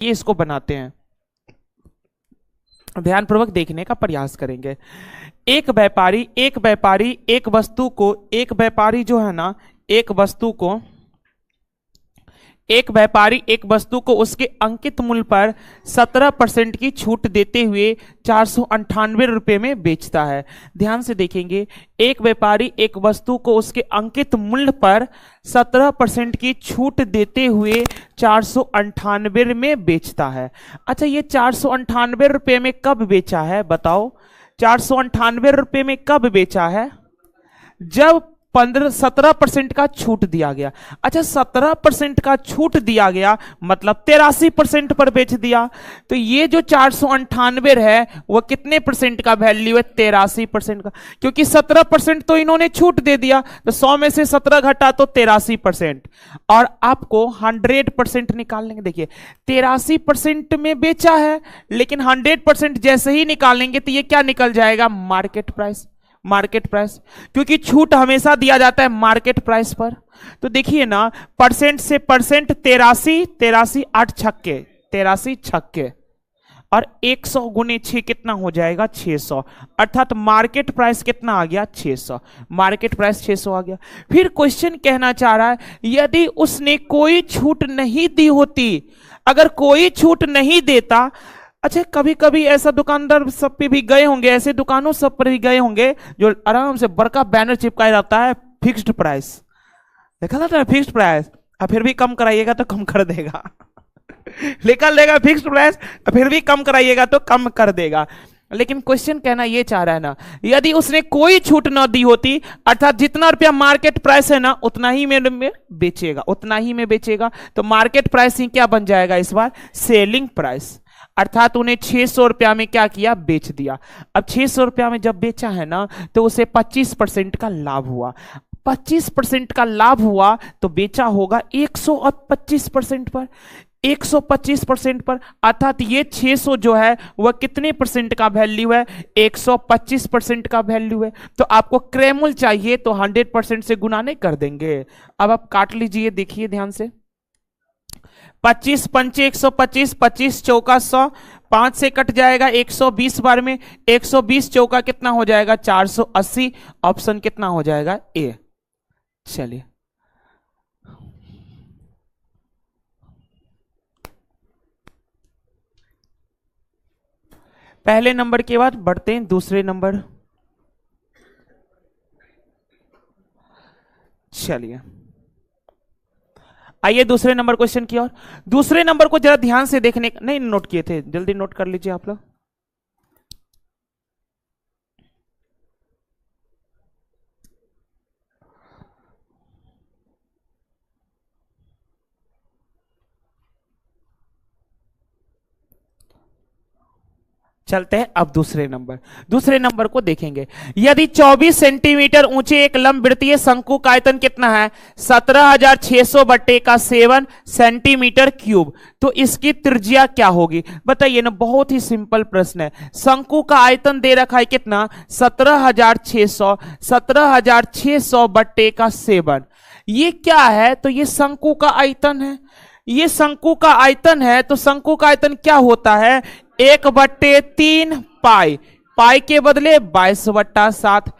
ये इसको बनाते हैं, ध्यानपूर्वक देखने का प्रयास करेंगे। एक व्यापारी एक वस्तु को, एक व्यापारी जो है ना, एक वस्तु को उसके अंकित मूल्य पर 17% की छूट देते हुए 498 रुपये में बेचता है। ध्यान से देखेंगे, एक व्यापारी एक वस्तु को उसके अंकित मूल्य पर 17% की छूट देते हुए 498 में बेचता है। अच्छा, ये 498 रुपये में कब बेचा है बताओ? 498 रुपये में कब बेचा है? जब 17% का छूट दिया गया। अच्छा, 17% का छूट दिया गया मतलब 83% पर बेच दिया। तो ये जो 498 है वो कितने परसेंट का वैल्यू है? 83% का, क्योंकि 17% तो इन्होंने छूट दे दिया, तो 100 में से 17 घटा तो 83%। और आपको 100% निकाल लेंगे। देखिए 83% में बेचा है, लेकिन 100% जैसे ही निकालेंगे तो ये क्या निकल जाएगा? Market price. मार्केट प्राइस, क्योंकि छूट हमेशा दिया जाता है मार्केट प्राइस पर। तो देखिए ना, परसेंट से परसेंट 83 8 छक्के 83 छक्के, और 100 गुने 6 कितना हो जाएगा? 600। अर्थात मार्केट प्राइस कितना आ गया? 600। मार्केट प्राइस 600 आ गया। फिर क्वेश्चन कहना चाह रहा है, यदि उसने कोई छूट नहीं दी होती, अगर कोई छूट नहीं देता। अच्छा, कभी कभी ऐसा दुकानदार सब पे भी गए होंगे, ऐसे दुकानों सब पर भी गए होंगे जो आराम से बड़का बैनर चिपकाया रहता है, फिक्स्ड प्राइस, देखा जाता है फिक्स्ड प्राइस, और फिर भी कम कराइएगा तो कम कर देगा। लिखा देगा फिक्स्ड प्राइस, फिर भी कम कराइएगा तो कम कर देगा। लेकिन क्वेश्चन कहना ये चाह रहा है ना, यदि उसने कोई छूट ना दी होती, अर्थात जितना रुपया मार्केट प्राइस है ना उतना ही में बेचेगा, उतना ही में बेचेगा, तो मार्केट प्राइस ही क्या बन जाएगा इस बार? Selling price. अर्थात उन्हें 600 रुपया में क्या किया? बेच दिया। अब 600 रुपया में जब बेचा है ना, तो उसे 25% का लाभ हुआ। 25% का लाभ हुआ तो बेचा होगा 125% पर, 125% पर। अर्थात ये 600 जो है वह कितने परसेंट का वैल्यू है? 125% का वैल्यू है। तो आपको क्रेमुल चाहिए तो 100% से गुना नहीं कर देंगे। अब आप काट लीजिए, देखिए ध्यान से। 25 पंचे 125, 25 चौका 100, 5 से कट जाएगा 120 बार में, 120 चौका कितना हो जाएगा? 480। ऑप्शन कितना हो जाएगा? ए। चलिए, पहले नंबर के बाद बढ़ते हैं दूसरे नंबर। चलिए आइए दूसरे नंबर क्वेश्चन की ओर। दूसरे नंबर को जरा ध्यान से देखने, नहीं नोट किए थे, जल्दी नोट कर लीजिए आप लोग। चलते हैं अब दूसरे नंबर को देखेंगे। यदि 24 सेंटीमीटर ऊंचे एक लंबवृत्तीय शंकु का आयतन कितना है? 17,600 बट्टे का 7 सेंटीमीटर क्यूब, तो इसकी त्रिज्या क्या होगी? बताइए ना, बहुत ही सिंपल प्रश्न है। शंकु का आयतन दे रखा है कितना? 17,600 बट्टे का 7। ये क्या है? तो ये शंकु का आयतन है। ये शंकु का आयतन है, तो शंकु का आयतन क्या होता है? 1/3 पाई, पाई के बदले 22/7,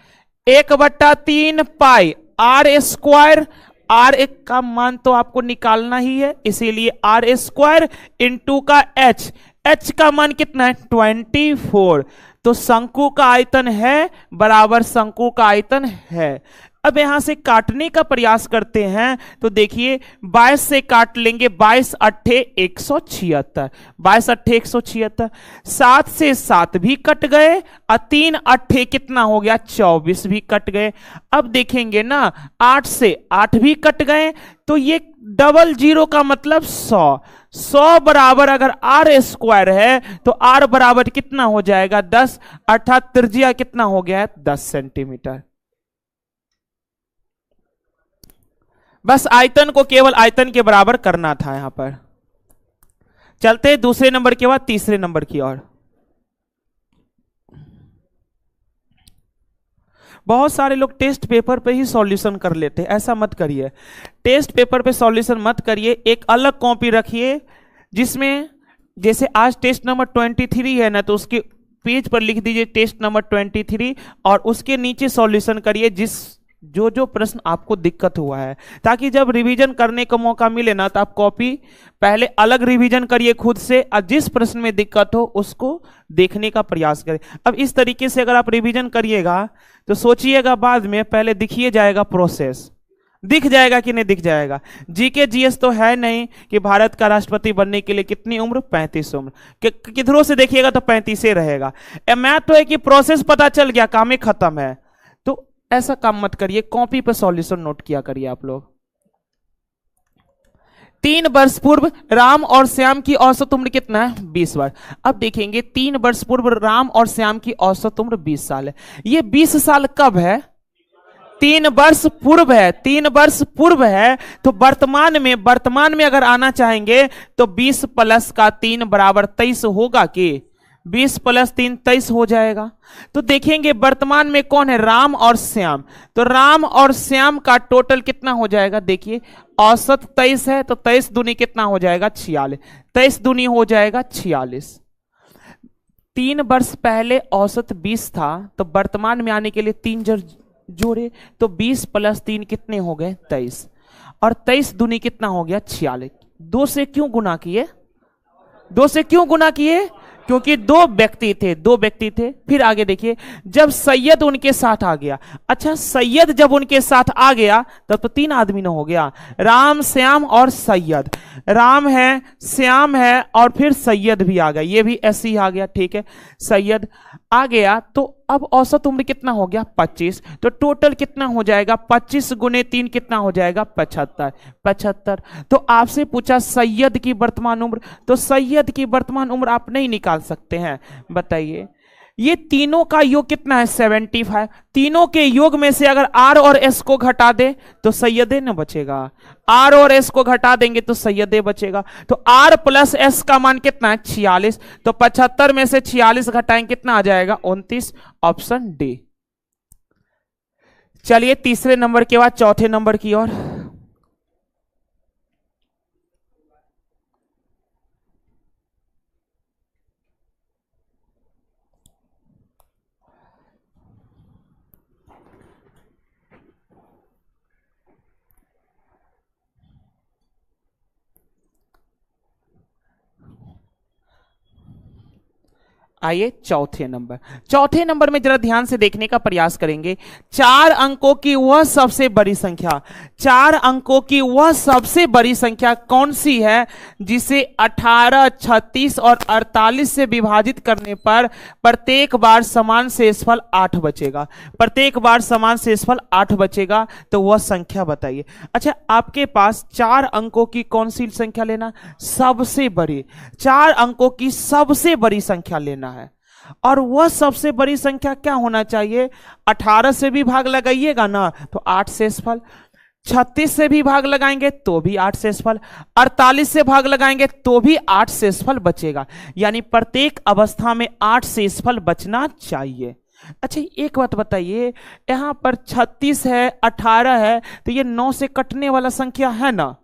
1/3 पाई आर स्क्वायर। आर एक का मान तो आपको निकालना ही है, इसीलिए आर स्क्वायर इंटू का एच, एच का मान कितना है? 24। तो शंकु का आयतन है बराबर शंकु का आयतन है। अब यहां से काटने का प्रयास करते हैं, तो देखिए 22 से काट लेंगे, 22 अट्ठे 176, 22 अट्ठे 176, 7 से 7 भी कट गए, और 3 अट्ठे कितना हो गया? 24 भी कट गए। अब देखेंगे ना, 8 से 8 भी कट गए, तो ये डबल जीरो का मतलब 100 बराबर अगर आर स्क्वायर है तो आर बराबर कितना हो जाएगा? 10। अर्थात त्रिज्या कितना हो गया है? 10 सेंटीमीटर। बस आयतन को केवल आयतन के बराबर करना था यहां पर। चलते हैं दूसरे नंबर के बाद तीसरे नंबर की ओर। बहुत सारे लोग टेस्ट पेपर पे ही सॉल्यूशन कर लेते हैं, ऐसा मत करिए। टेस्ट पेपर पे सॉल्यूशन मत करिए, एक अलग कॉपी रखिए जिसमें जैसे आज टेस्ट नंबर 23 है ना, तो उसके पेज पर लिख दीजिए टेस्ट नंबर 23 और उसके नीचे सॉल्यूशन करिए जो प्रश्न आपको दिक्कत हुआ है, ताकि जब रिवीजन करने का मौका मिले ना तो आप कॉपी पहले अलग रिवीजन करिए खुद से, और जिस प्रश्न में दिक्कत हो उसको देखने का प्रयास करें। अब इस तरीके से अगर आप रिवीजन करिएगा तो सोचिएगा बाद में, पहले दिखिए जाएगा प्रोसेस, दिख जाएगा कि नहीं दिख जाएगा। जीके जीएस तो है नहीं कि भारत का राष्ट्रपति बनने के लिए कितनी उम्र, 35 उम्र, किधरों से देखिएगा तो 35 रहेगा। मैथ तो है कि प्रोसेस पता चल गया, काम ही खत्म है। तो ऐसा काम मत करिए, कॉपी पर सॉल्यूशन नोट किया करिए आप लोग। 3 वर्ष पूर्व राम और श्याम की औसत उम्र कितना है, 20 वर्ष। अब देखेंगे 3 वर्ष पूर्व राम और श्याम की औसत उम्र 20 साल है। ये 20 साल कब है, 3 वर्ष पूर्व है, 3 वर्ष पूर्व है। तो वर्तमान में अगर आना चाहेंगे तो 20 प्लस का 3 बराबर 23 होगा कि 20 प्लस 3 23 हो जाएगा। तो देखेंगे वर्तमान में कौन है, राम और श्याम। तो राम और श्याम का टोटल कितना हो जाएगा, देखिए औसत 23 है, तो 23 दूनी कितना हो जाएगा, 46। 23 दूनी हो जाएगा 46। 3 वर्ष पहले औसत 20 था, तो वर्तमान में आने के लिए 3 जोड़े, तो 20 प्लस 3 कितने हो गए, 23। और 23 दूनी कितना हो गया, 46। 2 से क्यों गुना किए, 2 से क्यों गुना किए, क्योंकि 2 व्यक्ति थे। फिर आगे देखिए, जब सैयद उनके साथ आ गया। अच्छा, सैयद जब उनके साथ आ गया तब तो 3 आदमी ना हो गया, राम श्याम और सैयद। राम है, श्याम है और फिर सैयद भी आ गया, ये भी ऐसे ही आ गया, ठीक है। सैयद आ गया तो अब औसत उम्र कितना हो गया, 25। तो टोटल कितना हो जाएगा, 25 गुने 3 कितना हो जाएगा, 75। तो आपसे पूछा सैयद की वर्तमान उम्र, तो सैयद की वर्तमान उम्र आप नहीं निकाल सकते हैं, बताइए। ये तीनों का योग कितना है, 75। तीनों के योग में से अगर आर और एस को घटा दे तो सैयदे न बचेगा, आर और एस को घटा देंगे तो सैयदे बचेगा। तो आर प्लस एस का मान कितना है, 46। तो 75 में से 46 घटाएंगे कितना आ जाएगा, 29। Option D. चलिए तीसरे नंबर के बाद चौथे नंबर की ओर। आइए चौथे नंबर में जरा ध्यान से देखने का प्रयास करेंगे। 4 अंकों की वह सबसे बड़ी संख्या, 4 अंकों की वह सबसे बड़ी संख्या कौन सी है जिसे 18, 36 और 48 से विभाजित करने पर प्रत्येक बार समान शेषफल 8 बचेगा, प्रत्येक बार समान शेषफल 8 बचेगा, तो वह संख्या बताइए। अच्छा, आपके पास 4 अंकों की कौन सी संख्या लेना, सबसे बड़ी, 4 अंकों की सबसे बड़ी संख्या लेना है। और वह सबसे बड़ी संख्या क्या होना चाहिए, 18 से भी भाग लगाइएगा ना तो 8 शेषफल, 36 से भी भाग लगाएंगे तो भी 8 शेषफल, 48 से भाग लगाएंगे तो भी 8 शेषफल बचेगा। यानी प्रत्येक अवस्था में 8 शेषफल बचना चाहिए। अच्छा, एक बात बताइए, यहां पर 36 है, 18 है, तो ये 9 से कटने वाला संख्या है ना,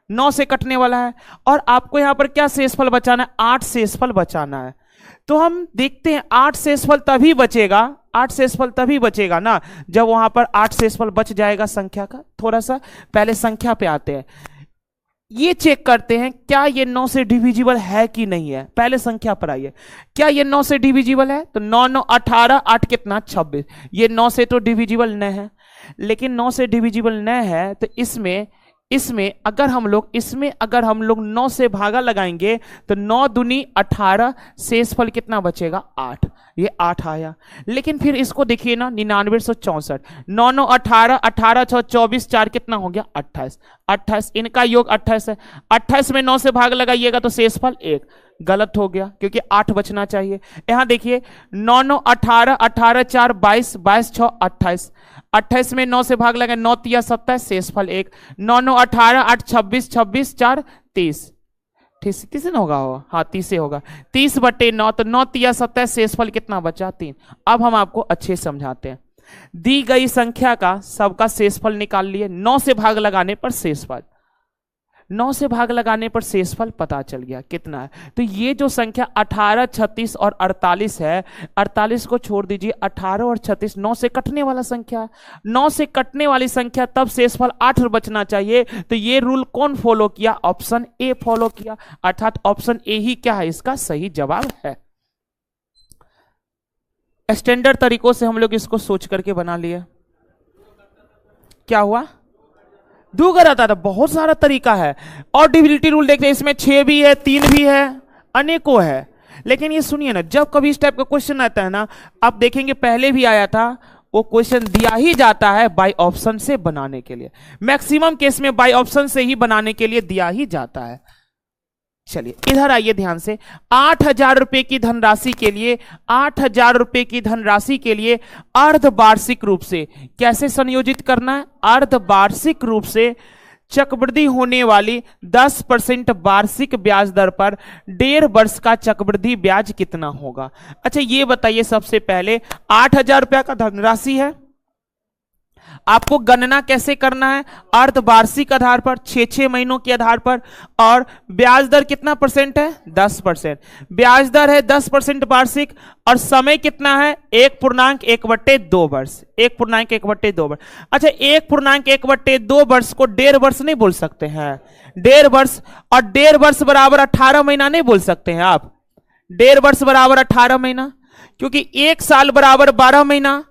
9 से कटने वाला है। और आपको यहां पर क्या शेषफल बचाना है, 8 शेषफल बचाना है। तो हम देखते हैं 8 शेषफल तभी बचेगा, 8 शेषफल तभी बचेगा ना जब वहां पर 8 शेषफल बच जाएगा संख्या का। थोड़ा सा पहले संख्या पे आते हैं, ये चेक करते हैं क्या ये 9 से डिविजिबल है कि नहीं है। पहले संख्या पर आइए, क्या ये 9 से डिविजिबल है, तो 9 9 18, 8 कितना 26, ये 9 से तो डिविजिबल न है। लेकिन 9 से डिविजिबल न है तो इसमें अगर हम लोग 9 से भागा लगाएंगे तो 9 दूनी 18, शेषफल कितना बचेगा 8, ये 8 आया। लेकिन फिर इसको देखिए ना, 9964, 9 9 18, 18 6 24, 4 कितना हो गया 28, इनका योग 28 है। 28 में 9 से भाग लगाइएगा तो शेषफल 1, गलत हो गया क्योंकि 8 बचना चाहिए। यहां देखिए 9 9 18, 18 4 22, 22 6 28, 28 में 9 से भाग लगा, 9 3 27, शेषफल 1, 9 9 18, 8 26, 26 4 30, 30 से होगा, हाँ 30 से होगा, 30/9, तो 9 3 27, शेषफल कितना बचा 3। अब हम आपको अच्छे समझाते हैं। दी गई संख्या का सबका शेषफल निकाल लिए, 9 से भाग लगाने पर शेषफल, 9 से भाग लगाने पर शेषफल पता चल गया कितना है। तो ये जो संख्या 18, 36 और 48 है, 48 को छोड़ दीजिए, 18 और 36 9 से कटने वाला संख्या, 9 से कटने वाली संख्या, तब शेषफल 8 बचना चाहिए। तो ये रूल कौन फॉलो किया? ऑप्शन ए फॉलो किया, अर्थात ऑप्शन ए ही क्या है? इसका सही जवाब है। स्टैंडर्ड तरीकों से हम लोग इसको सोच करके बना लिए। क्या हुआ? दो कर आता था, बहुत सारा तरीका है। और डिविजिबिलिटी रूल देखते हैं, इसमें 6 भी है, 3 भी है, अनेकों है। लेकिन ये सुनिए ना, जब कभी इस टाइप का क्वेश्चन आता है ना, आप देखेंगे पहले भी आया था, वो क्वेश्चन दिया ही जाता है बाय ऑप्शन से बनाने के लिए। मैक्सिमम केस में बाय ऑप्शन से ही बनाने के लिए दिया ही जाता है। चलिए इधर आइए ध्यान से। 8,000 रुपए की धनराशि के लिए, 8,000 रुपए की धनराशि के लिए अर्धवार्षिक रूप से कैसे संयोजित करना है? अर्धवार्षिक रूप से चक्रवृद्धि होने वाली 10% वार्षिक ब्याज दर पर 1.5 वर्ष का चक्रवृद्धि ब्याज कितना होगा? अच्छा ये बताइए, सबसे पहले 8,000 रुपया का धनराशि है, आपको गणना कैसे करना है? अर्धवार्षिक आधार पर, 6 महीनों के आधार पर, और ब्याज दर कितना परसेंट है? 10%। ब्याज दर है 10% वार्षिक, और समय कितना है? 1.1/2 वर्ष। 1.1/2 वर्ष। अच्छा 1.1/2 वर्ष को 1.5 वर्ष नहीं बोल सकते हैं? 1.5 वर्ष, और 1.5 वर्ष बराबर 18 महीना नहीं बोल सकते हैं आप? 1.5 वर्ष बराबर 18 महीना, क्योंकि 1 साल बराबर 12 महीना,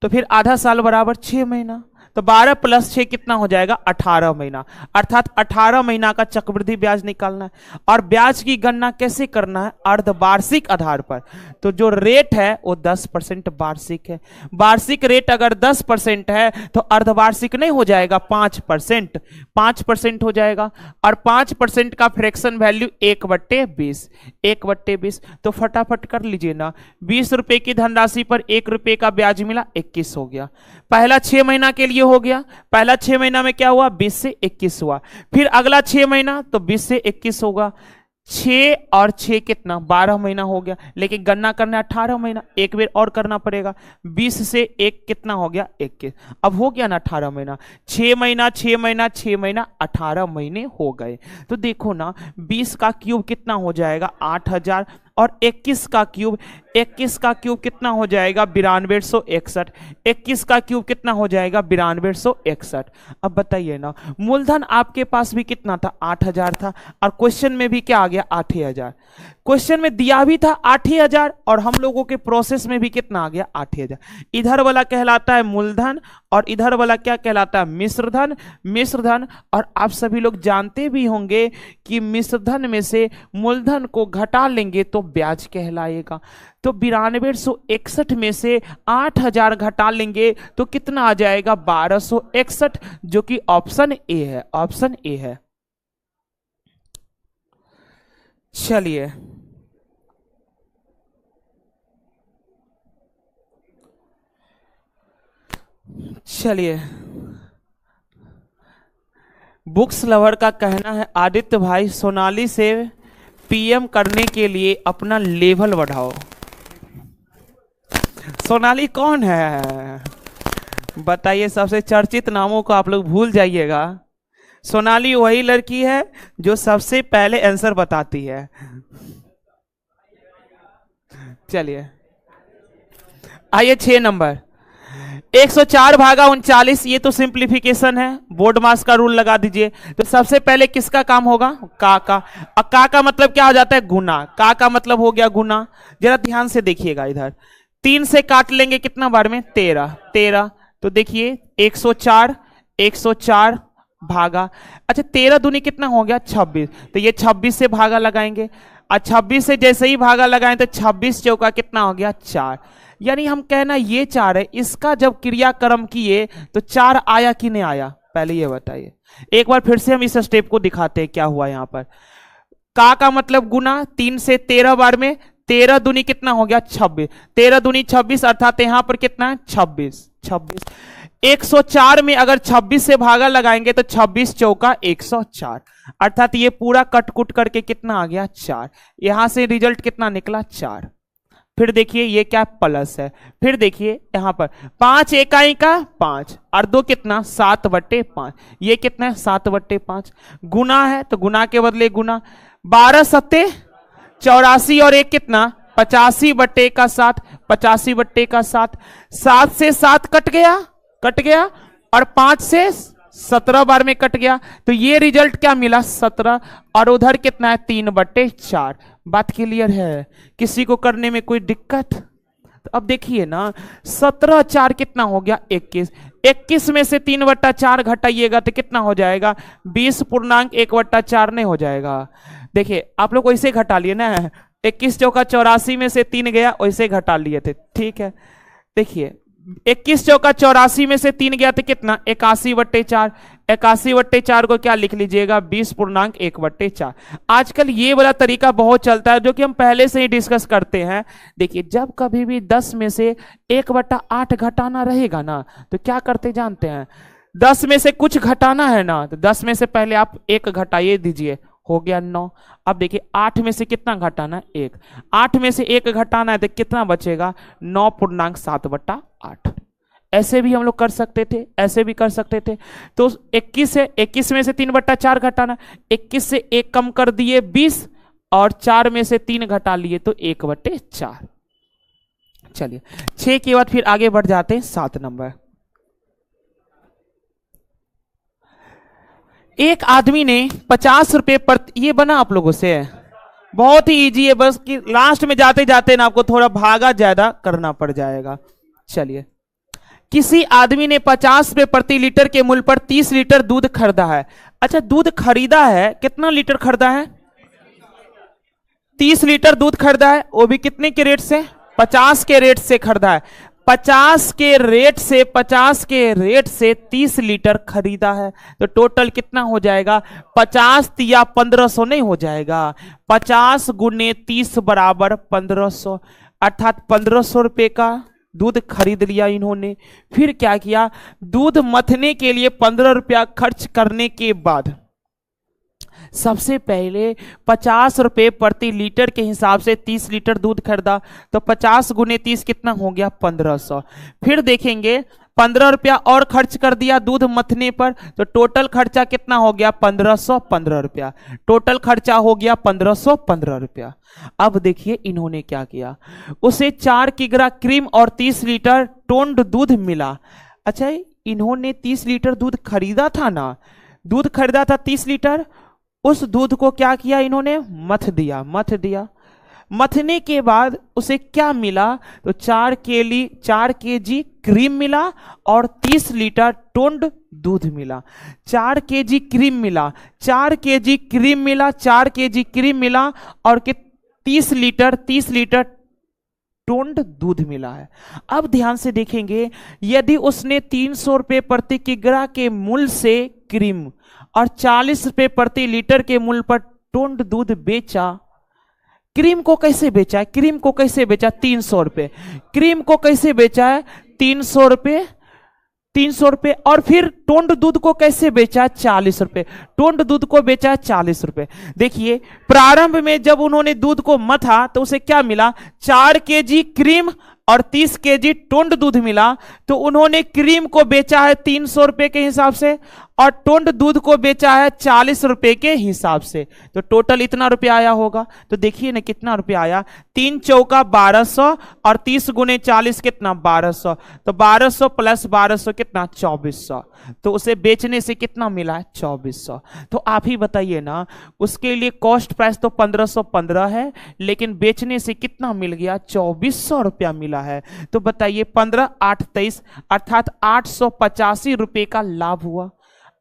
तो फिर आधा साल बराबर 6 महीना, तो 12 + 6 कितना हो जाएगा? 18 महीना। अर्थात 18 महीना का चक्रवृद्धि ब्याज निकालना है। और ब्याज की गणना कैसे करना है? अर्धवार्षिक आधार पर। तो जो रेट है वो 10% वार्षिक है। वार्षिक रेट अगर 10% है तो अर्धवार्षिक नहीं हो जाएगा, 5%। 5% हो जाएगा, और 5% का फ्रैक्शन वैल्यू 1/20। 1/20 तो फटाफट कर लीजिए ना। 20 रुपए की धनराशि पर 1 रुपए का ब्याज मिला, 21 हो गया। पहला 6 महीना के लिए हो गया। पहला 6 महीना में क्या हुआ? 20 से 21 हुआ। फिर अगला 6 महीना तो 20 से 21 होगा। 6 और 6 कितना? 12 महीना हो गया। लेकिन गणना करना 18 महीना, एक बार और करना पड़ेगा। 20 से 1 कितना हो गया? 21। अब हो गया ना 18 महीना। 6 महीना 6 महीना 6 महीना 18 महीने हो गए। तो देखो ना, 20 का क्यूब कितना हो जाएगा? 8,000, और 21 का क्यूब, 21 का क्यूब कितना हो जाएगा? 9261। 21 का क्यूब कितना हो जाएगा? 9261। अब बताइए ना, मूलधन आपके पास भी कितना था? 8,000 था, और क्वेश्चन में भी क्या आ गया? 8,000। क्वेश्चन में दिया भी था 8,000, और हम लोगों के प्रोसेस में भी कितना आ गया? 8,000। इधर वाला कहलाता है मूलधन, और इधर वाला क्या कहलाता है? मिश्रधन। मिश्रधन, और आप सभी लोग जानते भी होंगे कि मिश्रधन में से मूलधन को घटा लेंगे तो ब्याज कहलाएगा। तो 9261 में से 8,000 घटा लेंगे तो कितना आ जाएगा? 1261, जो कि ऑप्शन ए है। ऑप्शन ए है। चलिए चलिए, बुक्स लवर का कहना है, आदित्य भाई सोनाली से पीएम करने के लिए अपना लेवल बढ़ाओ। सोनाली कौन है बताइए? सबसे चर्चित नामों को आप लोग भूल जाइएगा। सोनाली वही लड़की है जो सबसे पहले आंसर बताती है। चलिए आइए 6 नंबर, 104 भागा 39, ये तो सिंप्लीफिकेशन है, बोर्ड मास का रूल लगा दीजिए। तो सबसे पहले किसका काम होगा? का का। और का का मतलब क्या हो जाता है? गुना। का का मतलब हो गया गुना। जरा ध्यान से देखिएगा, इधर 3 से काट लेंगे कितना बार में? 13। 13 तो देखिए 104, 104 भागा, अच्छा 13 दूनी कितना हो गया? 26। तो ये 26 से भागा लगाएंगे, और 26 से जैसे ही भागा लगाएं तो 26 चौका कितना हो गया? 4। यानी हम कहना ये 4 है, इसका जब क्रियाक्रम किए तो 4 आया कि नहीं आया? पहले ये बताइए। एक बार फिर से हम इस स्टेप को दिखाते हैं क्या हुआ यहाँ पर। का मतलब गुना, 3 से 13 बार में 13 दूनी कितना हो गया? 26। 13 दूनी 26, अर्थात यहां पर कितना है? 26। 26 104 में अगर 26 से भागा लगाएंगे तो 26 चौका 104, अर्थात ये पूरा कट कुट करके कितना आ गया? 4। यहां से रिजल्ट कितना निकला? 4। फिर देखिए ये क्या प्लस है, फिर देखिए यहां पर 5 इकाई का 5 और 2 कितना 7/5, ये कितना है 7/5, गुना है तो गुना के बदले गुना, 12 सत्ते 84 और एक कितना 85/7, 85/7, 7 से 7 कट गया और 5 से 17 बार में कट गया, तो ये रिजल्ट क्या मिला 17, और उधर कितना है 3/4। बात क्लियर है, किसी को करने में कोई दिक्कत? तो अब देखिए ना 17 4 कितना हो गया 21, 21 में से 3/4 घटाइएगा तो कितना हो जाएगा 20.1/4 नहीं हो जाएगा। देखिए आप लोग वैसे घटा लिए ना, 21 चौका 84 में से 3 गया, वैसे घटा लिए थे, ठीक है। देखिए 21 चौका 84 में से 3 गया तो कितना 81/4, 81/4 को क्या लिख लीजिएगा 20.1/4। आजकल ये वाला तरीका बहुत चलता है जो कि हम पहले से ही डिस्कस करते हैं। देखिए जब कभी भी 10 में से 1/8 घटाना रहेगा ना तो क्या करते जानते हैं, 10 में से कुछ घटाना है ना तो 10 में से पहले आप 1 घटाइए दीजिए, हो गया 9। अब देखिए 8 में से कितना घटाना है 1, 8 में से 1 घटाना है तो कितना बचेगा 9.7/8। ऐसे भी हम लोग कर सकते थे, ऐसे भी कर सकते थे। तो 21 है, 21 में से 3/4 घटाना, 21 से 1 कम कर दिए 20 और 4 में से 3 घटा लिए तो 1/4। चलिए 6 के बाद फिर आगे बढ़ जाते हैं 7 नंबर। एक आदमी ने 50 रुपए प्रति, ये बना आप लोगों से, बहुत ही इजी है, बस कि लास्ट में जाते जाते ना आपको थोड़ा भागा ज्यादा करना पड़ जाएगा। चलिए किसी आदमी ने 50 रुपए प्रति लीटर के मूल्य पर 30 लीटर दूध खरीदा है। अच्छा दूध खरीदा है, कितना लीटर खरीदा है 30 लीटर दूध खरीदा है, वो भी कितने के रेट से 50 के रेट से खरीदा है। 50 के रेट से 30 लीटर खरीदा है तो टोटल कितना हो जाएगा 50 या 1500 नहीं हो जाएगा, 50 गुने 30 बराबर 1500, अर्थात 1500 रुपए का दूध खरीद लिया इन्होंने। फिर क्या किया, दूध मथने के लिए 15 रुपया खर्च करने के बाद सबसे पहले 50 रुपए प्रति लीटर के हिसाब से 30 लीटर दूध खरीदा, तो 50 गुने 30 कितना हो गया 1500। फिर देखेंगे 15 रुपया और खर्च कर दिया दूध मथने पर, तो टोटल खर्चा कितना हो गया 1515 रुपया, टोटल खर्चा हो गया 1515 रुपया। अब देखिए इन्होंने क्या किया, उसे 4 किग्रा क्रीम और 30 लीटर टोंड दूध मिला। अच्छा इन्होंने 30 लीटर दूध खरीदा था ना, दूध खरीदा था 30 लीटर, उस दूध को क्या किया इन्होंने मथ दिया। मथने के बाद उसे क्या मिला, तो 4 केजी क्रीम मिला और 30 लीटर टोंड दूध मिला। 4 केजी क्रीम मिला, 4 केजी क्रीम मिला और 30 लीटर टोंड दूध मिला है। अब ध्यान से देखेंगे, यदि उसने 300 रुपए प्रति किग्रा के मूल्य से क्रीम और 40 रुपए प्रति लीटर के मूल्य पर टोंड दूध बेचा, क्रीम को कैसे बेचा है, 300 रुपए, क्रीम को कैसे बेचा है 300 रुपए और फिर टोंड दूध को कैसे बेचा 40 रुपए, टोंड दूध को बेचा 40 रुपए। देखिए प्रारंभ में जब उन्होंने दूध को मथा तो उसे क्या मिला 4 केजी क्रीम और 30 केजी टोंड दूध मिला, तो उन्होंने क्रीम को बेचा है 300 रुपए के हिसाब से और टोंड दूध को बेचा है 40 रुपए के हिसाब से, तो टोटल इतना रुपया आया होगा। तो देखिए ना कितना रुपया आया, 3 चौका 1200 और 30 गुने 40 कितना 1200, तो 1200 प्लस 1200 कितना 2400, तो उसे बेचने से कितना मिला 2400। तो आप ही बताइए ना, उसके लिए कॉस्ट प्राइस तो 1515 है लेकिन बेचने से कितना मिल गया 2400 रुपया मिला है। तो बताइए 15 8 23 अर्थात 885 रुपए का लाभ हुआ,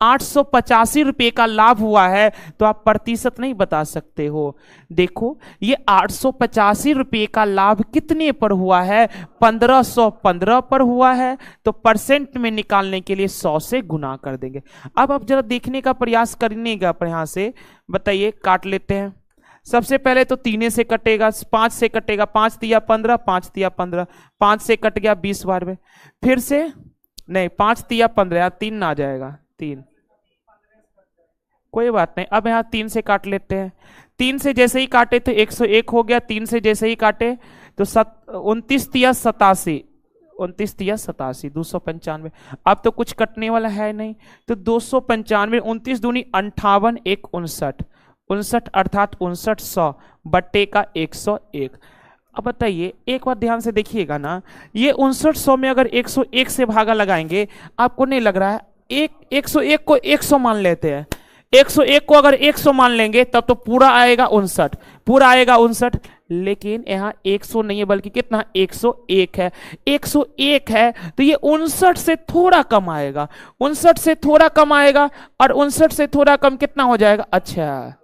885 रुपए का लाभ हुआ है। तो आप प्रतिशत नहीं बता सकते हो, देखो ये 885 रुपए का लाभ कितने पर हुआ है 1515 पर हुआ है, तो परसेंट में निकालने के लिए 100 से गुना कर देंगे। अब आप जरा देखने का प्रयास करने का यहां से बताइए, काट लेते हैं। सबसे पहले तो 3 से कटेगा, 5 से कटेगा, 5 तिया 15, 5 तिया 15, 5 से कट गया 20 बार में, फिर से नहीं 5 तिया 15, 3 ना आ जाएगा 3, कोई बात नहीं, अब यहाँ 3 से काट लेते हैं। 3 से जैसे ही काटे तो 101 हो गया, 3 से जैसे ही काटे तो 29 तिया 87, 29 तिया 87, 295। अब तो कुछ कटने वाला है नहीं, तो 295, 29 दूनी 58, 1 59, 59 अर्थात 5900 बट्टे का 101। अब बताइए एक बात ध्यान से देखिएगा ना, ये 5900 में अगर 101 से भागा लगाएंगे, आपको नहीं लग रहा है 101 को 100 मान लेते हैं, 101 को अगर 100 मान लेंगे तब तो पूरा आएगा 59, पूरा आएगा 59, लेकिन यहाँ 100 नहीं है बल्कि कितना 101 है, 101 है तो ये 59 से थोड़ा कम आएगा, 59 से थोड़ा कम आएगा, और 59 से थोड़ा कम कितना हो जाएगा, अच्छा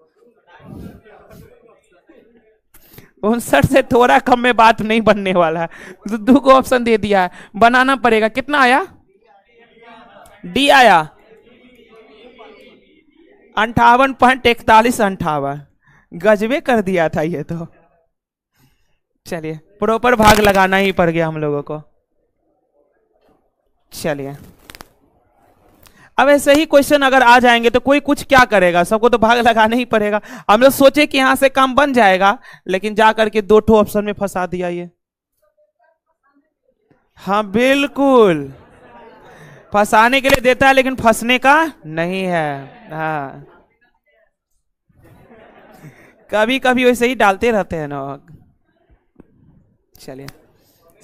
59 से थोड़ा कम में बात नहीं बनने वाला है, तो 2 को ऑप्शन दे दिया है, बनाना पड़ेगा। कितना आया, डी आया 58.4158, गजबे कर दिया था ये तो। चलिए प्रॉपर भाग लगाना ही पड़ गया हम लोगों को। चलिए अब ऐसे ही क्वेश्चन अगर आ जाएंगे तो कोई कुछ क्या करेगा, सबको तो भाग लगाना ही पड़ेगा। हम लोग सोचे कि यहां से काम बन जाएगा, लेकिन जा करके 2 ठो ऑप्शन में फंसा दिया ये। हाँ बिल्कुल, फंसाने के लिए देता है लेकिन फंसने का नहीं है। हाँ कभी कभी वैसे ही डालते रहते हैं ना। चलिए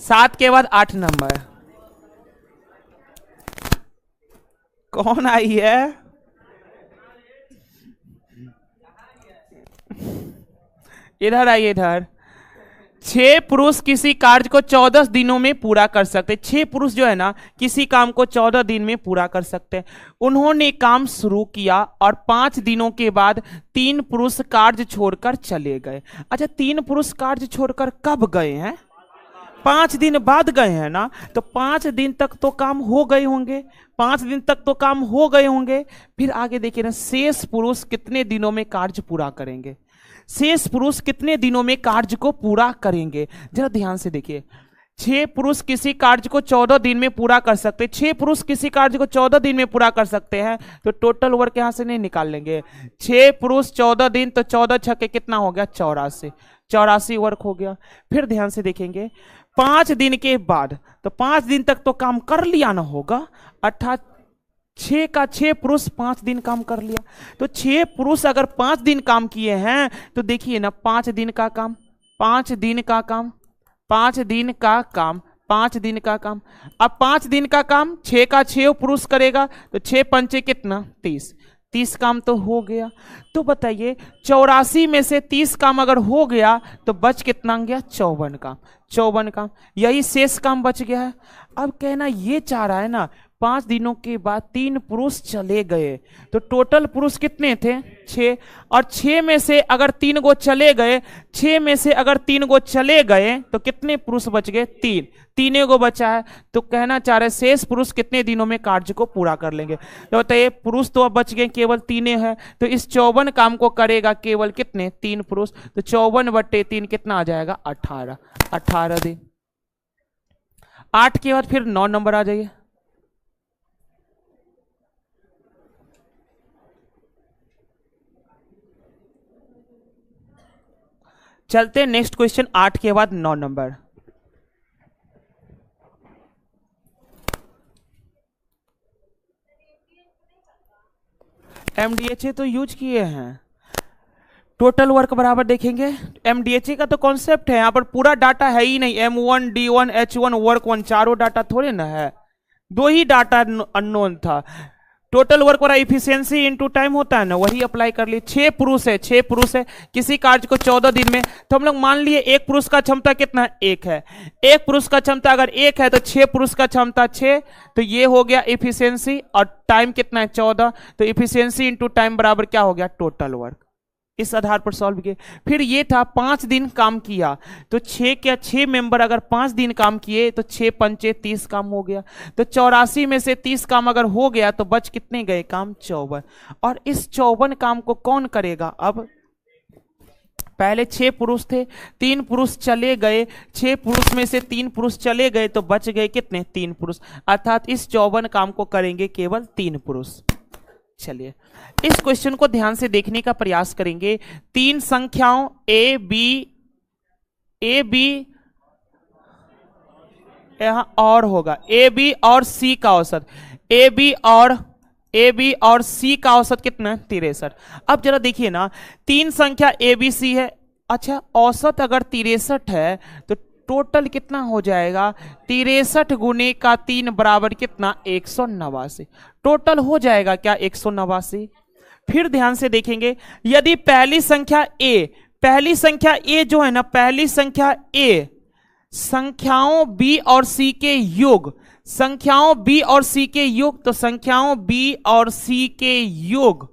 7 के बाद 8 नंबर कौन आई है, इधर आइए इधर। 6 पुरुष किसी कार्य को 14 दिनों में पूरा कर सकते, 6 पुरुष जो है ना किसी काम को 14 दिन में पूरा कर सकते हैं। उन्होंने काम शुरू किया और 5 दिनों के बाद 3 पुरुष कार्य छोड़कर चले गए। अच्छा 3 पुरुष कार्य छोड़कर कब गए हैं, 5 दिन बाद गए हैं ना, तो 5 दिन तक तो काम हो गए होंगे, 5 दिन तक तो काम हो गए होंगे। फिर आगे देखिए ना, शेष पुरुष कितने दिनों में कार्य पूरा करेंगे, शेष पुरुष कितने दिनों में कार्य को पूरा करेंगे, जरा ध्यान से देखिए। 6 पुरुष किसी कार्य को 14 दिन में पूरा कर सकते, 6 पुरुष किसी कार्य को 14 दिन में पूरा कर सकते हैं, तो टोटल वर्क यहां से नहीं निकाल लेंगे। 6 पुरुष 14 दिन, तो 14 छक्के कितना हो गया 84, 84 वर्क हो गया। फिर ध्यान से देखेंगे 5 दिन के बाद, तो 5 दिन तक तो काम कर लिया ना होगा, अर्थात 6 का 6 पुरुष 5 दिन काम कर लिया। तो 6 पुरुष अगर 5 दिन काम किए हैं तो देखिए ना 5 दिन का काम, 5 दिन का काम, 5 दिन का काम, 5 दिन का काम। अब 5 दिन का काम 6 का 6 पुरुष करेगा, तो 6 पंचे कितना 30, 30 काम तो हो गया। तो बताइए 84 में से 30 काम अगर हो गया तो बच कितना गया 54 काम, 54 काम, यही शेष काम बच गया है। अब कहना ये चाह रहा है ना 5 दिनों के बाद 3 पुरुष चले गए, तो टोटल पुरुष कितने थे 6, और 6 में से अगर 3 गो चले गए, 6 में से अगर 3 गो चले गए तो कितने पुरुष बच गए 3, 3 गो बचा है। तो कहना चाह रहे शेष पुरुष कितने दिनों में कार्य को पूरा कर लेंगे। तो बताइए पुरुष तो अब बच गए केवल 3 है, तो इस 54 काम को करेगा केवल कितने 3 पुरुष, तो 54/3 कितना आ जाएगा 18, 18 दिन। 8 के बाद फिर 9 नंबर आ जाइए। चलते नेक्स्ट क्वेश्चन, 8 के बाद 9 नंबर। एमडीएचए तो यूज किए हैं, टोटल वर्क बराबर देखेंगे। एमडीएचए का तो कॉन्सेप्ट है, यहां पर पूरा डाटा है ही नहीं, M1 D1 H1 वर्क 1 चारों डाटा थोड़े ना है, 2 ही डाटा अननोन था। टोटल वर्क वाला इफिशियंसी इनटू टाइम होता है ना, वही अप्लाई कर लिए। 6 पुरुष है, 6 पुरुष है किसी कार्य को 14 दिन में, तो हम लोग मान लिए एक पुरुष का क्षमता कितना 1 है, एक पुरुष का क्षमता अगर 1 है तो 6 पुरुष का क्षमता 6, तो ये हो गया इफिशियंसी, और टाइम कितना है 14, तो इफिशियंसी इनटू टाइम बराबर क्या हो गया टोटल वर्क। इस आधार पर सॉल्व किए। फिर ये था 5 दिन काम किया, तो 6 मेंबर अगर 5 दिन काम किए तो 6 पंचे 30 काम हो गया, तो 84 में से 30 काम अगर हो गया तो बच कितने गए काम 54, और इस 54 काम को कौन करेगा। अब पहले 6 पुरुष थे, 3 पुरुष चले गए, 6 पुरुष में से 3 पुरुष चले गए तो बच गए कितने 3 पुरुष, अर्थात इस 54 काम को करेंगे केवल 3 पुरुष। चलिए इस क्वेश्चन को ध्यान से देखने का प्रयास करेंगे। तीन संख्याओं ए बी यहां और होगा ए बी और सी का औसत, ए बी और सी का औसत कितना है 63। अब जरा देखिए ना, तीन संख्या ए बी सी है, अच्छा औसत अगर 63 है तो टोटल कितना हो जाएगा 63 गुने का 3 बराबर कितना 189। टोटल हो जाएगा क्या 189। फिर ध्यान से देखेंगे, यदि पहली संख्या ए जो है ना, पहली संख्या ए संख्याओं बी और सी के योग, संख्याओं बी और सी के योग, तो संख्याओं बी और सी के योग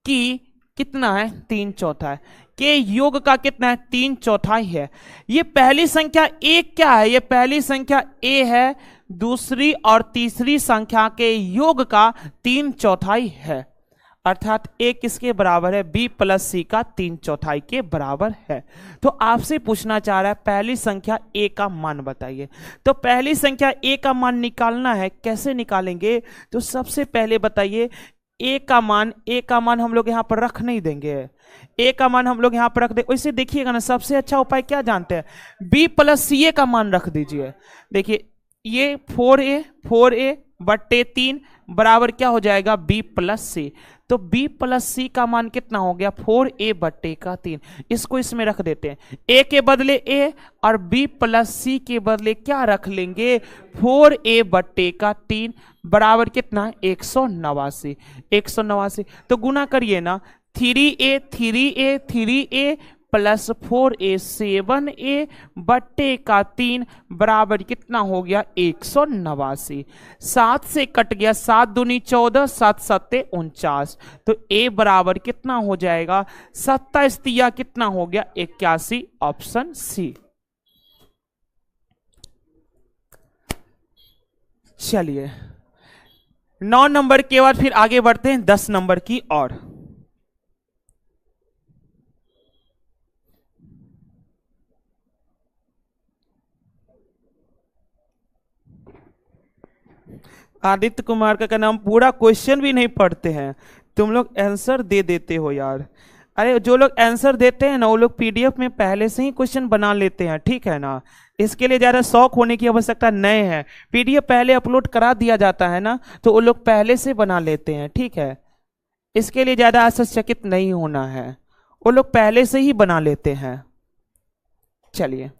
की कितना है 3/4 के योग का कितना है 3/4 है। ये पहली संख्या ए क्या है, ये पहली संख्या ए है, दूसरी और तीसरी संख्या के योग का 3/4 है, अर्थात ए किसके बराबर है बी प्लस सी का 3/4 के बराबर है। तो आपसे पूछना चाह रहा है पहली संख्या ए का मान बताइए। तो पहली संख्या ए का मान निकालना है, कैसे निकालेंगे, तो सबसे पहले बताइए ए का मान हम लोग यहां पर रख नहीं देंगे, ए का मान हम लोग यहां पर रख दे। वैसे देखिएगा ना, सबसे अच्छा उपाय क्या जानते हैं, बी प्लस सी ए का मान रख दीजिए। देखिए ये 4a बट्टे 3 बराबर क्या हो जाएगा बी प्लस सी, तो बी प्लस सी का मान कितना हो गया 4a बट्टे का 3। इसको इसमें रख देते हैं, a के बदले a और b प्लस सी के बदले क्या रख लेंगे 4a बट्टे का 3 बराबर कितना 189। तो गुना करिए ना, 3a प्लस 4a 7a बट्टे का 3 बराबर कितना हो गया 189। 7 से कट गया, 7 दूनी 14, 7 सत्ते 49, तो a बराबर कितना हो जाएगा 27 दिया कितना हो गया 81, ऑप्शन सी। चलिए 9 नंबर के बाद फिर आगे बढ़ते हैं 10 नंबर की ओर। आदित्य कुमार का कहना हम पूरा क्वेश्चन भी नहीं पढ़ते हैं, तुम लोग आंसर दे देते हो यार। अरे जो लोग आंसर देते हैं ना वो लोग पीडीएफ में पहले से ही क्वेश्चन बना लेते हैं, ठीक है ना। इसके लिए ज़्यादा शौक होने की आवश्यकता नहीं है, पीडीएफ पहले अपलोड करा दिया जाता है ना, तो वो लोग पहले से बना लेते हैं, ठीक है। इसके लिए ज़्यादा आश्चर्यचकित नहीं होना है, वो लोग पहले से ही बना लेते हैं। चलिए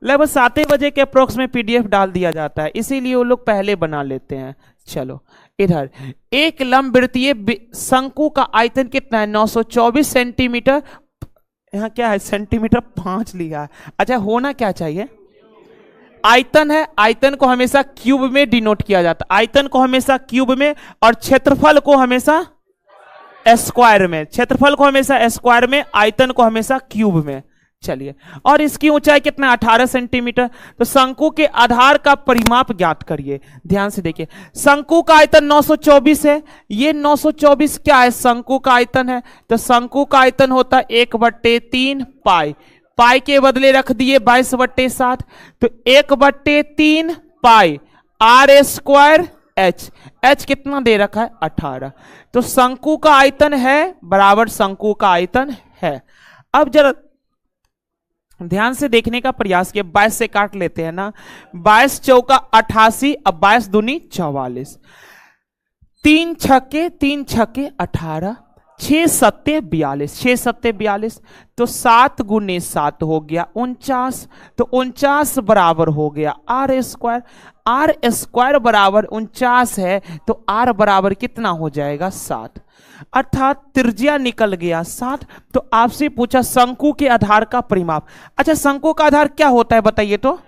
लगभग 7 बजे के अप्रोक्स में पीडीएफ डाल दिया जाता है, इसीलिए वो लोग पहले बना लेते हैं। चलो इधर एक लंबवृत्तीय शंकु का आयतन कितना है 924 सेंटीमीटर, यहाँ क्या है सेंटीमीटर 5 लिया है, अच्छा होना क्या चाहिए आयतन है। आयतन को हमेशा क्यूब में डिनोट किया जाता है, आयतन को हमेशा क्यूब में, और क्षेत्रफल को हमेशा स्क्वायर में, क्षेत्रफल को हमेशा स्क्वायर में, आयतन को हमेशा क्यूब में। चलिए और इसकी ऊंचाई कितना 18 सेंटीमीटर। तो शंकु के आधार का परिमाप ज्ञात करिए। ध्यान से देखिए, शंकु का आयतन 924 है, ये 924 क्या है शंकु का आयतन है, तो शंकु का आयतन होता है 1/3 पाई, पाई के बदले रख दिए 22/7, तो 1/3 पाई r स्क्वायर h कितना दे रखा है 18, तो शंकु का आयतन है बराबर शंकु का आयतन है। अब जरा ध्यान से देखने का प्रयास किया, 22 से काट लेते हैं ना, 22 चौका 88, अब 22 दूनी 44, 3 छक्के 18, 6 सत्ते 42, 6 सत्ते 42, तो 7 गुने 7 हो गया 49, तो 49 बराबर हो गया r स्क्वायर, r स्क्वायर बराबर 49 है, तो r बराबर कितना हो जाएगा 7, अर्थात त्रिज्या निकल गया 7। तो आपसे पूछा शंकु के आधार का परिमाप। अच्छा शंकु का आधार क्या होता है बताइए, तो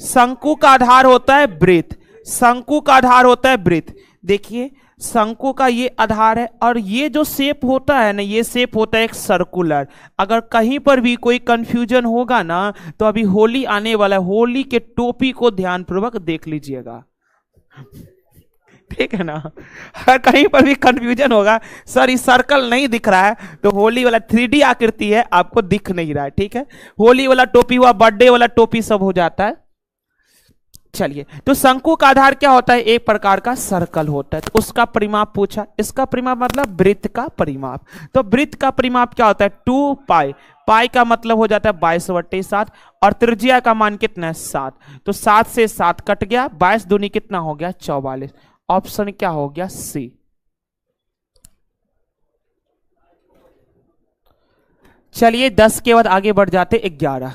शंकु का आधार होता है वृत्त, शंकु का आधार होता है वृत्त। देखिए शंकु का ये आधार है, और ये जो शेप होता है ना, ये शेप होता है एक सर्कुलर। अगर कहीं पर भी कोई कंफ्यूजन होगा ना, तो अभी होली आने वाला है, होली के टोपी को ध्यानपूर्वक देख लीजिएगा, ठीक है ना। हर कहीं पर भी कंफ्यूजन होगा, सर ये सर्कल नहीं दिख रहा है, तो होली वाला 3D आकृति है, आपको दिख नहीं रहा है, ठीक है। होली वाला टोपी हुआ, बर्थडे वाला टोपी सब हो जाता है। चलिए, तो शंकु का आधार क्या होता है? एक प्रकार का सर्कल होता है। तो उसका परिमाप पूछा, इसका परिमाप मतलब वृत्त का परिमाप। तो वृत्त का परिमाप क्या होता है? 2 पाई। पाई का मतलब हो जाता है 22/7 और त्रिज्या का मान कितना है? 7। तो 7 से 7 कट गया, 22 दूनी कितना हो गया? 44। ऑप्शन क्या हो गया? सी। चलिए 10 के बाद आगे बढ़ जाते 11।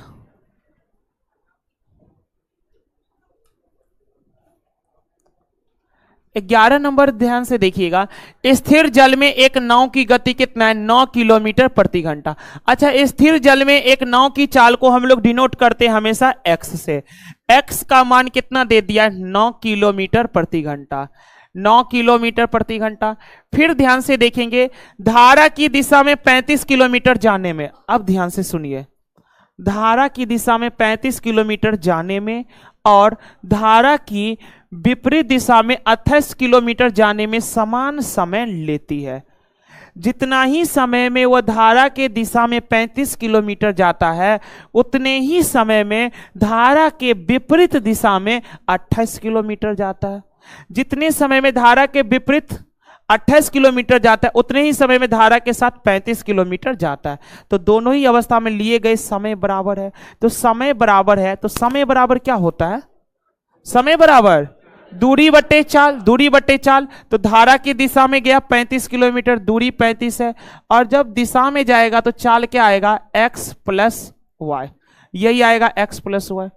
11 नंबर ध्यान से देखिएगा। स्थिर जल में एक नाव की गति कितना है? 9 किलोमीटर प्रति घंटा। अच्छा, स्थिर जल में एक नाव की चाल को हम लोग डिनोट करते हैं हमेशा x से। x का मान कितना दे दिया है? 9 किलोमीटर प्रति घंटा। 9 किलोमीटर प्रति घंटा। फिर ध्यान से देखेंगे, धारा की दिशा में 35 किलोमीटर जाने में। अब ध्यान से सुनिए, धारा की दिशा में 35 किलोमीटर जाने में और धारा की विपरीत दिशा में 28 किलोमीटर जाने में समान समय लेती है। जितना ही समय में वह धारा के दिशा में 35 किलोमीटर जाता है, उतने ही समय में धारा के विपरीत दिशा में 28 किलोमीटर जाता है। जितने समय में धारा के विपरीत 28 किलोमीटर जाता है, उतने ही समय में धारा के साथ 35 किलोमीटर जाता है। तो दोनों ही अवस्था में लिए गए समय बराबर है। तो समय बराबर है, तो समय बराबर क्या होता है? समय बराबर दूरी बटे चाल। दूरी बटे चाल, तो धारा की दिशा में गया 35 किलोमीटर, दूरी 35 है, और जब दिशा में जाएगा तो चाल क्या आएगा? x plus y. यही आएगा x प्लस वाई।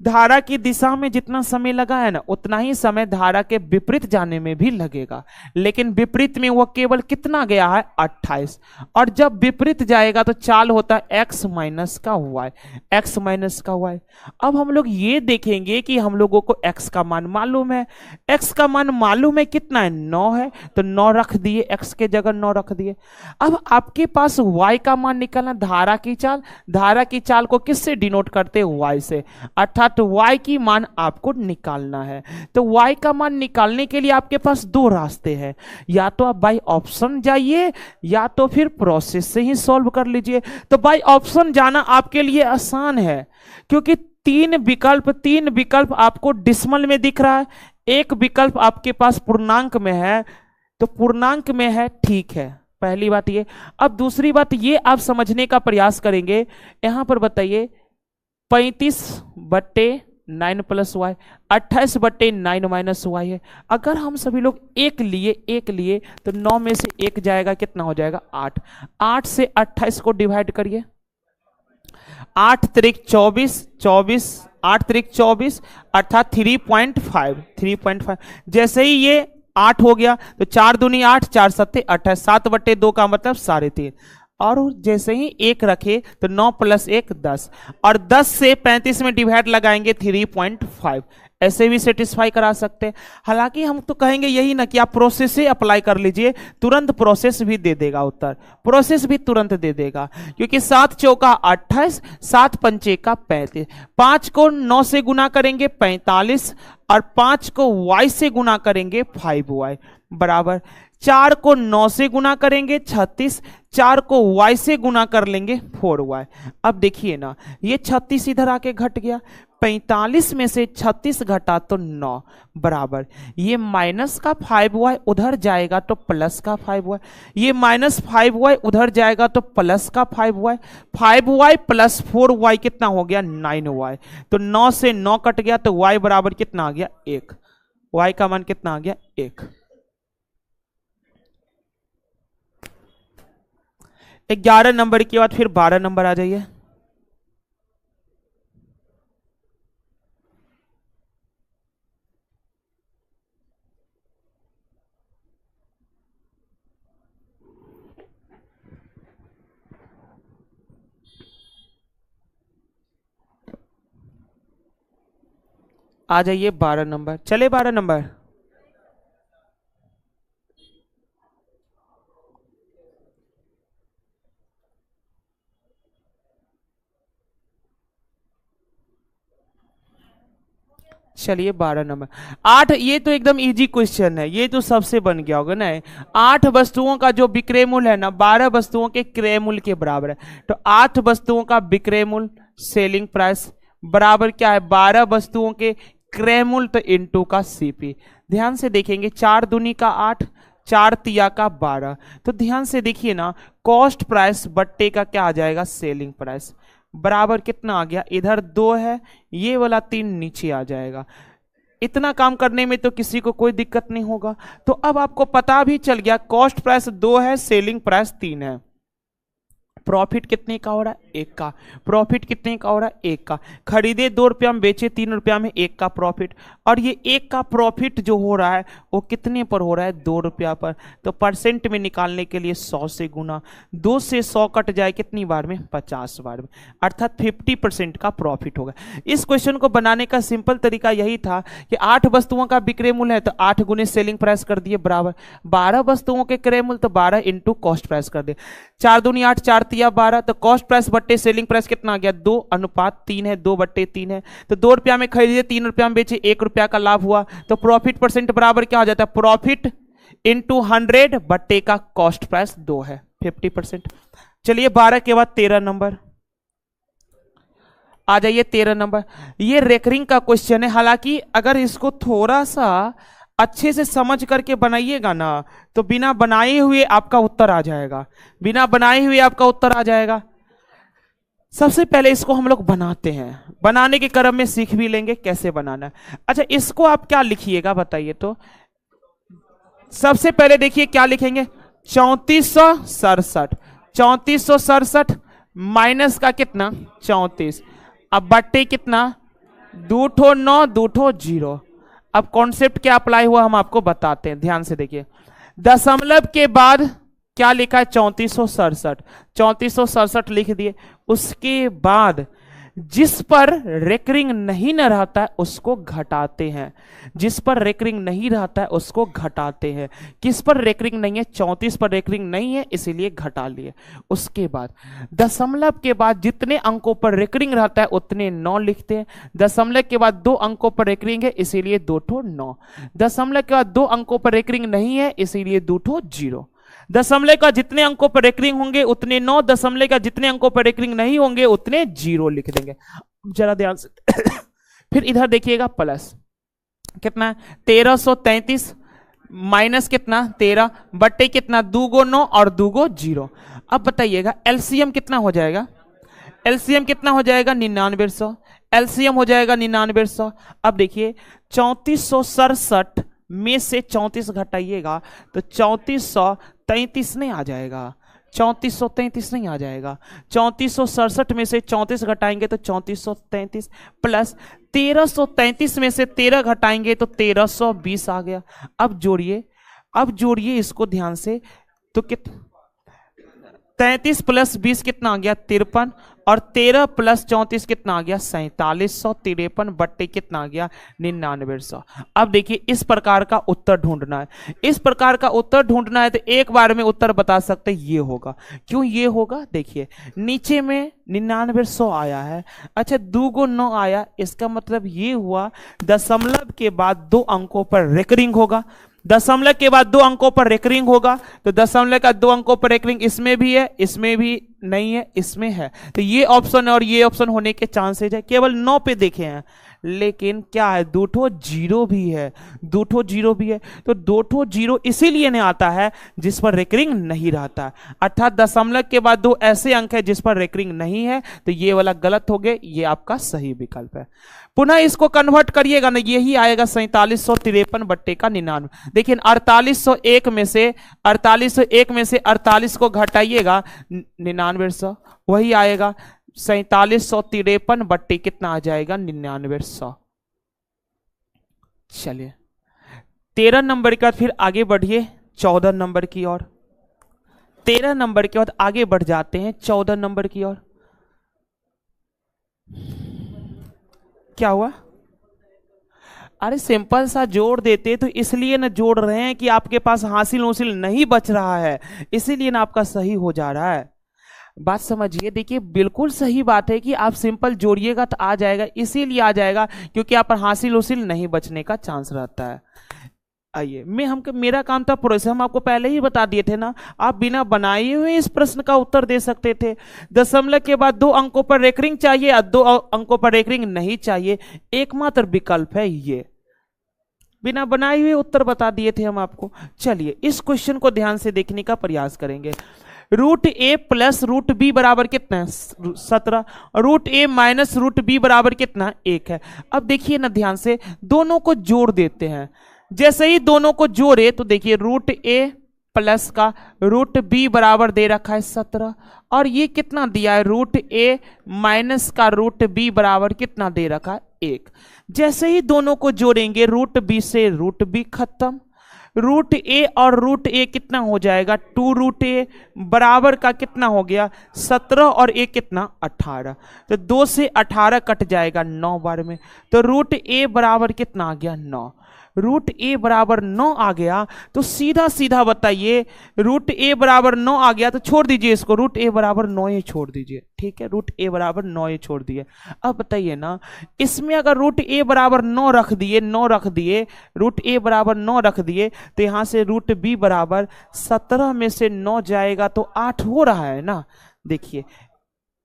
धारा की दिशा में जितना समय लगा है ना, उतना ही समय धारा के विपरीत जाने में भी लगेगा। लेकिन विपरीत में वह केवल कितना गया है? 28। और जब विपरीत जाएगा तो चाल होता है x माइनस का y। x माइनस का y। अब हम लोग ये देखेंगे कि हम लोगों को x का मान मालूम है। x का मान मालूम है कितना है? 9 है। तो 9 रख दिए, x के जगह 9 रख दिए। अब आपके पास y का मान निकालना, धारा की चाल। धारा की चाल को किससे डिनोट करते हैं? y से। अर्थात तो y की मान आपको निकालना है। तो y का मान निकालने के लिए आपके पास दो रास्ते हैं, या तो आप बाय ऑप्शन जाइए या तो फिर प्रोसेस से ही सॉल्व कर लीजिए। तो बाय ऑप्शन जाना आपके लिए आसान है, क्योंकि तीन विकल्प आपको डिसिमल में दिख रहा है, एक विकल्प आपके पास पूर्णांक में है। तो पूर्णांक में है, ठीक है, पहली बात ये। अब दूसरी बात ये आप समझने का प्रयास करेंगे, यहां पर बताइए 35/9 प्लस वाई, 28/9 माइनस वाई है। अगर हम सभी लोग एक लिए तो 9 में से एक जाएगा, कितना हो जाएगा? 8। 8 से 28 को डिवाइड करिए, 8 त्रिक 24, 8 त्रिक 24 अर्थात 3.5। जैसे ही ये 8 हो गया तो 4 दूनी 8, 4 सत्ते 28, 7/2 का मतलब 3.5। और जैसे ही एक रखे तो 9 + 1 10, और 10 से 35 में डिवाइड लगाएंगे 3.5। ऐसे भी सेटिस्फाई करा सकते हैं। हालांकि हम तो कहेंगे यही ना कि आप प्रोसेस से अप्लाई कर लीजिए, तुरंत प्रोसेस भी दे देगा उत्तर, प्रोसेस भी तुरंत दे देगा, क्योंकि 7 चौका 28, 7 पंचे का 35, 5 को 9 से गुना करेंगे 45, और 5 को y से गुना करेंगे 5y बराबर 4 को 9 से गुना करेंगे 36, 4 को y से गुना कर लेंगे 4y। अब देखिए ना, ये 36 इधर आके घट गया, 45 में से 36 घटा तो 9 बराबर, ये माइनस का 5y उधर जाएगा तो प्लस का 5y, ये -5y उधर जाएगा तो प्लस का 5y, 5y + 4y कितना हो गया? 9y। तो 9 से 9 कट गया तो y बराबर कितना आ गया? 1। y का मान कितना आ गया? 1। 11 नंबर के बाद फिर 12 नंबर आ जाइए। आ जाइए 12 नंबर, चले 12 नंबर। चलिए 12 नंबर 8, ये तो एकदम इजी क्वेश्चन है, ये तो सबसे बन गया होगा ना। 8 वस्तुओं का जो विक्रय मूल्य है ना 12 वस्तुओं के क्रय मूल्य के बराबर है। तो 8 वस्तुओं का विक्रय मूल्य सेलिंग प्राइस बराबर क्या है? 12 वस्तुओं के क्रय मूल्य तो इनटू का सीपी। ध्यान से देखेंगे 4 दूनी का 8, 4 तिया का 12। तो ध्यान से देखिए ना, कॉस्ट प्राइस बट्टे का क्या आ जाएगा, सेलिंग प्राइस, बराबर कितना आ गया, इधर 2 है, ये वाला 3 नीचे आ जाएगा। इतना काम करने में तो किसी को कोई दिक्कत नहीं होगा। तो अब आपको पता भी चल गया, कॉस्ट प्राइस 2 है, सेलिंग प्राइस 3 है। प्रॉफिट कितने का हो रहा है, 1 का। प्रॉफिट कितने का हो रहा है, 1 का। खरीदे 2 रुपया में, बेचे 3 रुपया में, 1 का प्रॉफिट। और ये 1 का प्रॉफिट जो हो रहा है वो कितने पर हो रहा है, 2 रुपया पर। तो परसेंट में निकालने के लिए 100 से गुना, 2 से 100 कट जाए कितनी बार में, 50 बार में, अर्थात 50% का प्रॉफिट होगा। इस क्वेश्चन को बनाने का सिंपल तरीका यही था कि 8 वस्तुओं का विक्रय मूल्य है तो 8 गुने सेलिंग प्राइस कर दिए बराबर, 12 वस्तुओं के क्रय मूल्य तो 12 इंटू कॉस्ट प्राइस कर दिए। 4 दूनी 8, 4 तिया 12, तो कॉस्ट प्राइस बट्टे सेलिंग प्राइस कितना आ गया, 2:3 है, 2/3 है। तो 2 रुपया में खरीदे, 3 रुपया में बेचे, 1 रुपया का लाभ हुआ। तो प्रॉफिट परसेंट बराबर क्या हो जाता है, प्रॉफिट इंटू 100 बट्टे का कॉस्ट प्राइस 2 है, 50%। चलिए 12 के बाद 13 नंबर आ जाइए। 13 नंबर ये रेकरिंग का क्वेश्चन है। हालांकि अगर इसको थोड़ा सा अच्छे से समझ करके बनाइएगा ना तो बिना बनाए हुए आपका उत्तर आ जाएगा, बिना बनाए हुए आपका उत्तर आ जाएगा। सबसे पहले इसको हम लोग बनाते हैं, बनाने के क्रम में सीख भी लेंगे कैसे बनाना है। अच्छा, इसको आप क्या लिखिएगा बताइए तो। सबसे पहले देखिए क्या लिखेंगे, 3467, 3467 माइनस का कितना, 34, अब बट्टे कितना, 2 ठो 9, 2 ठो 0। अब कॉन्सेप्ट क्या अप्लाई हुआ हम आपको बताते हैं, ध्यान से देखिए। दशमलव के बाद क्या लिखा है, 3467, 3467 लिख दिए। उसके बाद जिस पर रेकरिंग नहीं न रहता है उसको घटाते हैं, जिस पर रेकरिंग नहीं रहता है उसको घटाते हैं। किस पर रेकरिंग नहीं है, 34 पर रेकरिंग नहीं है इसीलिए घटा लिए। उसके बाद दशमलव के बाद जितने अंकों पर रेकरिंग रहता है उतने 9 लिखते हैं। दशमलव के बाद 2 अंकों पर रेकरिंग है इसीलिए 2 ठो 9। दशमलव के बाद 2 अंकों पर रेकरिंग नहीं है इसीलिए 2 ठो 0। दशमलव का जितने अंकों पर रेकरिंग होंगे उतने 9, दशमलव का जितने अंकों पर रेकरिंग नहीं होंगे उतने 0 लिख देंगे। जरा ध्यान से फिर इधर देखिएगा, प्लस कितना है, 1333 माइनस कितना, 13 बट्टे कितना, 2 गो 9 और 2 गो 0। अब बताइएगा एलसीएम कितना हो जाएगा, एलसीएम कितना हो जाएगा, 9900। एलसीएम हो जाएगा 9900। अब देखिए 3467 में से 34 घटाइएगा तो 3433 नहीं आ जाएगा, 3433 नहीं आ जाएगा। 3467 में से 34 घटाएंगे तो 3433 प्लस 1333 में से 13 घटाएंगे तो 1320 आ गया। अब जोड़िए, अब जोड़िए इसको ध्यान से, तो कितना, 33 प्लस 20 कितना आ गया, 53, और 13 प्लस 34 कितना आ गया, 4753 बट्टे कितना आ गया, 9900। अब देखिए इस प्रकार का उत्तर ढूंढना है, इस प्रकार का उत्तर ढूंढना है तो एक बार में उत्तर बता सकते ये होगा। क्यों ये होगा, देखिए नीचे में 9900 आया है, अच्छा 2 गो 9 आया, इसका मतलब ये हुआ दशमलव के बाद 2 अंकों पर रेकरिंग होगा। दशमलव के बाद 2 अंकों पर रेकरिंग होगा तो दशमलव का 2 अंकों पर रेकरिंग इसमें भी है, इसमें भी नहीं है, इसमें है। तो ये ऑप्शन और ये ऑप्शन होने के चांसेज है। केवल 9 पे देखे हैं, लेकिन क्या है, 2 ठो 0 भी है, 2 ठो 0 भी है। तो 2 ठो 0 इसीलिए नहीं आता है जिस पर रेकरिंग नहीं रहता, अर्थात दशमलव के बाद 2 ऐसे अंक है जिस पर रेकरिंग नहीं है, तो ये वाला गलत हो गया, ये आपका सही विकल्प है। पुनः इसको कन्वर्ट करिएगा ना, यही आएगा 4753 बट्टे का 99। देखिए 4801 में से 48 को घटाइएगा 9900, वही आएगा 4753 बट्टे कितना आ जाएगा, 9900। चलिए 13 नंबर के बाद फिर आगे बढ़िए 14 नंबर की ओर। 13 नंबर के बाद आगे बढ़ जाते हैं 14 नंबर की ओर। क्या हुआ, अरे सिंपल सा जोड़ देते, तो इसलिए ना जोड़ रहे हैं कि आपके पास हासिल उसिल नहीं बच रहा है, इसीलिए ना आपका सही हो जा रहा है। बात समझिए, देखिए बिल्कुल सही बात है कि आप सिंपल जोड़िएगा तो आ जाएगा, इसीलिए आ जाएगा क्योंकि आप पर हासिल उसिल नहीं बचने का चांस रहता है। आइए, मेरा काम था प्रोसेस, हम आपको पहले ही बता दिए थे ना, आप बिना बनाए हुए इस प्रश्न का उत्तर दे सकते थे। दशमलव के बाद 2 अंकों पर रेकरिंग चाहिए और 2 अंकों पर रेकरिंग नहीं चाहिए, एकमात्र विकल्प है ये। बिना बनाए हुए उत्तर बता दिए थे हम आपको। चलिए इस क्वेश्चन को ध्यान से देखने का प्रयास करेंगे। रूट ए प्लस रूट बी बराबर कितना है? 17। रूट ए माइनस रूट बी बराबर कितना? 1 है। अब देखिए ना ध्यान से, दोनों को जोड़ देते हैं। जैसे ही दोनों को जोड़े तो देखिए रूट ए प्लस का रूट बी बराबर दे रखा है 17, और ये कितना दिया है? रूट ए माइनस का रूट बी बराबर कितना दे रखा है? 1। जैसे ही दोनों को जोड़ेंगे रूट बी से रूट बी खत्म, रूट ए और रूट ए कितना हो जाएगा? 2 रूट ए बराबर का कितना हो गया? 17 और ए कितना? 18। तो 2 से 18 कट जाएगा 9 बार में, तो रूट ए बराबर कितना आ गया? 9। रूट ए बराबर 9 आ गया, तो सीधा सीधा बताइए, रूट ए बराबर 9 आ गया तो छोड़ दीजिए इसको, रूट ए बराबर 9 ही छोड़ दीजिए। ठीक है, रूट ए बराबर 9 ही छोड़ दिए। अब बताइए ना, इसमें अगर रूट ए बराबर 9 रख दिए, रूट ए बराबर 9 रख दिए, तो यहां से रूट बी बराबर 17 में से 9 जाएगा तो 8 हो रहा है ना। देखिए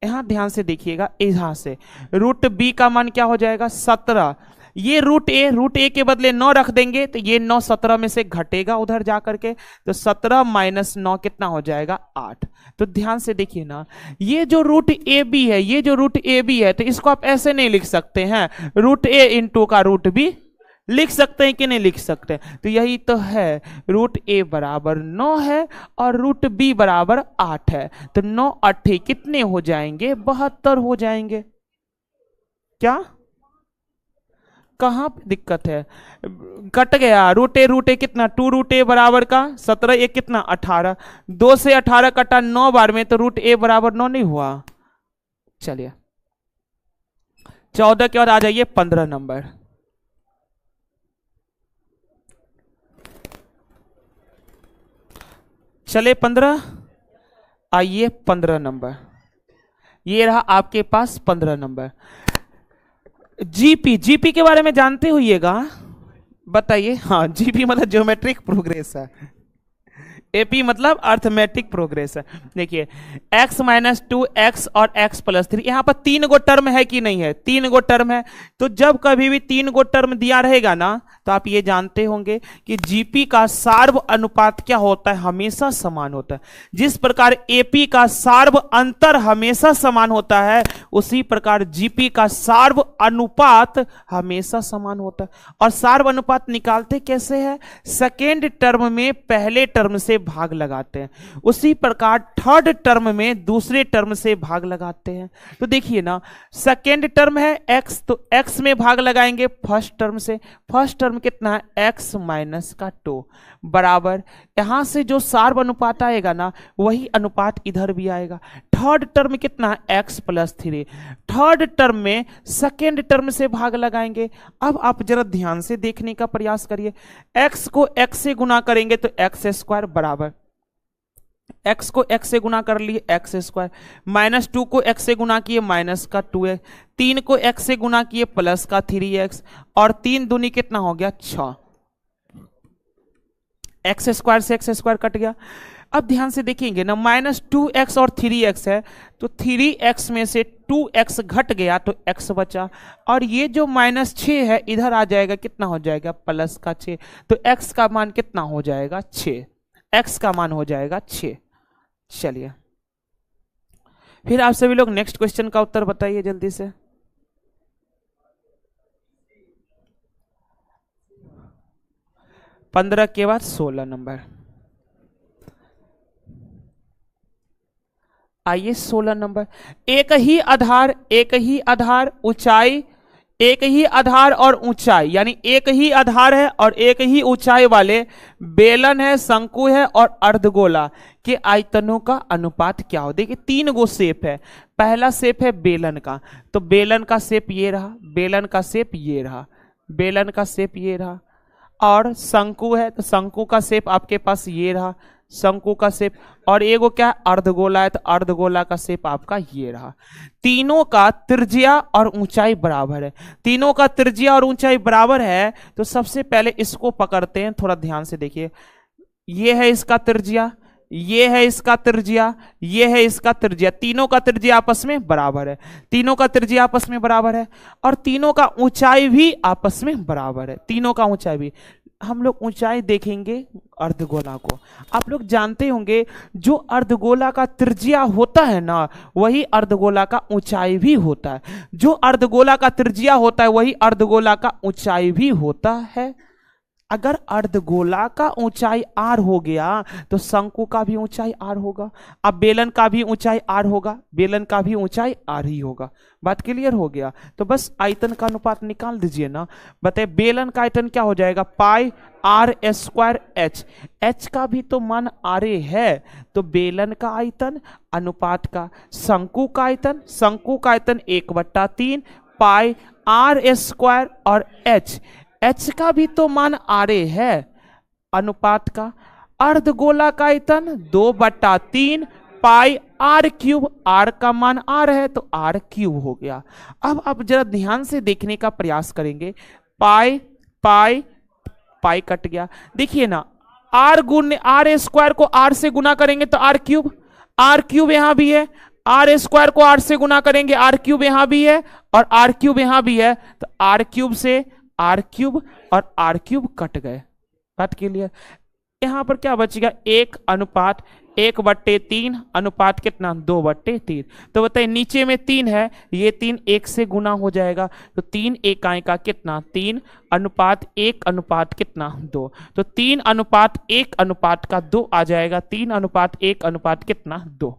यहां ध्यान से देखिएगा, यहां से रूट बी का मान क्या हो जाएगा? 17। ये रूट ए के बदले 9 रख देंगे तो ये 9 17 में से घटेगा उधर जाकर के, तो 17 माइनस 9 कितना हो जाएगा? 8। तो ध्यान से देखिए ना, ये जो रूट ए बी है, तो इसको आप ऐसे नहीं लिख सकते हैं, रूट ए इंटू का रूट बी लिख सकते हैं कि नहीं लिख सकते? तो यही तो है, रूट ए बराबर 9 है और रूट बी बराबर 8 है, तो 9 8 कितने हो जाएंगे? 72 हो जाएंगे। क्या कहां दिक्कत है? कट गया, रूट ए कितना? 2 रूट ए बराबर का 17, एक कितना? 18। 2 से 18 कटा 9 बार में, तो रूट ए बराबर 9 नहीं हुआ। चलिए 14 के बाद आ जाइए 15 नंबर। चले 15, आइए 15 नंबर, ये रहा आपके पास 15 नंबर। जीपी के बारे में जानते होइएगा, बताइए। हाँ, जीपी मतलब ज्योमेट्रिक प्रोग्रेस है, एपी मतलब अर्थमेटिक प्रोग्रेस है। देखिए x माइनस 2x और x प्लस 3, यहां पर 3 गो टर्म है कि नहीं है? 3 गो टर्म है। तो जब कभी भी 3 गो टर्म दिया रहेगा ना, तो आप ये जानते होंगे कि जीपी का सार्व अनुपात क्या होता है? हमेशा समान होता है। जिस प्रकार एपी का सार्व अंतर हमेशा समान होता है, उसी प्रकार जीपी का सार्व अनुपात हमेशा समान होता है। और सार्व अनुपात निकालते कैसे है? सेकेंड टर्म में पहले टर्म से भाग लगाते हैं, उसी प्रकार थर्ड टर्म में दूसरे टर्म से भाग लगाते हैं। तो देखिए ना, सेकेंड टर्म है x, तो x में भाग लगाएंगे फर्स्ट टर्म से। फर्स्ट टर्म कितना है? x माइनस का 2 बराबर, यहां से जो सार्व अनुपात आएगा ना, वही अनुपात इधर भी आएगा। थर्ड टर्म कितना है? x plus 3। थर्ड टर्म में सेकेंड टर्म से भाग लगाएंगे। अब आप जरा ध्यान से देखने का प्रयास करिए, x को x से गुना करेंगे तो x स्क्वायर बराबर, x को x से गुना कर लिए x स्क्वायर, माइनस 2 को x से गुना किए माइनस का 2x, 3 को x से गुना किए प्लस का 3x, और 3 दूनी कितना हो गया? 6। x स्क्वायर से x स्क्वायर कट गया। अब ध्यान से देखेंगे ना, माइनस 2x और 3x है, तो 3x में से 2x घट गया तो x बचा, और ये जो माइनस 6 है इधर आ जाएगा, कितना हो जाएगा? प्लस का 6। तो x का मान कितना हो जाएगा? 6। x का मान हो जाएगा 6। चलिए फिर आप सभी लोग नेक्स्ट क्वेश्चन का उत्तर बताइए जल्दी से। पंद्रह के बाद 16 नंबर, आइए 16 नंबर। एक ही आधार ऊंचाई, एक ही आधार और ऊंचाई, यानी एक ही आधार है और एक ही ऊंचाई वाले बेलन है, शंकु है और अर्धगोला के आयतनों का अनुपात क्या हो? देखिए 3 गो शेप है। पहला शेप है बेलन का, तो बेलन का शेप ये रहा, बेलन का शेप ये रहा, बेलन का शेप ये रहा। और शंकु है, तो शंकु का शेप आपके पास ये रहा, शंकु का शेप, और एगो क्या है, अर्धगोला है, तो अर्धगोला का शेप आपका ये रहा। तीनों का त्रिज्या और ऊंचाई बराबर है। तीनों का त्रिज्या और ऊंचाई बराबर है, तो सबसे पहले इसको पकड़ते हैं, थोड़ा ध्यान से देखिए। ये है इसका त्रिज्या, ये है इसका त्रिज्या, ये है इसका त्रिज्या, तीनों का त्रिज्या आपस में बराबर है। तीनों का त्रिज्या आपस में बराबर है, और तीनों का ऊंचाई भी आपस में बराबर है। तीनों का ऊंचाई भी, हम लोग ऊंचाई देखेंगे अर्धगोला को। आप लोग जानते होंगे जो अर्धगोला का त्रिज्या होता है ना, वही अर्धगोला का ऊंचाई भी होता है। जो अर्धगोला का त्रिज्या होता है वही अर्धगोला का ऊंचाई भी होता है। अगर अर्धगोला का ऊंचाई r हो गया तो शंकु का भी ऊंचाई r होगा। अब बेलन का भी ऊंचाई r होगा, बेलन का भी ऊंचाई r ही होगा। बात क्लियर हो गया? तो बस आयतन का अनुपात निकाल दीजिए ना। बताइए बेलन का आयतन क्या हो जाएगा, पाई r स्क्वायर h। h का भी तो मान r है, तो बेलन का आयतन अनुपात का शंकु का आयतन, शंकु का आयतन 1/3 पाई r स्क्वायर और h का भी तो मान r है अनुपात का। अर्धगोला का आयतन 2/3 पाई r क्यूब, r का मान r है तो r क्यूब हो गया। अब आप जरा ध्यान से देखने का प्रयास करेंगे, पाई पाई पाई कट गया। देखिए ना, r गुण r स्क्वायर को r से गुना करेंगे तो r क्यूब यहां भी है, r स्क्वायर को r से गुना करेंगे r क्यूब यहां भी है, और r क्यूब यहां भी है, तो r क्यूब से r क्यूब और r क्यूब कट गए। बात क्लियर? यहां पर क्या बचेगा, 1/1/3 अनुपात कितना, 2/3। तो बताइए नीचे में 3 है, ये 3 1 से गुना हो जाएगा, तो 3 इकाई का कितना, 3 अनुपात 1 अनुपात कितना, 2। तो 3 अनुपात 1 अनुपात का 2 आ जाएगा, 3 अनुपात 1 अनुपात कितना, 2।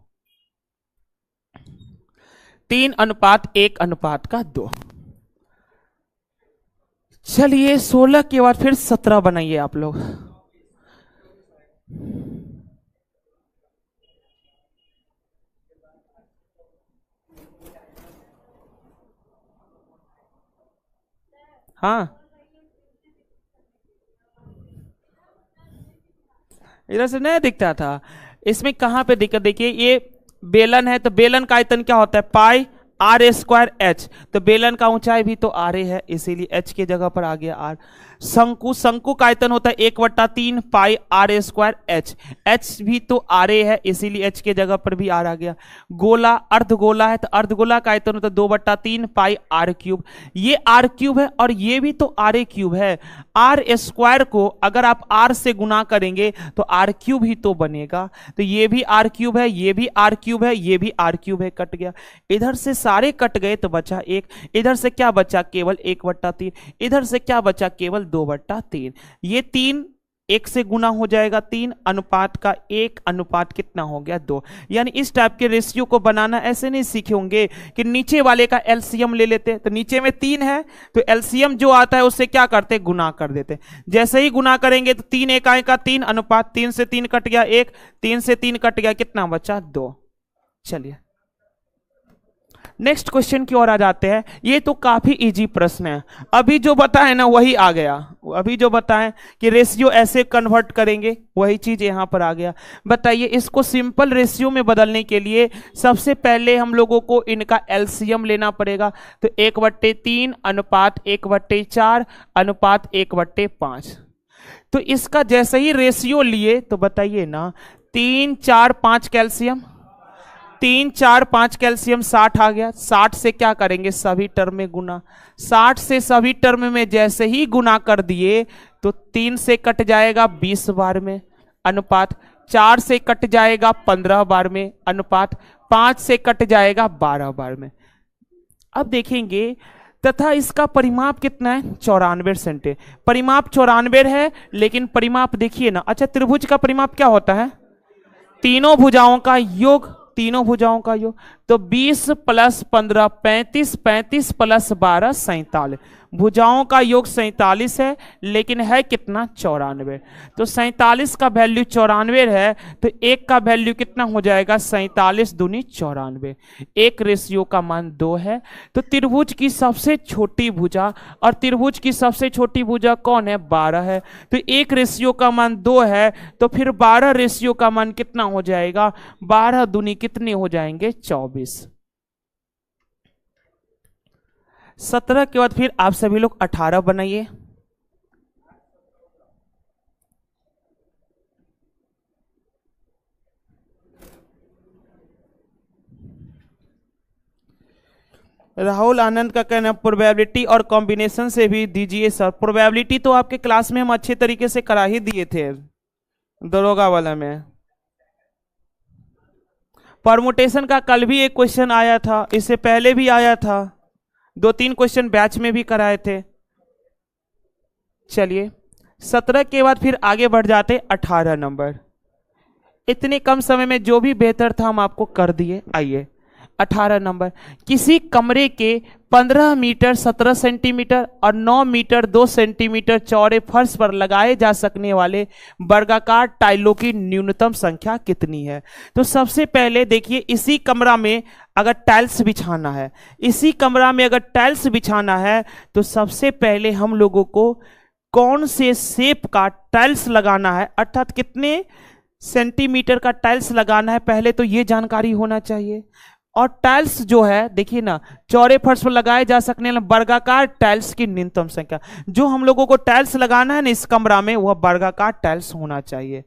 3 अनुपात 1 अनुपात का 2। चलिए 16 के बाद फिर 17 बनाइए आप लोग। हाँ, इधर से नहीं दिखता था, इसमें कहां पे दिक्कत, देखिए ये बेलन है, तो बेलन का आयतन क्या होता है, पाई r स्क्वायर h। तो बेलन का ऊंचाई भी तो r है, इसीलिए h की जगह पर आ गया r। शंकु का आयतन होता है 1/3 पाई r स्क्वायर h। h भी तो r है, इसीलिए h की जगह पर भी r आ गया। गोला अर्धगोला है, तो अर्धगोला का आयतन होता है 2/3 पाई r क्यूब। ये r क्यूब है और ये भी तो r क्यूब है। r स्क्वायर को अगर आप r से गुना करेंगे तो r क्यूब ही तो बनेगा। तो ये भी r क्यूब है, ये भी r क्यूब है, ये भी r क्यूब है, कट गया। इधर से सारे कट गए तो बचा 1, इधर से क्या बचा, केवल 1/3, इधर से क्या बचा, केवल 2/3। ये 3 1 से गुना हो जाएगा, 3 अनुपात का 1 अनुपात कितना हो गया, 2। यानी इस टाइप के रेशियो को बनाना ऐसे नहीं सीखे होंगे कि नीचे वाले का एलसीएम ले लेते, तो नीचे में 3 है तो एलसीएम जो आता है उससे क्या करते, गुना कर देते। जैसे ही गुना करेंगे तो 3 इकाई का 3 अनुपात 3 से 3 कट गया 1, 3 से 3 कट गया, कितना बचा, 2। चलिए नेक्स्ट क्वेश्चन की ओर आ जाते हैं। ये तो काफी इजी प्रश्न है, अभी जो बताए ना वही आ गया। अभी जो बताएं कि रेशियो ऐसे कन्वर्ट करेंगे वही चीज यहां पर आ गया। बताइए इसको सिंपल रेशियो में बदलने के लिए सबसे पहले हम लोगों को इनका एलसीएम लेना पड़ेगा। तो 1/3 अनुपात 1/4 अनुपात 1/5। तो इसका जैसे ही रेशियो लिए तो बताइए ना, 3 4 5 कैल्शियम, 3 4 5 कैल्शियम 60 आ गया। 60 से क्या करेंगे, सभी टर्म में गुना। 60 से सभी टर्म में जैसे ही गुना कर दिए तो 3 से कट जाएगा 20 बार में अनुपात, 4 से कट जाएगा 15 बार में अनुपात, 5 से कट जाएगा 12 बार में। अब देखेंगे तथा इसका परिमाप कितना है, 94 सेंटी। परिमाप 94 है, लेकिन परिमाप देखिए ना, अच्छा त्रिभुज का परिमाप क्या होता है, तीनों भुजाओं का योग, तीनों भुजाओं का योग। तो 20 प्लस 15 35, 35 प्लस 12 47। भुजाओं का योग 47 है, लेकिन है कितना 94। तो 47 का वैल्यू 94 है, तो एक का वैल्यू कितना हो जाएगा 47 दूनी 94। एक रेशियो का मान 2 है। तो त्रिभुज की सबसे छोटी भुजा, और त्रिभुज की सबसे छोटी भुजा कौन है 12 है। तो एक रेशियो का मान 2 है, तो फिर 12 रेशियो का मान कितना हो जाएगा 12 दूनी कितने हो जाएंगे 24। 17 के बाद फिर आप सभी लोग 18 बनाइए। राहुल आनंद का कहना प्रोबेबिलिटी और कॉम्बिनेशन से भी दीजिए सर। प्रोबेबिलिटी तो आपके क्लास में हम अच्छे तरीके से करा ही दिए थे दरोगा वाला में। परमुटेशन का कल भी एक क्वेश्चन आया था, इससे पहले भी आया था, 2-3 क्वेश्चन बैच में भी कराए थे। चलिए 17 के बाद फिर आगे बढ़ जाते 18 नंबर। इतने कम समय में जो भी बेहतर था हम आपको कर दिए। आइए 18 नंबर, किसी कमरे के 15 मीटर 17 सेंटीमीटर और 9 मीटर 2 सेंटीमीटर चौड़े फर्श पर लगाए जा सकने वाले वर्गाकार टाइलों की न्यूनतम संख्या कितनी है। तो सबसे पहले देखिए, इसी कमरा में अगर टाइल्स बिछाना है, इसी कमरा में अगर टाइल्स बिछाना है, तो सबसे पहले हम लोगों को कौन से शेप का टाइल्स लगाना है, अर्थात कितने सेंटीमीटर का टाइल्स लगाना है, पहले तो ये जानकारी होना चाहिए। और टाइल्स जो है देखिए ना, चौड़े फर्श पर लगाए जा सकने वाले वर्गाकार टाइल्स की न्यूनतम संख्या। जो हम लोगों को टाइल्स लगाना है ना इस कमरा में, वह वर्गाकार टाइल्स होना चाहिए,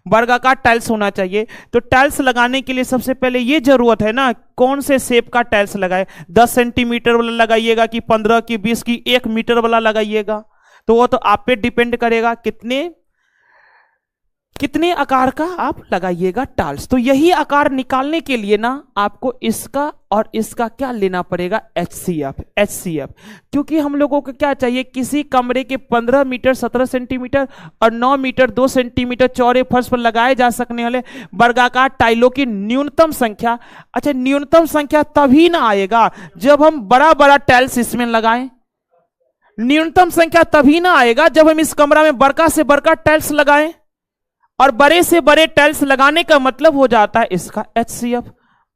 वर्गाकार टाइल्स होना चाहिए। तो टाइल्स लगाने के लिए सबसे पहले ये जरूरत है ना, कौन से शेप का टाइल्स लगाए। 10 सेंटीमीटर वाला लगाइएगा कि 15 की 20 की 1 मीटर वाला लगाइएगा, तो वो तो आप पे डिपेंड करेगा कितने आकार का आप लगाइएगा टाइल्स। तो यही आकार निकालने के लिए ना आपको इसका और इसका क्या लेना पड़ेगा, HCF। क्योंकि हम लोगों को क्या चाहिए, किसी कमरे के 15 मीटर 17 सेंटीमीटर और 9 मीटर 2 सेंटीमीटर चौड़े फर्श पर लगाए जा सकने वाले वर्गाकार टाइलों की न्यूनतम संख्या। अच्छा, न्यूनतम संख्या तभी ना आएगा जब हम बड़ा बड़ा टाइल्स इसमें लगाएं। न्यूनतम संख्या तभी ना आएगा जब हम इस कमरा में बड़का से बड़का टाइल्स लगाएं, और बड़े से बड़े टाइल्स लगाने का मतलब हो जाता है इसका HCF।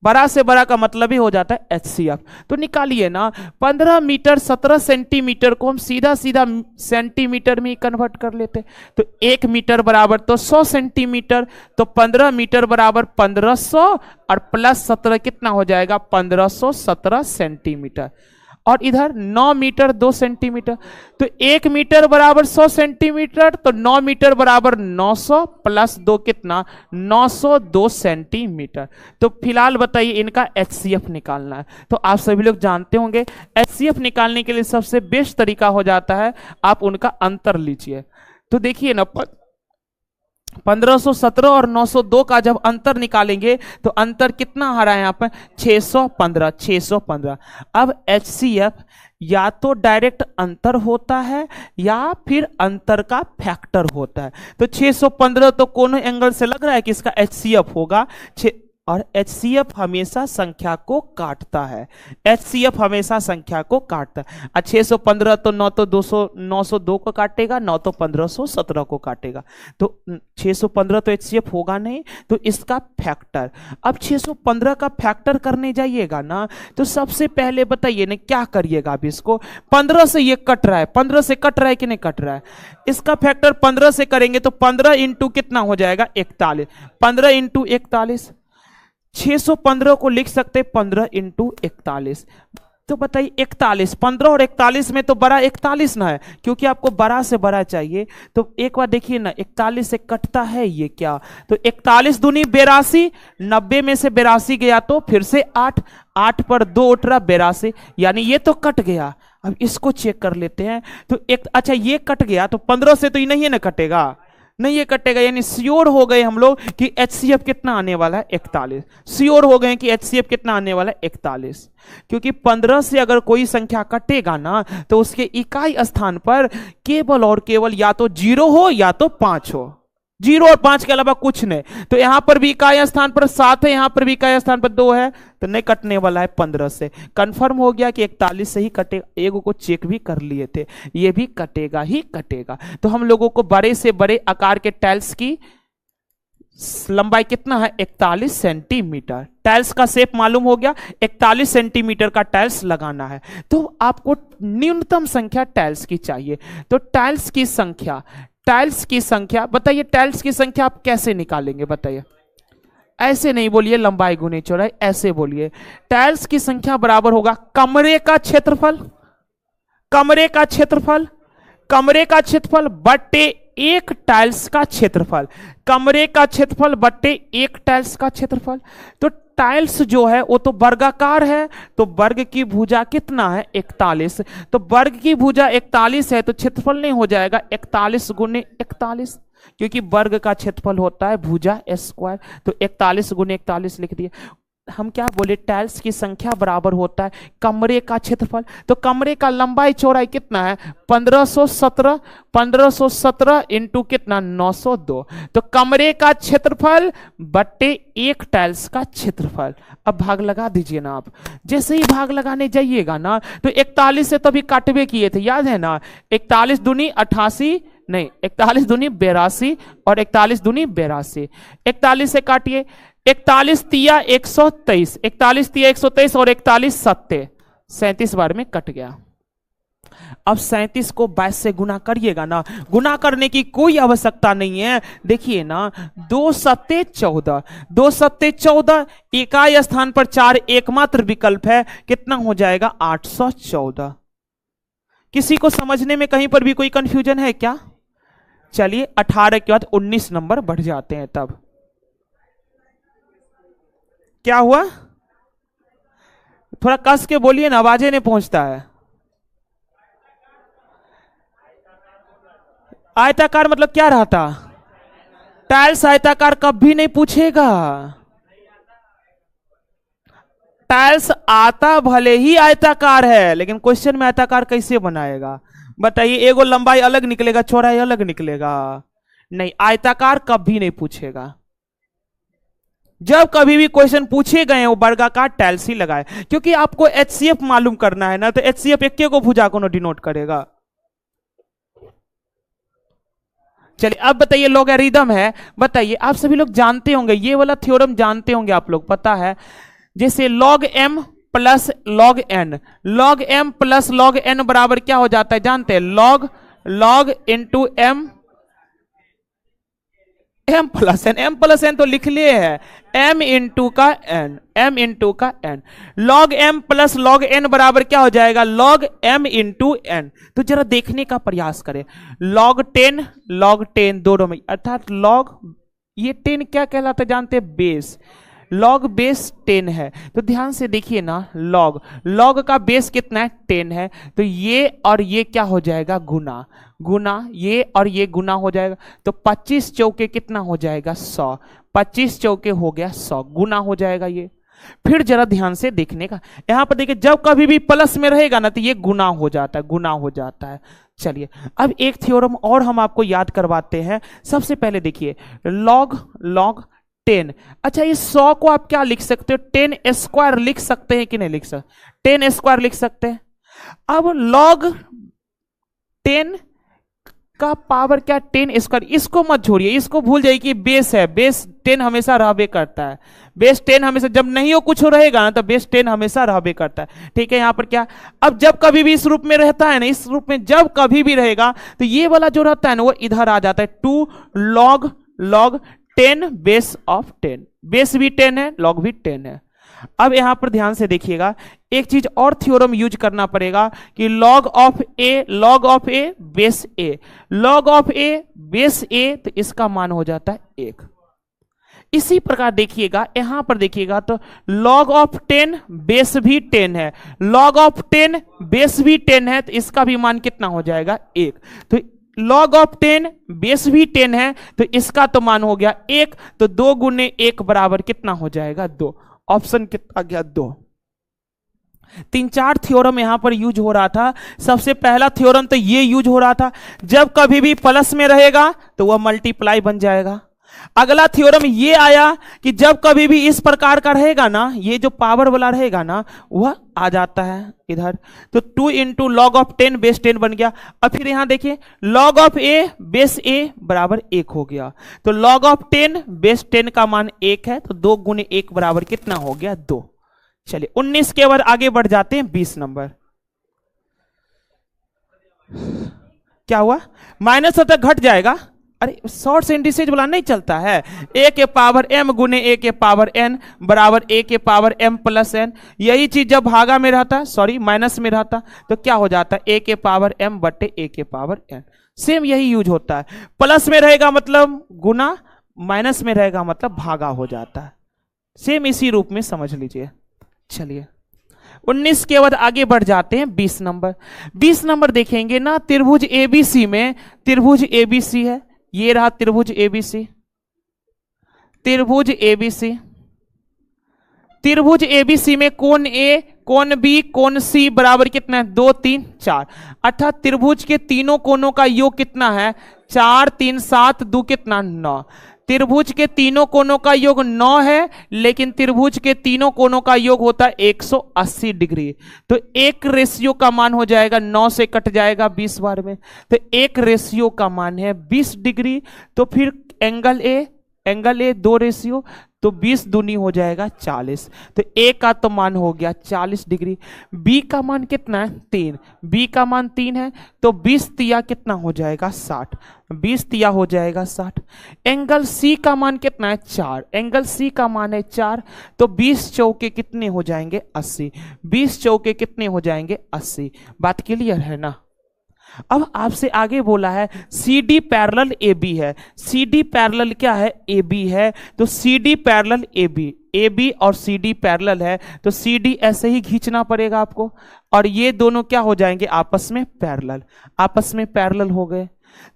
बड़ा से बड़ा का मतलब ही हो जाता है HCF। तो निकालिए ना, 15 मीटर 17 सेंटीमीटर को हम सीधा सीधा सेंटीमीटर में ही कन्वर्ट कर लेते। तो 1 मीटर बराबर तो 100 सेंटीमीटर, तो 15 मीटर बराबर 1500 और प्लस 17 कितना हो जाएगा 1517 सेंटीमीटर। और इधर 9 मीटर 2 सेंटीमीटर, तो 1 मीटर बराबर 100 सेंटीमीटर, तो 9 मीटर बराबर 900 प्लस 2 कितना 902 सेंटीमीटर। तो फिलहाल बताइए इनका HCF निकालना है। तो आप सभी लोग जानते होंगे HCF निकालने के लिए सबसे बेस्ट तरीका हो जाता है आप उनका अंतर लीजिए। तो देखिए ना, 1517 और 902 का जब अंतर निकालेंगे तो अंतर कितना आ रहा है यहाँ पर 615। अब HCF या तो डायरेक्ट अंतर होता है या फिर अंतर का फैक्टर होता है। तो 615 तो कोनों एंगल से लग रहा है कि इसका HCF होगा, और HCF हमेशा संख्या को काटता है। HCF हमेशा संख्या को काटता है। 615 तो 902 को काटेगा, 9 तो 1517 को काटेगा, तो 615 तो HCF होगा नहीं, तो इसका फैक्टर। अब 615 का फैक्टर करने जाइएगा ना, तो सबसे पहले बताइए ना क्या करिएगा। अब इसको 15 से ये कट रहा है, 15 से कट रहा है कि नहीं कट रहा है, इसका फैक्टर 15 से करेंगे तो 15 इंटू कितना हो जाएगा 41, 15 इंटू 41, 615 को लिख सकते 15 इंटू 41। तो बताइए 41, 15 और 41 में तो बड़ा 41 ना है, क्योंकि आपको बड़ा से बड़ा चाहिए। तो एक बार देखिए ना, 41 से कटता है ये क्या, तो 41 दूनी 82, 90 में से 82 गया तो फिर से 8 पर 2 उठ रहा 82, यानी ये तो कट गया। अब इसको चेक कर लेते हैं। तो अच्छा ये कट गया, तो 15 से तो ये नहीं ना कटेगा, नहीं ये कटेगा, यानी श्योर हो गए हम लोग कि HCF कितना आने वाला है 41। श्योर हो गए कि HCF कितना आने वाला है 41, क्योंकि 15 से अगर कोई संख्या कटेगा ना तो उसके इकाई स्थान पर केवल और केवल या तो 0 हो या तो 5 हो। जीरो और 5 के अलावा कुछ नहीं। तो यहां पर भी इकाई स्थान पर 7 है, यहां पर भी इकाई स्थान पर 2 है, तो नहीं कटने वाला है 15 से। कंफर्म हो गया कि 41 से ही कटेगा। एगो को चेक भी कर लिए थे, ये भी कटेगा ही कटेगा। तो हम लोगों को बड़े से बड़े आकार के टाइल्स की लंबाई कितना है, 41 सेंटीमीटर। टाइल्स का शेप मालूम हो गया, 41 सेंटीमीटर का टाइल्स लगाना है। तो आपको न्यूनतम संख्या टाइल्स की चाहिए। तो टाइल्स की संख्या बताइए, टाइल्स की संख्या आप कैसे निकालेंगे बताइए? ऐसे नहीं बोलिए लंबाई गुने चौड़ाई, ऐसे बोलिए। टाइल्स की संख्या बराबर होगा कमरे का क्षेत्रफल बट्टे एक टाइल्स का क्षेत्रफल। कमरे का क्षेत्रफल बट्टे एक टाइल्स का क्षेत्रफल। तो टाइल्स जो है वो तो वर्गाकार है, तो वर्ग की भुजा कितना है, 41। तो वर्ग की भुजा 41 है, तो क्षेत्रफल नहीं हो जाएगा 41 गुने 41, क्योंकि वर्ग का क्षेत्रफल होता है भुजा स्क्वायर। तो 41 गुने 41 लिख दिए। हम क्या बोले, टाइल्स की संख्या बराबर होता है कमरे का क्षेत्रफल। तो कमरे का लंबाई चौड़ाई कितना है, 1517 इंटू कितना, 902। तो कमरे का क्षेत्रफल बट्टे एक टाइल्स का क्षेत्रफल। अब भाग लगा दीजिए ना आप। जैसे ही भाग लगाने जाइएगा ना, तो 41 से तभी काटवे किए थे, याद है ना? 41 दूनी 88 नहीं, 41 दूनी 82 और 41 दूनी 82। 41 से काटिए, 41 तिया 123, 41 तिया 123 और 41 सत्ते 37 बार में कट गया। अब 37 को 22 से गुना करिएगा ना, गुना करने की कोई आवश्यकता नहीं है। देखिए ना, 2 सत्ते 14, 2 सत्ते 14, इकाई स्थान पर 4 एकमात्र विकल्प है, कितना हो जाएगा, 814। किसी को समझने में कहीं पर भी कोई कंफ्यूजन है क्या? चलिए 18 के बाद 19 नंबर बढ़ जाते हैं। तब क्या हुआ, थोड़ा कस के बोलिए ना, आवाजें नहीं पहुंचता है। आयताकार मतलब क्या रहता, टाइल्स आयताकार कभी नहीं पूछेगा। टाइल्स आता भले ही आयताकार है, लेकिन क्वेश्चन में आयताकार कैसे बनाएगा बताइए? एगो लंबाई अलग निकलेगा, चौड़ाई अलग निकलेगा, नहीं, आयताकार कभी नहीं पूछेगा। जब कभी भी क्वेश्चन पूछे गए वो वर्गाकार टाइल्स ही लगाए, क्योंकि आपको एचसीएफ मालूम करना है ना, तो एचसीएफ एक को भुजा को डिनोट करेगा। चलिए अब बताइए, लॉगरिथम है, बताइए आप सभी लोग जानते होंगे, ये वाला थ्योरम जानते होंगे आप लोग, पता है। जैसे log m plus log n, log m plus log n बराबर क्या हो जाता है जानते हैं, log into m plus n तो लिख लिए है, m इंटू का n, log m plus log n बराबर क्या हो जाएगा, log m इंटू n। तो जरा देखने का प्रयास करें, log 10 दोनों में, अर्थात log ये 10 क्या कहलाता है जानते हैं, बेस, log बेस 10 है। तो ध्यान से देखिए ना, log का बेस कितना है, 10 है। तो ये और ये क्या हो जाएगा, गुना, ये और ये गुना हो जाएगा। तो 25 चौके कितना हो जाएगा, 100, 25 चौके हो गया 100, गुना हो जाएगा ये। फिर जरा ध्यान से देखने का, यहां पर देखिए, जब कभी भी प्लस में रहेगा ना, तो ये गुना हो जाता है। चलिए अब एक थ्योरम और हम आपको याद करवाते हैं। सबसे पहले देखिए, log 10, अच्छा ये 100 को आप क्या लिख सकते हो, 10 स्क्वायर लिख सकते हैं कि नहीं लिख सकते, 10 स्क्वायर लिख सकते हैं। अब log 10 का पावर क्या, 10 स्क्वायर, इसको मत छोड़िए, इसको भूल जाइए कि बेस है, बेस 10 हमेशा रहबे करता है, बेस 10 हमेशा, जब नहीं हो कुछ रहेगा ना, तो बेस 10 हमेशा रहबे करता है। ठीक है, यहां पर क्या, अब जब कभी भी इस रूप में रहता है ना, इस रूप में जब कभी भी रहेगा, तो ये वाला जो रहता है ना, वो इधर आ जाता है, 2 log 10 बेस ऑफ 10, बेस भी 10 है, लॉग भी 10 है। अब यहां पर ध्यान से देखिएगा, एक चीज और थ्योरम यूज करना पड़ेगा कि log of a base a, log of a base a, तो इसका मान हो जाता है 1। इसी प्रकार देखिएगा, यहां पर देखिएगा, तो log ऑफ 10 बेस भी 10 है, log ऑफ 10 बेस भी 10 है, तो इसका भी मान कितना हो जाएगा, 1। तो log ऑफ 10 बेस भी 10 है, तो इसका तो मान हो गया 1, तो 2 गुने 1 बराबर कितना हो जाएगा, 2। ऑप्शन कितना गया, 2। तीन चार थ्योरम यहां पर यूज हो रहा था। सबसे पहला थ्योरम तो ये यूज हो रहा था, जब कभी भी प्लस में रहेगा तो वह मल्टीप्लाई बन जाएगा। अगला थ्योरम ये आया कि जब कभी भी इस प्रकार का रहेगा ना, ये जो पावर वाला रहेगा ना, वह आ जाता है इधर। तो 2 इंटू लॉग ऑफ 10 बेस 10 बन गया। अब फिर यहां देखिए लॉग ऑफ ए बेस ए बराबर 1 हो गया। तो लॉग ऑफ 10 बेस 10 का मान 1 है, तो 2 गुने 1 बराबर कितना हो गया 2। चलिए 19 के बाद आगे बढ़ जाते हैं 20 नंबर। क्या हुआ, माइनस तक घट जाएगा। अरे शॉर्ट्स इंडिसेज वाला नहीं चलता है। ए के पावर m गुने ए के पावर n बराबर ए के पावर m प्लस n। यही चीज जब भागा में रहता, सॉरी माइनस में रहता, तो क्या हो जाता है ए के पावर m बटे ए के पावर n। सेम यही यूज होता है। प्लस में रहेगा मतलब गुना, माइनस में रहेगा मतलब भागा हो जाता है। सेम इसी रूप में समझ लीजिए। चलिए 19 के बाद आगे बढ़ जाते हैं 20 नंबर। 20 नंबर देखेंगे ना, त्रिभुज एबीसी में, त्रिभुज एबीसी है, ये रहा त्रिभुज एबीसी, त्रिभुज एबीसी, त्रिभुज एबीसी में कोण ए, कोण बी, कोण सी बराबर कितना है 2 3 4, अर्थात त्रिभुज के तीनों कोणों का योग कितना है 4 3 7 2 कितना 9। त्रिभुज के तीनों कोणों का योग 9 है, लेकिन त्रिभुज के तीनों कोणों का योग होता है 180 डिग्री। तो एक रेशियो का मान हो जाएगा, 9 से कट जाएगा 20 बार में, तो एक रेशियो का मान है 20 डिग्री। तो फिर एंगल ए 2 रेशियो, तो 20 दूनी हो जाएगा 40। तो ए का तो मान हो गया 40 डिग्री। बी का मान कितना है 3, बी का मान 3 है, तो 20 तिया कितना हो जाएगा 60, 20 तिया हो जाएगा 60। एंगल सी का मान कितना है 4, एंगल सी का मान है 4, तो 20 चौके कितने हो जाएंगे 80, 20 चौके कितने हो जाएंगे 80। बात क्लियर है ना। अब आपसे आगे बोला है C D parallel A B है। सी डी पैरेलल क्या है, ए बी है, तो C D parallel A B, A B और सी डी पैरेलल है, तो सी डी ऐसे ही खींचना पड़ेगा आपको, और ये दोनों क्या हो जाएंगे आपस में पैरेलल, आपस में पैरेलल हो गए।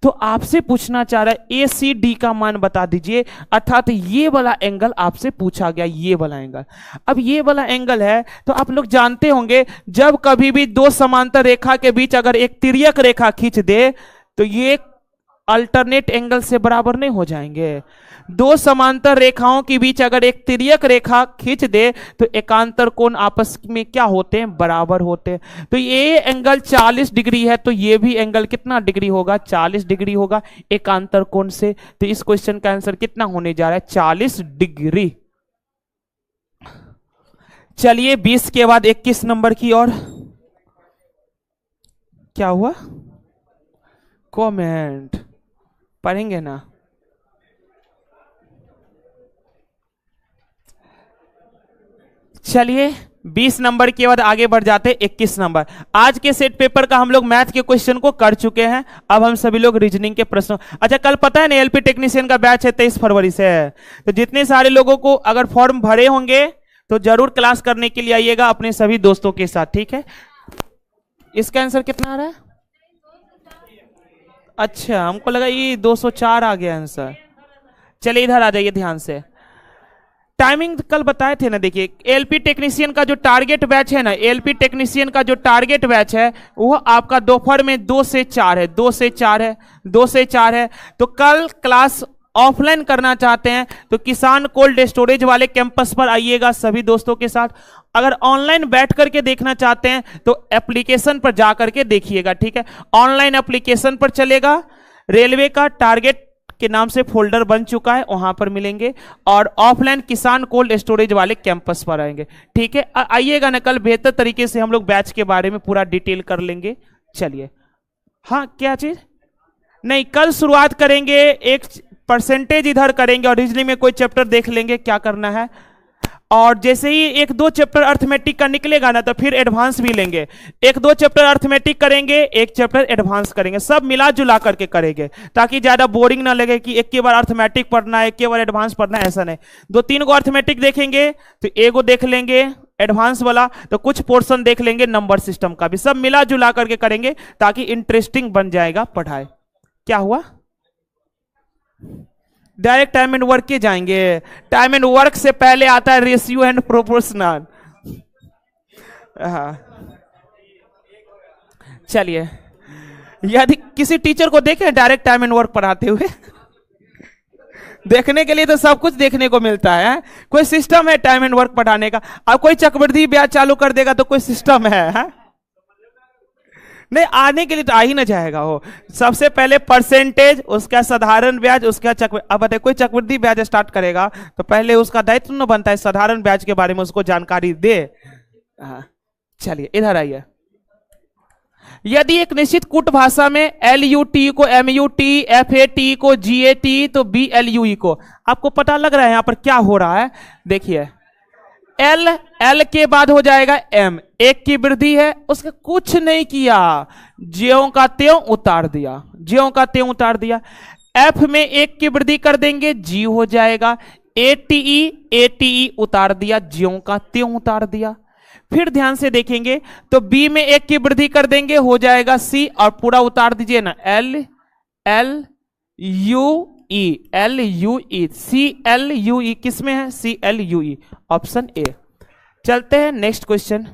तो आपसे पूछना चाह रहा है ए सी डी का मान बता दीजिए, अर्थात ये वाला एंगल आपसे पूछा गया, ये वाला एंगल। अब ये वाला एंगल है, तो आप लोग जानते होंगे जब कभी भी दो समांतर रेखा के बीच अगर एक तिर्यक रेखा खींच दे तो ये अल्टरनेट एंगल से बराबर नहीं हो जाएंगे। दो समांतर रेखाओं के बीच अगर एक तिर्यक रेखा खींच दे तो एकांतर कोण आपस में क्या होते हैं, बराबर होते हैं। तो ये एंगल 40 डिग्री है, तो ये भी एंगल कितना डिग्री होगा 40 डिग्री होगा एकांतर कोण से। तो इस क्वेश्चन का आंसर कितना होने जा रहा है 40 डिग्री। चलिए 20 के बाद 21 नंबर की ओर। क्या हुआ, कमेंट पढ़ेंगे ना। चलिए 20 नंबर के बाद आगे बढ़ जाते हैं 21 नंबर। आज के सेट पेपर का हम लोग मैथ के क्वेश्चन को कर चुके हैं, अब हम सभी लोग रीजनिंग के प्रश्नों। अच्छा कल पता है ना एलपी टेक्नीशियन का बैच है 23 फरवरी से, तो जितने सारे लोगों को अगर फॉर्म भरे होंगे तो जरूर क्लास करने के लिए आइएगा अपने सभी दोस्तों के साथ, ठीक है। इसका आंसर कितना आ रहा है, अच्छा हमको लगा ये 204 आ गया आंसर। चलिए इधर आ जाइए ध्यान से। टाइमिंग कल बताए थे ना, देखिए एलपी टेक्नीशियन का जो टारगेट बैच है ना, एलपी टेक्नीशियन का जो टारगेट बैच है वो आपका दोपहर में 2 से 4 है, 2 से 4 है, 2 से 4 है। तो कल क्लास ऑफलाइन करना चाहते हैं तो किसान कोल्ड स्टोरेज वाले कैंपस पर आइएगा सभी दोस्तों के साथ। अगर ऑनलाइन बैठ करके देखना चाहते हैं तो एप्लीकेशन पर जा करके देखिएगा, ठीक है। ऑनलाइन एप्लीकेशन पर चलेगा, रेलवे का टारगेट के नाम से फोल्डर बन चुका है, वहां पर मिलेंगे। और ऑफलाइन किसान कोल्ड स्टोरेज वाले कैंपस पर आएंगे, ठीक है। आइएगा ना, कल बेहतर तरीके से हम लोग बैच के बारे में पूरा डिटेल कर लेंगे। चलिए हाँ क्या चीज नहीं, कल शुरुआत करेंगे, एक परसेंटेज इधर करेंगे और रीजनिंग में कोई चैप्टर देख लेंगे क्या करना है। और जैसे ही 1-2 चैप्टर अर्थमेटिक का निकलेगा ना तो फिर एडवांस भी लेंगे। 1-2 चैप्टर अर्थमेटिक करेंगे, एक चैप्टर एडवांस करेंगे, सब मिला जुला करके करेंगे ताकि ज्यादा बोरिंग ना लगे कि एक के बार अर्थमेटिक पढ़ना है, एक के बार एडवांस पढ़ना है, ऐसा नहीं। 2-3 को अर्थमेटिक देखेंगे तो एगो देख लेंगे एडवांस वाला, तो कुछ पोर्शन देख लेंगे नंबर सिस्टम का भी, सब मिला जुला करके करेंगे ताकि इंटरेस्टिंग बन जाएगा पढ़ाई। क्या हुआ, डायरेक्ट टाइम एंड वर्क के जाएंगे। टाइम एंड वर्क से पहले आता है रेशियो एंड प्रोपोर्शनल। हाँ चलिए, यदि किसी टीचर को देखे डायरेक्ट टाइम एंड वर्क पढ़ाते हुए, देखने के लिए तो सब कुछ देखने को मिलता है, कोई सिस्टम है टाइम एंड वर्क पढ़ाने का। अब कोई चक्रवृद्धि ब्याज चालू कर देगा तो कोई सिस्टम है? नहीं, आने के लिए तो आ ही ना जाएगा वो। सबसे पहले परसेंटेज, उसका साधारण ब्याज, उसका चक्रवृद्धि। अब बताइए कोई चक्रवृद्धि ब्याज स्टार्ट करेगा तो पहले उसका दायित्व न बनता है साधारण ब्याज के बारे में उसको जानकारी दे। चलिए इधर आइए। यदि एक निश्चित कूट भाषा में LUT को MUT, FAT को GAT तो BLUE को, आपको पता लग रहा है यहां पर क्या हो रहा है? देखिए L के बाद हो जाएगा M, एक की वृद्धि है, उसका कुछ नहीं किया, ज्यों का त्यों उतार दिया, ज्यों का त्यों उतार दिया। F में एक की वृद्धि कर देंगे, G हो जाएगा। ATE उतार दिया, ज्यों का त्यों उतार दिया। फिर ध्यान से देखेंगे तो B में एक की वृद्धि कर देंगे, हो जाएगा C, और पूरा उतार दीजिए ना, LUE CLUE, किस में है? CLUE, option A. चलते हैं नेक्स्ट क्वेश्चन।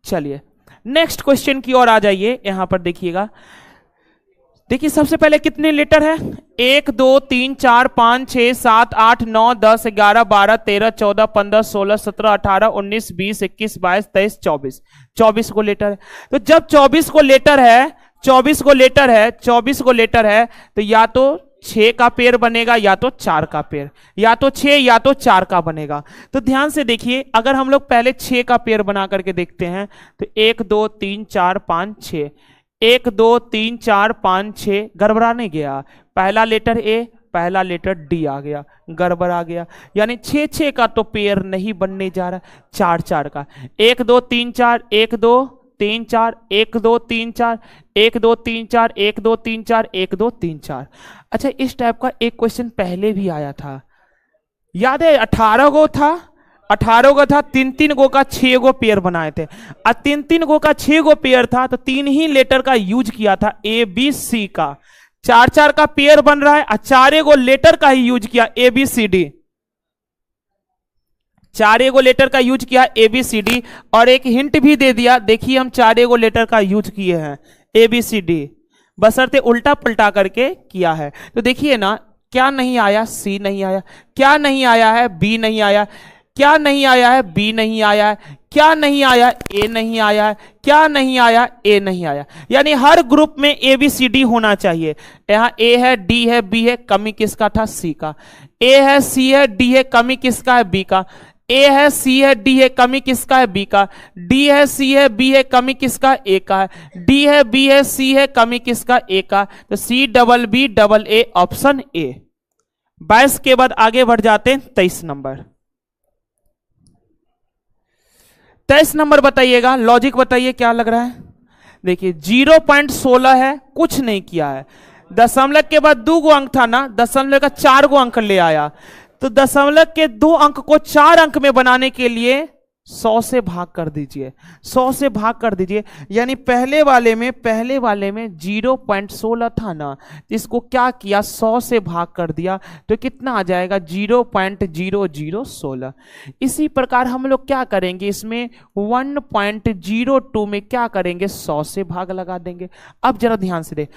चलिए नेक्स्ट क्वेश्चन की ओर आ जाइए। यहां पर देखिएगा, देखिए सबसे पहले कितने लेटर है? 1 2 3 4 5 6 7 8 9 10 11 12 13 14 15 16 17 18 19 20 21 22 23 24, 24 को लेटर है। तो जब 24 को लेटर है, 24 को लेटर है, 24 को लेटर है, तो या तो 6 का पेयर बनेगा या तो 4 का पेयर, या तो 6 या तो 4 का बनेगा। तो ध्यान से देखिए, अगर हम लोग पहले 6 का पेयर बना करके देखते हैं तो 1 2 3 4 5 6, 1 2 3 4 5 6, गड़बड़ा नहीं गया? पहला लेटर ए, पहला लेटर डी आ गया, गड़बड़ आ गया। यानी 6 का तो पेयर नहीं बनने जा रहा, 4 का। 1 2 3 4, 1 2 3 4, 1 2 3 4, 1 2 3 4, 1 2 3 4, 1 2 3 4। अच्छा, इस टाइप का एक क्वेश्चन पहले भी आया था, याद है? 18 गो था, 18 गो था, 3 गो का 6 गो पेयर बनाए थे। और 3 गो का 6 गो पेयर था तो 3 ही लेटर का यूज किया था, ABC का। 4 का पेयर बन रहा है और 4 गो लेटर का ही यूज किया, ABCD। 4 गो लेटर का यूज किया ABCD, और एक हिंट भी दे दिया, देखिए हम 4 गो लेटर का यूज किए हैं ABCD, बशर्ते उल्टा पलटा करके किया है। तो देखिए ना, क्या नहीं आया? C नहीं आया। क्या नहीं आया है? B नहीं आया। क्या नहीं आया है? B नहीं आया है। क्या नहीं आया? A नहीं आया है। क्या नहीं आया? A नहीं आया। यानी हर ग्रुप में ABCD होना चाहिए। यहाँ A है, D है, B है, कमी किसका था? C का। A है, C है, D है, कमी किसका है? B का। A है, C है, D है, कमी किसका है? B का। D है, C है, B है, कमी किसका? A का है। D है, B है, C है, कमी किसका? A का। तो CBBA, ऑप्शन A। 22 के बाद आगे बढ़ जाते हैं 23 नंबर। 23 नंबर बताइएगा, लॉजिक बताइए क्या लग रहा है? देखिए 0.16 है, कुछ नहीं किया है। दशमलव के बाद 2 गो अंक था ना, दशमलव का 4 गो अंक ले आया। तो दशमलव के 2 अंक को 4 अंक में बनाने के लिए 100 से भाग कर दीजिए, 100 से भाग कर दीजिए। यानी पहले वाले में 0.16 था ना, इसको क्या किया? 100 से भाग कर दिया, तो कितना आ जाएगा? 0.0016। इसी प्रकार हम लोग क्या करेंगे, इसमें 1.02 में क्या करेंगे? 100 से भाग लगा देंगे। अब जरा ध्यान से देख,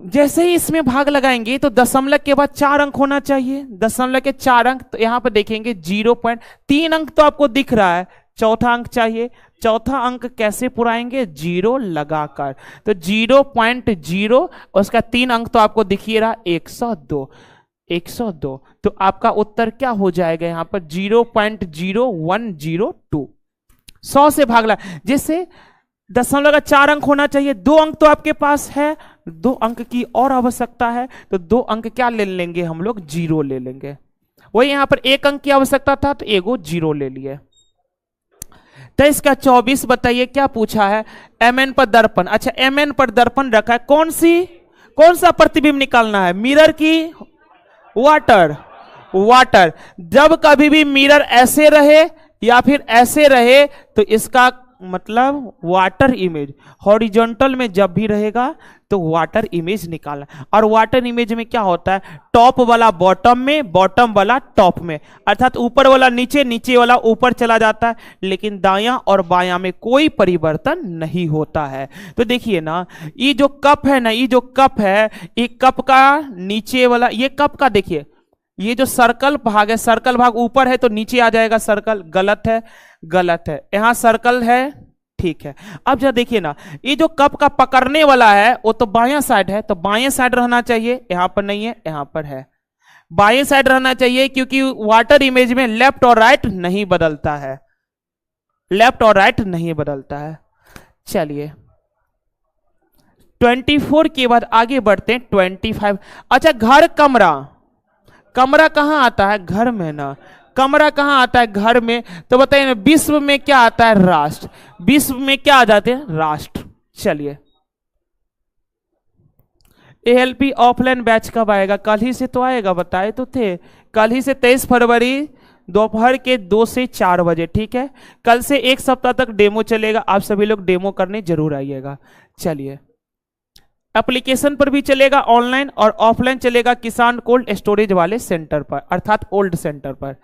जैसे ही इसमें भाग लगाएंगे तो दशमलव के बाद 4 अंक होना चाहिए, दशमलव के 4 अंक। तो यहां पर देखेंगे 0.3 अंक तो आपको दिख रहा है, चौथा अंक चाहिए। चौथा अंक कैसे पुराएंगे? 0 लगाकर। तो 0.0, उसका 3 अंक तो आपको दिख ही रहा, 102, 102। तो आपका उत्तर क्या हो जाएगा यहां पर? 0.0102। 100 से भाग लगा, जैसे दशमलव का 4 अंक होना चाहिए, 2 अंक तो आपके पास है, 2 अंक की और आवश्यकता है, तो 2 अंक क्या ले लेंगे हम लोग? 0 ले लेंगे। वही यहां पर 1 अंक की आवश्यकता था तो एगो 0 ले लिए। तो इसका 24 बताइए क्या पूछा है? MN पर दर्पण। अच्छा, MN पर दर्पण रखा है, कौन सा प्रतिबिंब निकालना है? मिरर की वाटर। जब कभी भी मिरर ऐसे रहे या फिर ऐसे रहे तो इसका मतलब वाटर इमेज हॉरिजॉन्टल में जब भी रहेगा तो वाटर इमेज निकालना। और वाटर इमेज में क्या होता है, टॉप वाला बॉटम में, बॉटम वाला टॉप में, अर्थात ऊपर वाला नीचे, नीचे वाला ऊपर चला जाता है, लेकिन दायां और बायां में कोई परिवर्तन नहीं होता है। तो देखिए ना, ये जो कप है ना, ये जो कप है, ये कप का नीचे वाला, ये कप का देखिए, ये जो सर्कल भाग है, सर्कल भाग ऊपर है तो नीचे आ जाएगा सर्कल, गलत है, गलत है। यहां सर्कल है, ठीक है। अब जरा देखिए ना, ये जो कप का पकड़ने वाला है वो तो बायां साइड है, तो बाएं साइड रहना चाहिए, यहां पर नहीं है, यहां पर है, बाएं साइड रहना चाहिए, क्योंकि वाटर इमेज में लेफ्ट और राइट नहीं बदलता है, लेफ्ट और राइट नहीं बदलता है। चलिए 24 के बाद आगे बढ़ते हैं 25। अच्छा, घर कमरा, कमरा कहां आता है, घर में ना, कमरा कहां आता है, घर में। तो बताइए ना, विश्व में क्या आता है, राष्ट्र, विश्व में क्या आ जाते हैं, राष्ट्र। चलिए ALP ऑफलाइन बैच कब आएगा, कल ही से तो आएगा, बताए तो थे, कल ही से 23 फरवरी दोपहर के 2 से 4 बजे, ठीक है। कल से 1 सप्ताह तक डेमो चलेगा, आप सभी लोग डेमो करने जरूर आइएगा। चलिए, एप्लीकेशन पर भी चलेगा ऑनलाइन और ऑफलाइन चलेगा किसान कोल्ड स्टोरेज वाले सेंटर पर, अर्थात ओल्ड सेंटर पर।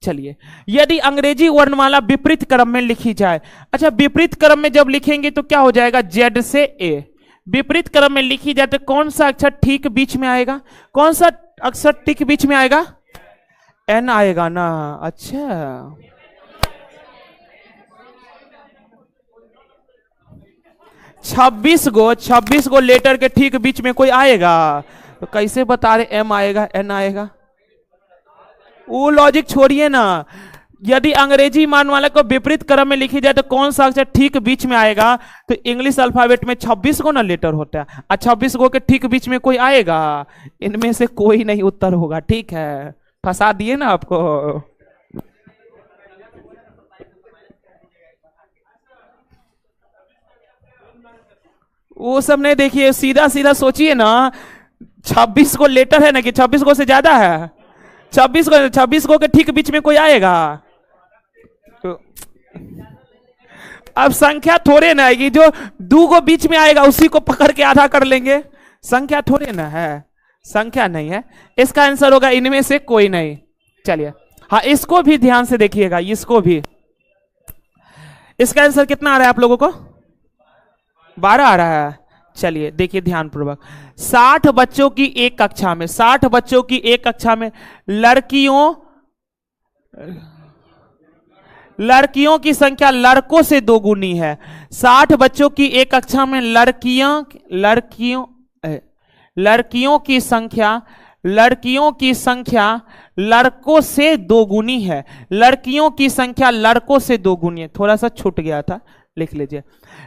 चलिए, यदि अंग्रेजी वर्णमाला विपरीत क्रम में लिखी जाए, अच्छा विपरीत क्रम में जब लिखेंगे तो क्या हो जाएगा, Z से A। विपरीत क्रम में लिखी जाए तो कौन सा अक्षर ठीक बीच में आएगा, कौन सा अक्षर ठीक बीच में आएगा, N आएगा ना। अच्छा, छब्बीस गो लेटर के ठीक बीच में कोई आएगा, तो कैसे बता रहे M आएगा, N आएगा। वो लॉजिक छोड़िए ना, यदि अंग्रेजी मानवाला को विपरीत क्रम में लिखी जाए तो कौन सा अक्षर ठीक बीच में आएगा, तो इंग्लिश अल्फाबेट में 26 गो ना लेटर होता है, और 26 गो के ठीक बीच में कोई आएगा, इनमें से कोई नहीं उत्तर होगा, ठीक है। फंसा दिए ना आपको। वो सब नहीं, देखिए सीधा सीधा सोचिए ना, 26 को लेटर है ना, कि 26 को से ज्यादा है, 26 को के ठीक बीच में कोई आएगा, तो अब संख्या थोड़े ना आएगी, जो 2 को बीच में आएगा उसी को पकड़ के आधा कर लेंगे, संख्या थोड़े ना है, संख्या नहीं है। इसका आंसर होगा इनमें से कोई नहीं। चलिए, हाँ इसको भी ध्यान से देखिएगा, इसको भी, इसका आंसर कितना आ रहा है आप लोगों को, 12 आ रहा है। चलिए देखिए ध्यान पूर्वक, 60 बच्चों की एक कक्षा में, 60 बच्चों की एक कक्षा में लड़कियों की संख्या लड़कों से 2 गुनी है। 60 बच्चों की एक कक्षा में लड़कियों की संख्या लड़कों से 2 गुनी है, लड़कियों की संख्या लड़कों से 2 गुनी है, थोड़ा सा छूट गया था, लिख लीजिए।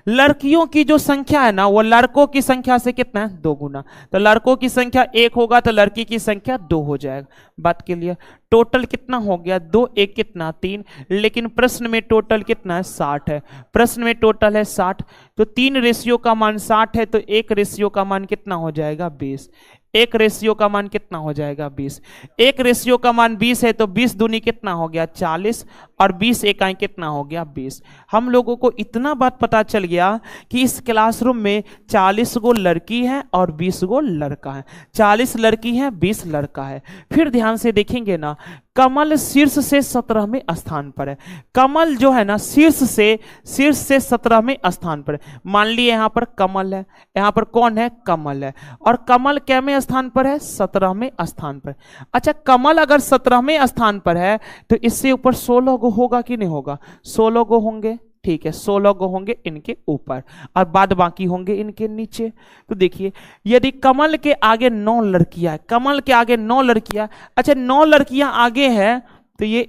लड़कियों की जो संख्या है ना, वो लड़कों की संख्या से कितना है, 2 गुना। तो लड़कों की संख्या 1 होगा तो लड़की की संख्या 2 हो जाएगा। बात के लिए टोटल कितना हो गया, 2 1 कितना 3, लेकिन प्रश्न में टोटल कितना है, 60 है, प्रश्न में टोटल है 60, तो 3 रेशियो का मान 60 है, तो 1 रेशियो का मान कितना हो जाएगा, 20। 1 रेशियो का मान कितना हो जाएगा, 20। 1 रेशियो का मान 20 है, तो 20 दूनी कितना हो गया, 40, और 20 इकाई कितना हो गया, 20। हम लोगों को इतना बात पता चल गया कि इस क्लासरूम में 40 गो लड़की है और 20 गो लड़का है, 40 लड़की है 20 लड़का है। फिर ध्यान से देखेंगे ना, कमल शीर्ष से 17वें स्थान पर है, कमल जो है ना शीर्ष से 17वें स्थान पर है। मान लिए यहां पर कमल है, यहां पर कौन है, कमल है, और कमल कैवें स्थान पर है, 17वें स्थान पर। अच्छा, कमल अगर 17वें स्थान पर है तो इससे ऊपर 16 गो होगा कि नहीं होगा, 16 गो होंगे, ठीक है, 16 गो होंगे इनके ऊपर और बाद बाकी होंगे इनके नीचे। तो देखिए, यदि कमल के आगे 9 लड़कियां है, कमल के आगे 9 लड़कियां, अच्छा 9 लड़कियां आगे है, तो ये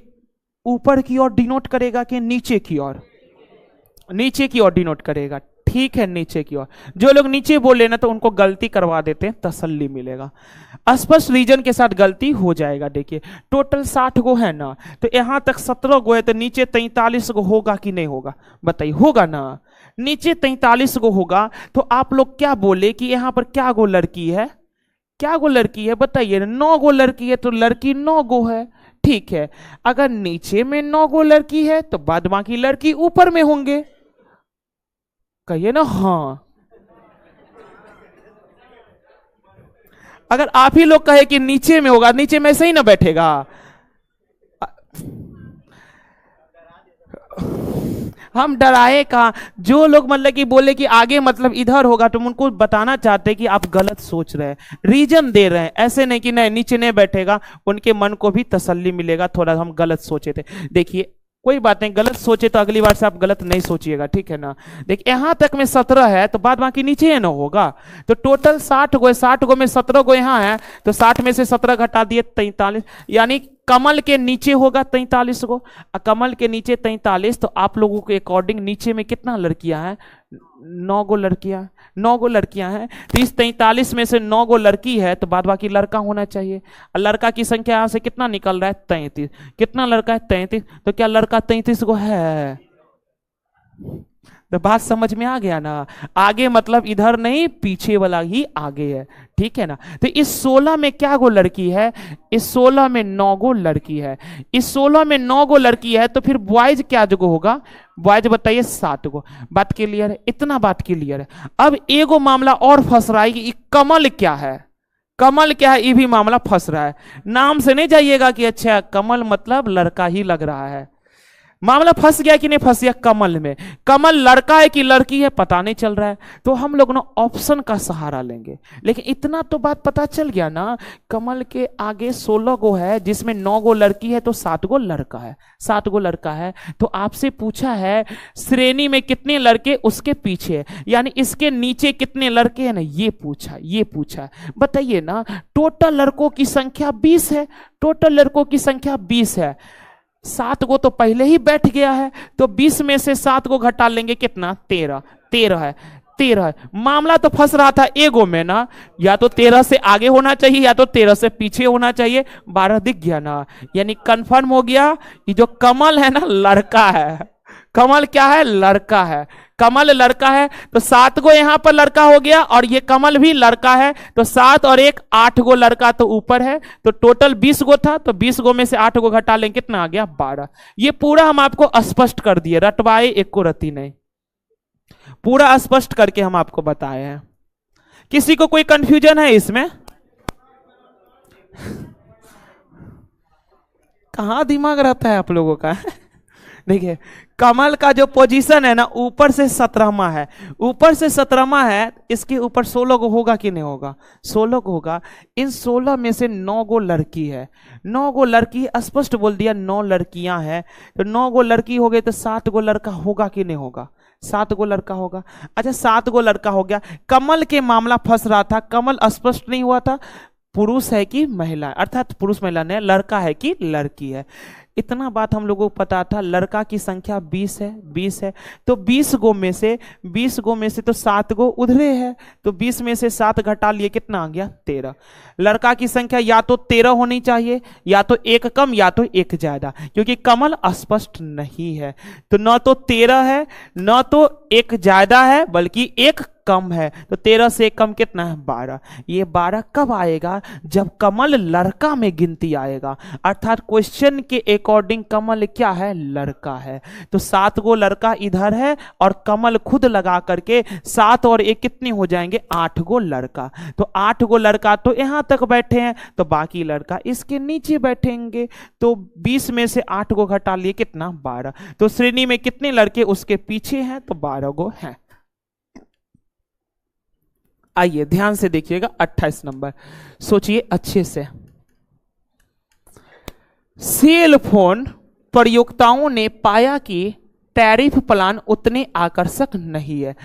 ऊपर की ओर डिनोट करेगा कि नीचे की ओर, नीचे की ओर डिनोट करेगा, ठीक है, नीचे की ओर। जो लोग नीचे बोले ना तो उनको गलती करवा देते हैं, तसल्ली मिलेगा, स्पष्ट रीजन के साथ गलती हो जाएगा। देखिए टोटल 60 गो है ना, तो यहां तक 17 गो है, तो नीचे 43 गो होगा कि नहीं होगा, बताइए, होगा ना, नीचे 43 गो होगा। तो आप लोग क्या बोले कि यहां पर क्या गो लड़की है, क्या गो लड़की है, बताइए, 9 गो लड़की है, तो लड़की 9 गो है, ठीक है। अगर नीचे में 9 गो लड़की है तो बाद बाकी लड़की ऊपर में होंगे, कहिए ना हाँ। अगर आप ही लोग कहे कि नीचे में होगा, नीचे में ऐसे ही ना बैठेगा। हम डराए कहा, जो लोग मतलब कि बोले कि आगे मतलब इधर होगा, तो उनको बताना चाहते हैं कि आप गलत सोच रहे हैं, रीजन दे रहे हैं, ऐसे नहीं कि नहीं नीचे नहीं बैठेगा, उनके मन को भी तसल्ली मिलेगा, थोड़ा हम गलत सोचे थे। देखिए कोई बात नहीं, गलत सोचे तो अगली बार से आप गलत नहीं सोचिएगा, ठीक है ना। देखिए यहां तक में 17 है तो बाद बाकी नीचे है ना होगा, तो टोटल 60 गो है, 60 गो में 17 गो यहाँ है, तो 60 में से 17 घटा दिए 43, यानी कमल के नीचे होगा 43 गो। कमल के नीचे 43, तो आप लोगों के अकॉर्डिंग नीचे में कितना लड़कियां हैं? 9 गो लड़कियां, 9 गो लड़कियां हैं। तो इस 43 में से 9 गो लड़की है, तो बाद बाकी लड़का होना चाहिए। लड़का की संख्या यहां से कितना निकल रहा है? 33। कितना लड़का है? 33। तो क्या लड़का 33 गो है? तो बात समझ में आ गया ना। आगे मतलब इधर नहीं, पीछे वाला ही आगे है, ठीक है ना। तो इस 16 में क्या गो लड़की है? इस 16 में 9 गो लड़की है। इस 16 में 9 गो लड़की है, तो फिर बॉयज क्या जगह होगा? बॉयज बताइए 7 गो। बात क्लियर है? इतना बात क्लियर है। अब एगो मामला और फंस रहा है कि कमल क्या है? कमल क्या है? ये भी मामला फंस रहा है। नाम से नहीं जाइएगा कि अच्छा कमल मतलब लड़का ही लग रहा है। मामला फंस गया कि नहीं फंस गया? कमल में कमल लड़का है कि लड़की है पता नहीं चल रहा है, तो हम लोग ना ऑप्शन का सहारा लेंगे। लेकिन इतना तो बात पता चल गया ना, कमल के आगे 16 गो है, जिसमें 9 गो लड़की है, तो 7 गो लड़का है, 7 गो लड़का है। तो आपसे पूछा है श्रेणी में कितने लड़के उसके पीछे, यानी इसके नीचे कितने लड़के हैं ना, ये पूछा, ये पूछा। बताइए ना, टोटल लड़कों की संख्या 20 है, टोटल लड़कों की संख्या 20 है। 7 गो तो पहले ही बैठ गया है, तो 20 में से 7 गो घटा लेंगे, कितना? 13। 13 है, 13 है। मामला तो फंस रहा था एगो में ना, या तो 13 से आगे होना चाहिए या तो 13 से पीछे होना चाहिए। 12 दिख गया ना, यानी कंफर्म हो गया कि जो कमल है ना लड़का है। कमल क्या है? लड़का है। कमल लड़का है, तो 7 गो यहां पर लड़का हो गया, और ये कमल भी लड़का है, तो 7 और 1 8 गो लड़का तो ऊपर है, तो टोटल 20 गो था, तो 20 गो में से 8 गो घटा लेंगे, कितना आ गया? 12। ये पूरा हम आपको स्पष्ट कर दिए, रटवाए एक को रति नहीं, पूरा स्पष्ट करके हम आपको बताए हैं। किसी को कोई कंफ्यूजन है इसमें? कहां दिमाग रहता है आप लोगों का? देखिए कमल का जो पोजीशन है ना, ऊपर से 17वां है, ऊपर से 17वां है, इसके ऊपर 16 गो होगा कि नहीं होगा? 16 गो होगा। इन 16 में से 9 गो लड़की है, 9 गो लड़की, स्पष्ट बोल दिया 9 लड़कियां हैं, तो 9 गो लड़की हो गई, तो 7 गो लड़का होगा कि नहीं होगा? 7 गो लड़का होगा। अच्छा 7 गो लड़का हो गया। कमल के मामला फंस रहा था, कमल स्पष्ट नहीं हुआ था, पुरुष है कि महिला, अर्थात पुरुष महिला ने, लड़का है कि लड़की है। इतना बात हम लोगों को पता था। लड़का की संख्या 20 है, 20 है, तो 20 गो में से, 20 गो में से तो 7 गो उधरे है, तो 20 में से 7 घटा लिए, कितना आ गया? 13। लड़का की संख्या या तो 13 होनी चाहिए, या तो एक कम या तो एक ज्यादा, क्योंकि कमल स्पष्ट नहीं है, तो न तो 13 है न तो एक ज्यादा है, बल्कि एक कम है। तो 13 से कम कितना है? 12। ये 12 कब आएगा? जब कमल लड़का में गिनती आएगा, अर्थात क्वेश्चन के अकॉर्डिंग कमल क्या है? लड़का है। तो 7 गो लड़का इधर है, और कमल खुद लगा करके 7 और 1 कितने हो जाएंगे? 8 गो लड़का। तो 8 गो लड़का तो यहां तक बैठे हैं, तो बाकी लड़का इसके नीचे बैठेंगे, तो 20 में से 8 गो घटा लिए, कितना? 12। तो श्रेणी में कितने लड़के उसके पीछे हैं? तो 12 गो हैं। आइए ध्यान से देखिएगा 28 नंबर, सोचिए अच्छे से। सेल फोन प्रयोक्ताओं ने पाया कि टैरिफ प्लान उतने आकर्षक नहीं है।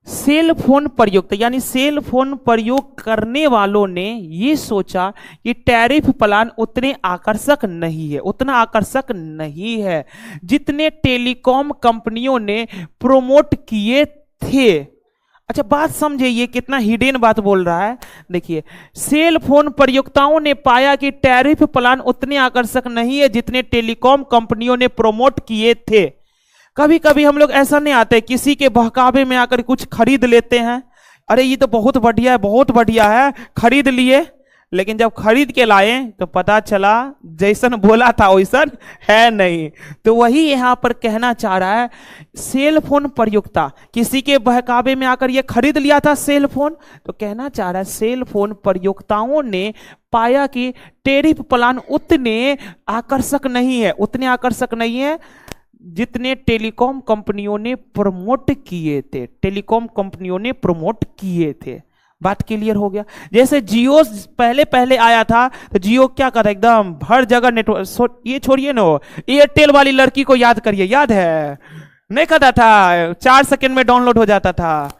सेल फोन प्रयोक्ता यानी सेल फोन प्रयोग करने वालों ने यह सोचा कि टैरिफ प्लान उतने आकर्षक नहीं है, उतना आकर्षक नहीं है जितने टेलीकॉम कंपनियों ने प्रोमोट किए थे। अच्छा बात समझे, ये कितना हिडन बात बोल रहा है। देखिए, सेल फोन प्रयोक्ताओं ने पाया कि टैरिफ प्लान उतने आकर्षक नहीं है जितने टेलीकॉम कंपनियों ने प्रोमोट किए थे। कभी कभी हम लोग ऐसा नहीं आते, किसी के बहकावे में आकर कुछ खरीद लेते हैं, अरे ये तो बहुत बढ़िया है, बहुत बढ़िया है, खरीद लिए, लेकिन जब खरीद के लाए तो पता चला जैसन बोला था वैसन है नहीं। तो वही यहां पर कहना चाह रहा है, सेल फोन प्रयुक्ता, किसी के बहकावे में आकर ये खरीद लिया था सेल फोन, तो कहना चाह रहा है सेल फोन प्रयुक्ताओं ने पाया कि टैरिफ प्लान उतने आकर्षक नहीं है जितने टेलीकॉम कंपनियों ने प्रमोट किए थे। बात क्लियर हो गया। जैसे जियो पहले पहले आया था तो जियो क्या कर रहा है, एकदम हर जगह नेटवर्क, ये छोड़िए ना, एयरटेल वाली लड़की को याद करिए, याद है नहीं करता था, 4 सेकंड में डाउनलोड हो जाता था।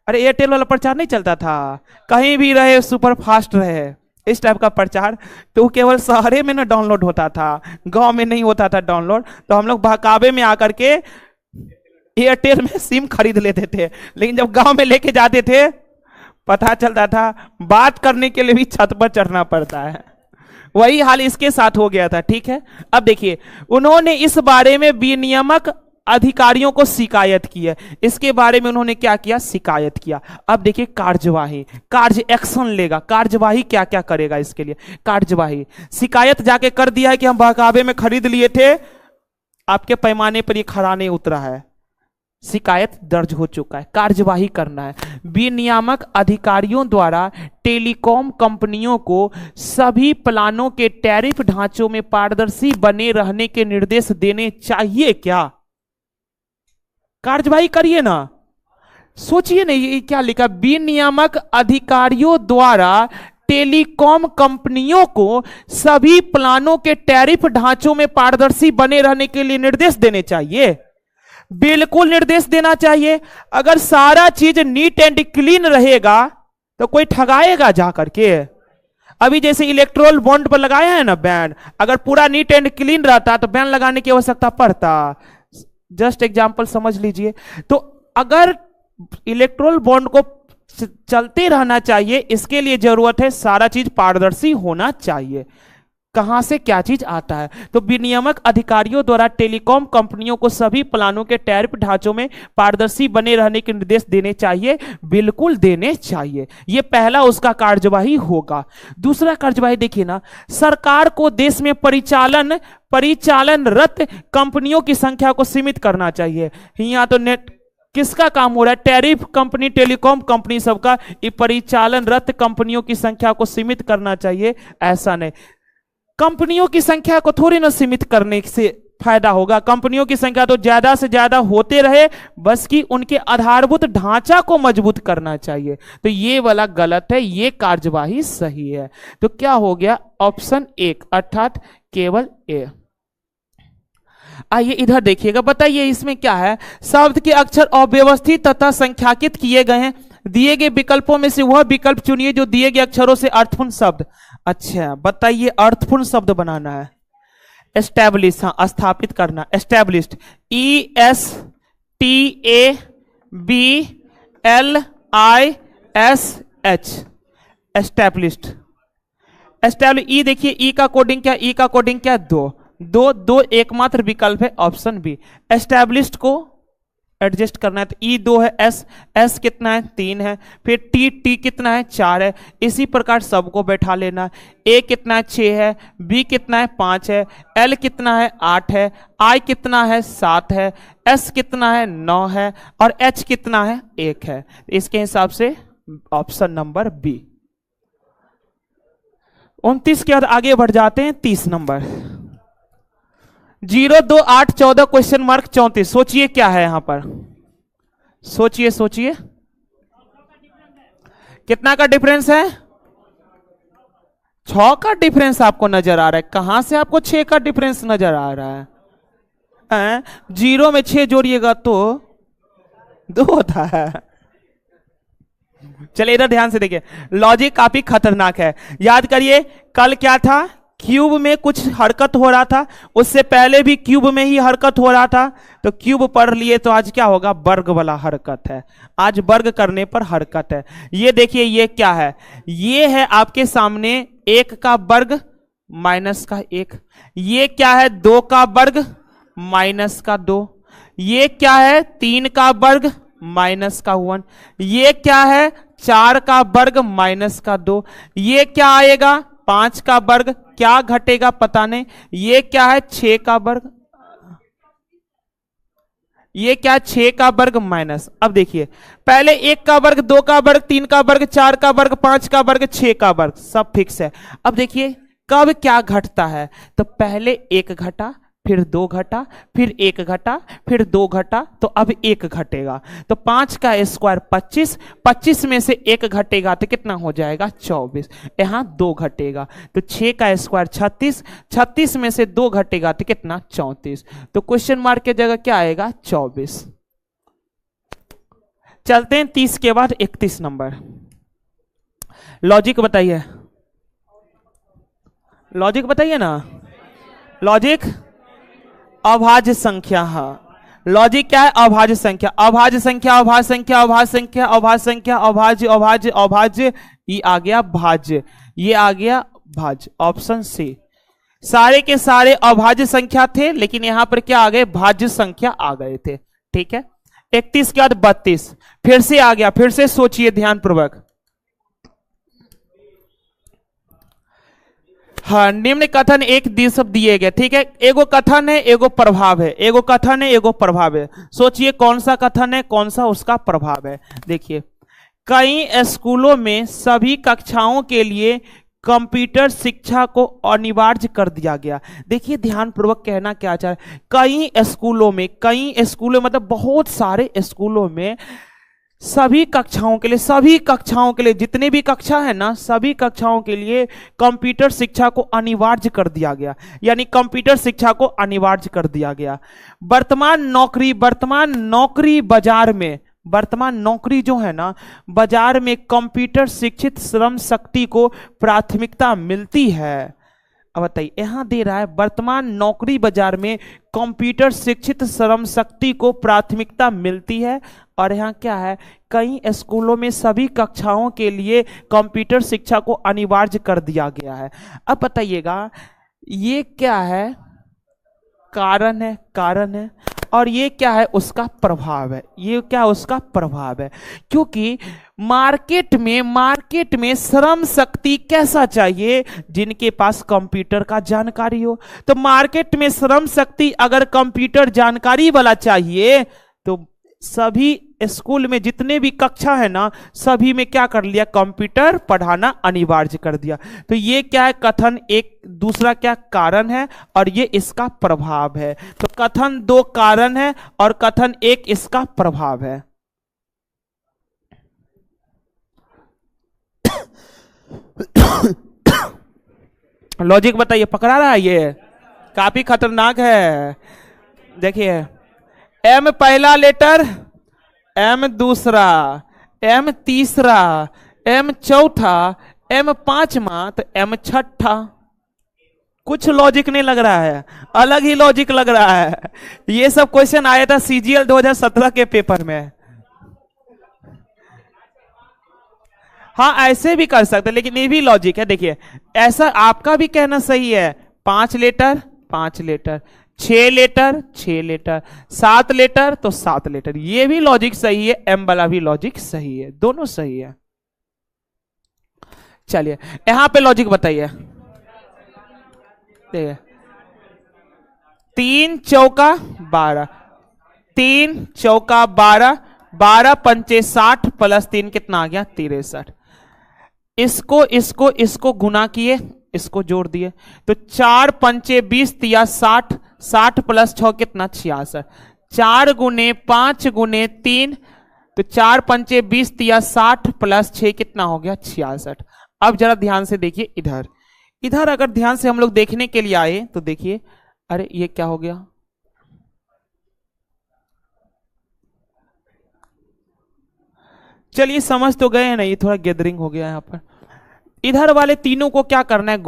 अरे एयरटेल वाला प्रचार नहीं चलता था, कहीं भी रहे सुपर फास्ट रहे, इस टाइप का प्रचार। तो केवल शहरे में ना डाउनलोड होता था, गांव में नहीं होता था डाउनलोड। तो हम लोग बहकावे में आकर के एयरटेल में सिम खरीद लेते थे, लेकिन जब गांव में लेके जाते थे पता चलता था बात करने के लिए भी छत पर चढ़ना पड़ता है। वही हाल इसके साथ हो गया था। ठीक है, अब देखिए उन्होंने इस बारे में विनियामक अधिकारियों को शिकायत की है। इसके बारे में उन्होंने क्या किया, शिकायत किया। अब देखिए कार्यवाही, कार्य एक्शन लेगा, कार्यवाही क्या क्या करेगा इसके लिए। कार्यवाही, शिकायत जाके कर दिया है कि हम बहकावे में खरीद लिए थे, आपके पैमाने पर ये खरा नहीं उतरा है, शिकायत दर्ज हो चुका है, कार्यवाही करना है। विनियामक अधिकारियों द्वारा टेलीकॉम कंपनियों को सभी प्लानों के टैरिफ ढांचों में पारदर्शी बने रहने के निर्देश देने चाहिए क्या। कार्यवाही करिए ना, सोचिए ना ये क्या लिखा, विनियामक अधिकारियों द्वारा टेलीकॉम कंपनियों को सभी प्लानों के टैरिफ ढांचों में पारदर्शी बने रहने के लिए निर्देश देने चाहिए। बिल्कुल निर्देश देना चाहिए। अगर सारा चीज नीट एंड क्लीन रहेगा तो कोई ठगाएगा जा करके। अभी जैसे इलेक्ट्रोल बॉन्ड पर लगाया है ना बैन, अगर पूरा नीट एंड क्लीन रहता तो बैन लगाने की आवश्यकता पड़ता। जस्ट एग्जांपल समझ लीजिए। तो अगर इलेक्ट्रोल बॉन्ड को चलते रहना चाहिए, इसके लिए जरूरत है सारा चीज पारदर्शी होना चाहिए। कहां से क्या चीज आता है, तो विनियामक अधिकारियों द्वारा टेलीकॉम कंपनियों को सभी प्लानों के टैरिफ ढांचों में पारदर्शी बने रहने के निर्देश देने चाहिए, बिल्कुल देने चाहिए। यह पहला उसका कार्यवाही होगा। दूसरा कार्यवाही देखिए ना, सरकार को देश में परिचालनरत कंपनियों की संख्या को सीमित करना चाहिए। यहां तो नेट किसका काम हो रहा है, टैरिफ कंपनी, टेलीकॉम कंपनी सबका, परिचालनरत कंपनियों की संख्या को सीमित करना चाहिए। ऐसा नहीं, कंपनियों की संख्या को थोड़ी ना सीमित करने से फायदा होगा, कंपनियों की संख्या तो ज्यादा से ज्यादा होते रहे, बस कि उनके आधारभूत ढांचा को मजबूत करना चाहिए। तो ये वाला गलत है, ये कार्यवाही सही है। तो क्या हो गया, ऑप्शन 1 अर्थात केवल ए। आइए इधर देखिएगा, बताइए इसमें क्या है। शब्द के अक्षर अव्यवस्थित तथा संख्याकित किए गए हैं, दिए गए विकल्पों में से वह विकल्प चुनिए जो दिए गए अक्षरों से अर्थपूर्ण शब्द। अच्छा बताइए, अर्थपूर्ण शब्द बनाना है। एस्टैब्लिश, हाँ स्थापित करना, एस्टैब्लिश्ड, ESTABLISH, एस्टैब्लिश्ड। एस्टैब्लिश, ई देखिए, ई का कोडिंग क्या, ई का कोडिंग क्या, दो एकमात्र विकल्प है ऑप्शन बी। एस्टैब्लिश्ड को एडजस्ट करना है तो ई 2 है, एस कितना है 3 है, फिर टी कितना है 4 है। इसी प्रकार सबको बैठा लेना। ए कितना है 6 है, बी कितना है 5 है, एल कितना है 8 है, आई कितना है 7 है, एस कितना है 9 है और एच कितना है 1 है। इसके हिसाब से ऑप्शन नंबर बी। 29 के बाद आगे बढ़ जाते हैं 30 नंबर। 0 2 8 14 question mark 34। सोचिए क्या है यहां पर, सोचिए कितना का डिफरेंस है, 6 का डिफरेंस आपको नजर आ रहा है। कहां से आपको 6 का डिफरेंस नजर आ रहा है? 0 में 6 जोड़िएगा तो 2 होता है। चलिए इधर ध्यान से देखिए, लॉजिक काफी खतरनाक है। याद करिए कल क्या था, क्यूब में कुछ हरकत हो रहा था, उससे पहले भी क्यूब में ही हरकत हो रहा था। तो क्यूब पढ़ लिए तो आज क्या होगा, वर्ग वाला हरकत है। आज वर्ग करने पर हरकत है। ये देखिए ये क्या है, ये है आपके सामने 1 का वर्ग माइनस का 1। ये क्या है 2 का वर्ग माइनस का 2। ये क्या है 3 का वर्ग माइनस का 1। ये क्या है 4 का वर्ग माइनस का 2, ये क्या आएगा 5 का वर्ग, क्या घटेगा पता नहीं, ये क्या है 6 का वर्ग, ये क्या 6 का वर्ग माइनस। अब देखिए पहले 1 का वर्ग, 2 का वर्ग, 3 का वर्ग, 4 का वर्ग, 5 का वर्ग, 6 का वर्ग, सब फिक्स है। अब देखिए कब क्या घटता है, तो पहले 1 घटा, फिर 2 घटा, फिर 1 घटा, फिर 2 घटा, तो अब 1 घटेगा। तो 5 का स्क्वायर 25, 25 में से 1 घटेगा तो कितना हो जाएगा 24, यहां 2 घटेगा। तो 6 का स्क्वायर 36, 36 में से 2 घटेगा तो कितना 34। तो क्वेश्चन मार्क की जगह क्या आएगा 24। चलते हैं 30 के बाद 31 नंबर। लॉजिक बताइए, लॉजिक बताइए ना, लॉजिक अभाज्य संख्या। हाँ लॉजिक क्या है, अभाज्य संख्या, अभाज्य संख्या, अभाज्य संख्या, अभाज्य संख्या, अभाज्य संख्या, अभाज्य, अभाज्य, अभाज्य, ये आ गया भाज्य, ये आ गया भाज्य, ऑप्शन सी। सारे के सारे अभाज्य संख्या थे, लेकिन यहां पर क्या आ गए भाज्य संख्या आ गए थे। ठीक है 31 के बाद 32 फिर से आ गया, फिर से सोचिए ध्यान पूर्वक। हाँ निम्न कथन एक दिशा दिए गए, ठीक है, एगो कथन है एगो प्रभाव है, एगो कथन है एगो प्रभाव है। सोचिए कौन सा कथन है कौन सा उसका प्रभाव है। देखिए कई स्कूलों में सभी कक्षाओं के लिए कंप्यूटर शिक्षा को अनिवार्य कर दिया गया। देखिए ध्यान पूर्वक कहना क्या चाह रहा है, कई स्कूलों मतलब बहुत सारे स्कूलों में सभी कक्षाओं के लिए जितने भी कक्षा है ना, सभी कक्षाओं के लिए कंप्यूटर शिक्षा को अनिवार्य कर दिया गया, यानी कंप्यूटर शिक्षा को अनिवार्य कर दिया गया। वर्तमान नौकरी जो है ना, बाजार में कंप्यूटर शिक्षित श्रम शक्ति को प्राथमिकता मिलती है। अब बताइए यहां दे रहा है वर्तमान नौकरी बाजार में कंप्यूटर शिक्षित श्रम शक्ति को प्राथमिकता मिलती है, और यहाँ क्या है कई स्कूलों में सभी कक्षाओं के लिए कंप्यूटर शिक्षा को अनिवार्य कर दिया गया है। अब बताइएगा ये क्या है, कारण है, और ये क्या है उसका प्रभाव है, ये क्या उसका प्रभाव है। क्योंकि मार्केट में श्रम शक्ति कैसा चाहिए, जिनके पास कंप्यूटर का जानकारी हो। तो मार्केट में श्रम शक्ति अगर कंप्यूटर जानकारी वाला चाहिए तो सभी स्कूल में जितने भी कक्षा है ना, सभी में क्या कर लिया कंप्यूटर पढ़ाना अनिवार्य कर दिया। तो ये क्या है कथन एक, दूसरा क्या कारण है और ये इसका प्रभाव है। तो कथन 2 कारण है और कथन 1 इसका प्रभाव है। लॉजिक बताइए, पकड़ा रहा है, ये काफी खतरनाक है। देखिए एम पहला लेटर, एम दूसरा, एम तीसरा, एम चौथा, एम पांचवा, तो एम छठा। कुछ लॉजिक नहीं लग रहा है, अलग ही लॉजिक लग रहा है। ये सब क्वेश्चन आया था सीजीएल 2017 के पेपर में। हाँ ऐसे भी कर सकते, लेकिन ये भी लॉजिक है। देखिए ऐसा आपका भी कहना सही है, 5 letter 5 letter, 6 letter 6 letter, 7 letter तो 7 लेटर, ये भी लॉजिक सही है, एम वाला भी लॉजिक सही है, दोनों सही है। चलिए यहां पे लॉजिक बताइए। 3 चौका 12, 3 चौका 12, 12 पंचे 60 प्लस 3 कितना आ गया 63। इसको गुना किए, इसको जोड़ दिए, तो 4 पंचे 20 तिया 60, 60 प्लस 6 कितना 66, 4 गुने 5 गुने 3, तो 4 पंचे 20 तिया 60 प्लस 6 कितना हो गया 66। अब जरा ध्यान से देखिए इधर अगर ध्यान से हम लोग देखने के लिए आए तो देखिए, अरे ये क्या हो गया, चलिए समझ तो गए हैं ना, ये थोड़ा गैदरिंग हो गया यहाँ पर। इधर वाले तीनों को क्या करना है,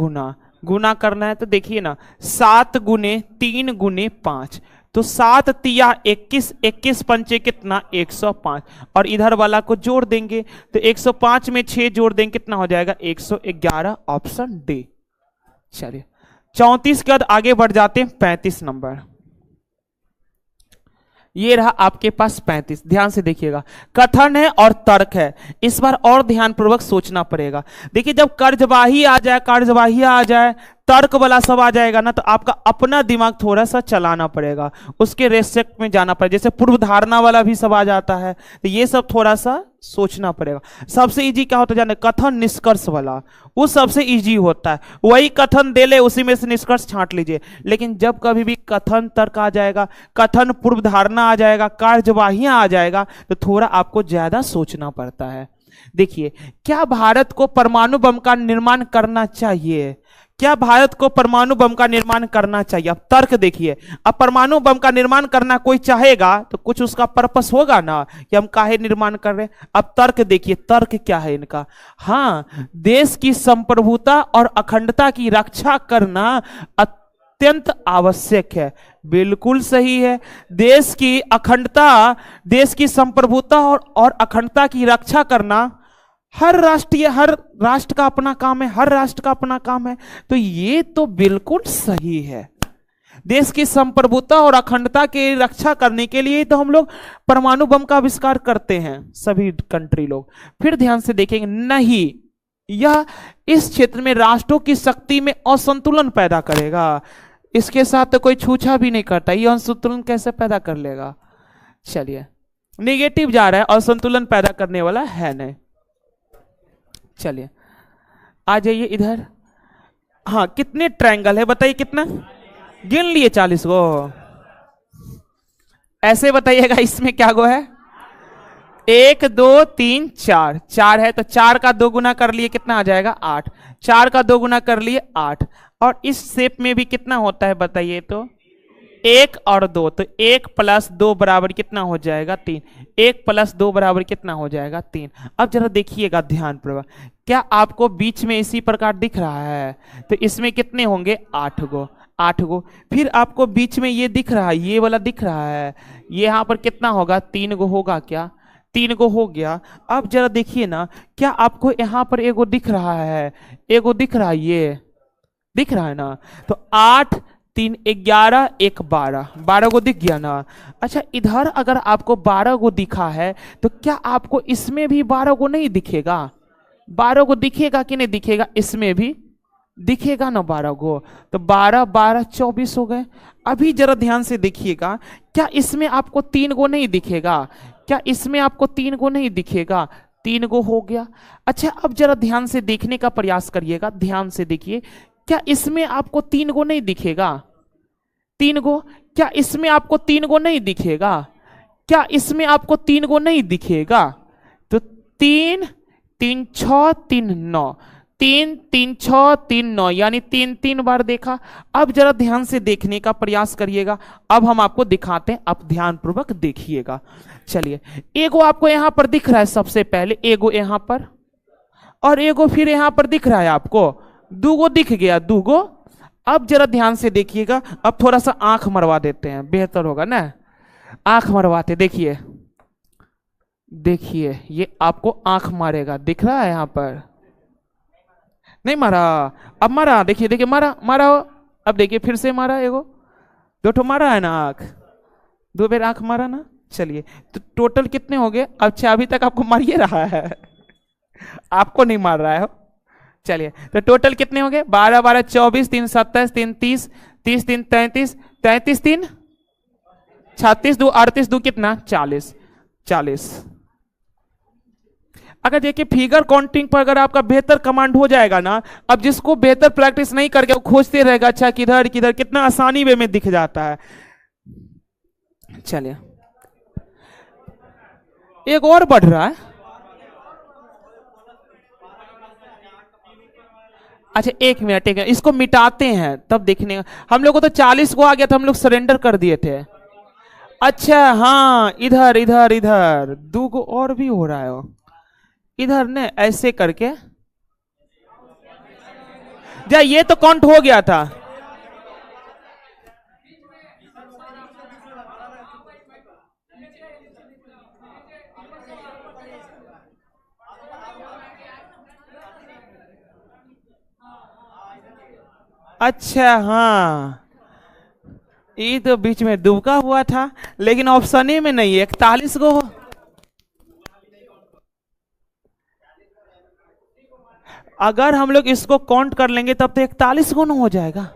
गुना करना है। तो देखिए ना 7 गुने 3 गुने 5, तो 7 तिया 21, 21 पंचे कितना 105, और इधर वाला को जोड़ देंगे तो 105 में 6 जोड़ देंगे कितना हो जाएगा 111, ऑप्शन डी। चलिए 34 के बाद आगे बढ़ जाते हैं 35 नंबर। ये रहा आपके पास 35। ध्यान से देखिएगा, कथन है और तर्क है, इस बार और ध्यान पूर्वक सोचना पड़ेगा। देखिए जब कार्यवाही आ जाए, कार्यवाही आ जाए, तर्क वाला सब आ जाएगा ना, तो आपका अपना दिमाग थोड़ा सा चलाना पड़ेगा, उसके रेस्पेक्ट में जाना पड़ेगा। जैसे पूर्व धारणा वाला भी सब आ जाता है, तो ये सब थोड़ा सा सोचना पड़ेगा। सबसे इजी क्या होता है जाने, कथन निष्कर्ष वाला, वो सबसे इजी होता है। वही कथन दे ले, उसी में से निष्कर्ष छांट लीजिए। लेकिन जब कभी भी कथन तर्क आ जाएगा, कथन पूर्व धारणा आ जाएगा, कार्यवाहियां आ जाएगा, तो थोड़ा आपको ज्यादा सोचना पड़ता है। देखिए, क्या भारत को परमाणु बम का निर्माण करना चाहिए? क्या भारत को परमाणु बम का निर्माण करना चाहिए? अब तर्क देखिए, अब परमाणु बम का निर्माण करना कोई चाहेगा तो कुछ उसका पर्पस होगा ना कि हम काहे निर्माण कर रहे हैं। अब तर्क देखिए, तर्क क्या है इनका, हाँ, देश की संप्रभुता और अखंडता की रक्षा करना अत्यंत आवश्यक है। बिल्कुल सही है, देश की अखंडता, देश की संप्रभुता और अखंडता की रक्षा करना हर राष्ट्र का अपना काम है, हर राष्ट्र का अपना काम है। तो ये तो बिल्कुल सही है, देश की संप्रभुता और अखंडता की रक्षा करने के लिए तो हम लोग परमाणु बम का आविष्कार करते हैं, सभी कंट्री लोग। फिर ध्यान से देखेंगे, नहीं, यह इस क्षेत्र में राष्ट्रों की शक्ति में असंतुलन पैदा करेगा। इसके साथ तो कोई छूछा भी नहीं करता, ये असंतुलन कैसे पैदा कर लेगा। चलिए, नेगेटिव जा रहा है, असंतुलन पैदा करने वाला है नहीं। चलिए आ जाइए इधर। हाँ, कितने ट्रायंगल है बताइए, कितना गिन लिए? 40 गो। ऐसे बताइएगा, इसमें क्या गो है? 1 2 3 4, 4 है तो 4 का 2 गुना कर लिए, कितना आ जाएगा? 8। 4 का 2 गुना कर लिए 8। और इस शेप में भी कितना होता है बताइए तो? 1 और 2, तो 1 + 2 बराबर कितना हो जाएगा? 3। 1 + 2 बराबर कितना हो जाएगा? 3। अब जरा देखिएगा ध्यानपूर्वक, क्या आपको बीच में इसी प्रकार दिख रहा है? तो इसमें कितने होंगे? 8 गो, 8 गो। फिर आपको बीच में ये दिख रहा है, ये वाला दिख रहा है, ये यहां पर कितना होगा? 3 गो होगा क्या? 3 गो हो गया। अब जरा देखिए ना, क्या आपको यहां पर एगो दिख रहा है? एगो दिख रहा है, ये दिख रहा है ना? तो 8 3 11 1 12, 12 गो दिख गया ना? अच्छा, इधर अगर आपको 12 गो दिखा है, तो क्या आपको इसमें भी 12 गो नहीं दिखेगा? 12 गो दिखेगा कि नहीं दिखेगा? इसमें भी दिखेगा ना 12 गो। तो 12 12 24 हो गए। अभी जरा ध्यान से देखिएगा, क्या इसमें आपको 3 गो नहीं दिखेगा? क्या इसमें आपको 3 गो नहीं दिखेगा? 3 गो हो गया। अच्छा, अब जरा ध्यान से देखने का प्रयास करिएगा, ध्यान से देखिए, क्या इसमें आपको 3 गो नहीं दिखेगा? 3 गो। क्या इसमें आपको 3 गो नहीं दिखेगा? क्या इसमें आपको 3 गो नहीं दिखेगा? तो 3 3 6 3 9, 3 3 6 3 9, यानी 3 3 बार देखा। अब जरा ध्यान से देखने का प्रयास करिएगा, अब हम आपको दिखाते हैं, आप ध्यानपूर्वक देखिएगा। चलिए, एगो आपको यहां पर दिख रहा है, सबसे पहले एगो यहां पर, और एगो फिर यहां पर दिख रहा है आपको, 2 गो दिख गया, 2 गो। अब जरा ध्यान से देखिएगा, अब थोड़ा सा आंख मरवा देते हैं, बेहतर होगा ना? आंख मरवाते, देखिए देखिए, ये आपको आंख मारेगा, दिख रहा है यहां पर? नहीं मारा? अब मारा, देखिए देखिए, मारा मारा। अब देखिए फिर से मारा, एगो 2 ठो मारा है ना आंख, 2 बार आंख मारा ना। चलिए, तो टोटल कितने हो गए? अच्छा, अभी तक आपको मारिए रहा है आपको नहीं मार रहा है। चलिए, तो टोटल कितने हो गए? 12 12 24 3 27 3 30, 30 3 33, 33 3 36, 2 38, 2 कितना? 40, 40। अगर देखिए फिगर काउंटिंग पर अगर आपका बेहतर कमांड हो जाएगा ना, अब जिसको बेहतर प्रैक्टिस नहीं करके वो खोजते रहेगा, अच्छा किधर किधर, कितना आसानी वे में दिख जाता है। चलिए, एक और बढ़ रहा है। अच्छा, 1 मिनट, इसको मिटाते हैं तब देखने का। हम लोग को तो 40 को आ गया था, हम लोग सरेंडर कर दिए थे। अच्छा हाँ, इधर इधर इधर 2 को और भी हो रहा है, इधर ने ऐसे करके जा, ये तो काउंट हो गया था। अच्छा हाँ, ये तो बीच में दुबका हुआ था, लेकिन ऑप्शन ए में नहीं है। 41 गो अगर हम लोग इसको काउंट कर लेंगे तब तो 41 गुना हो जाएगा।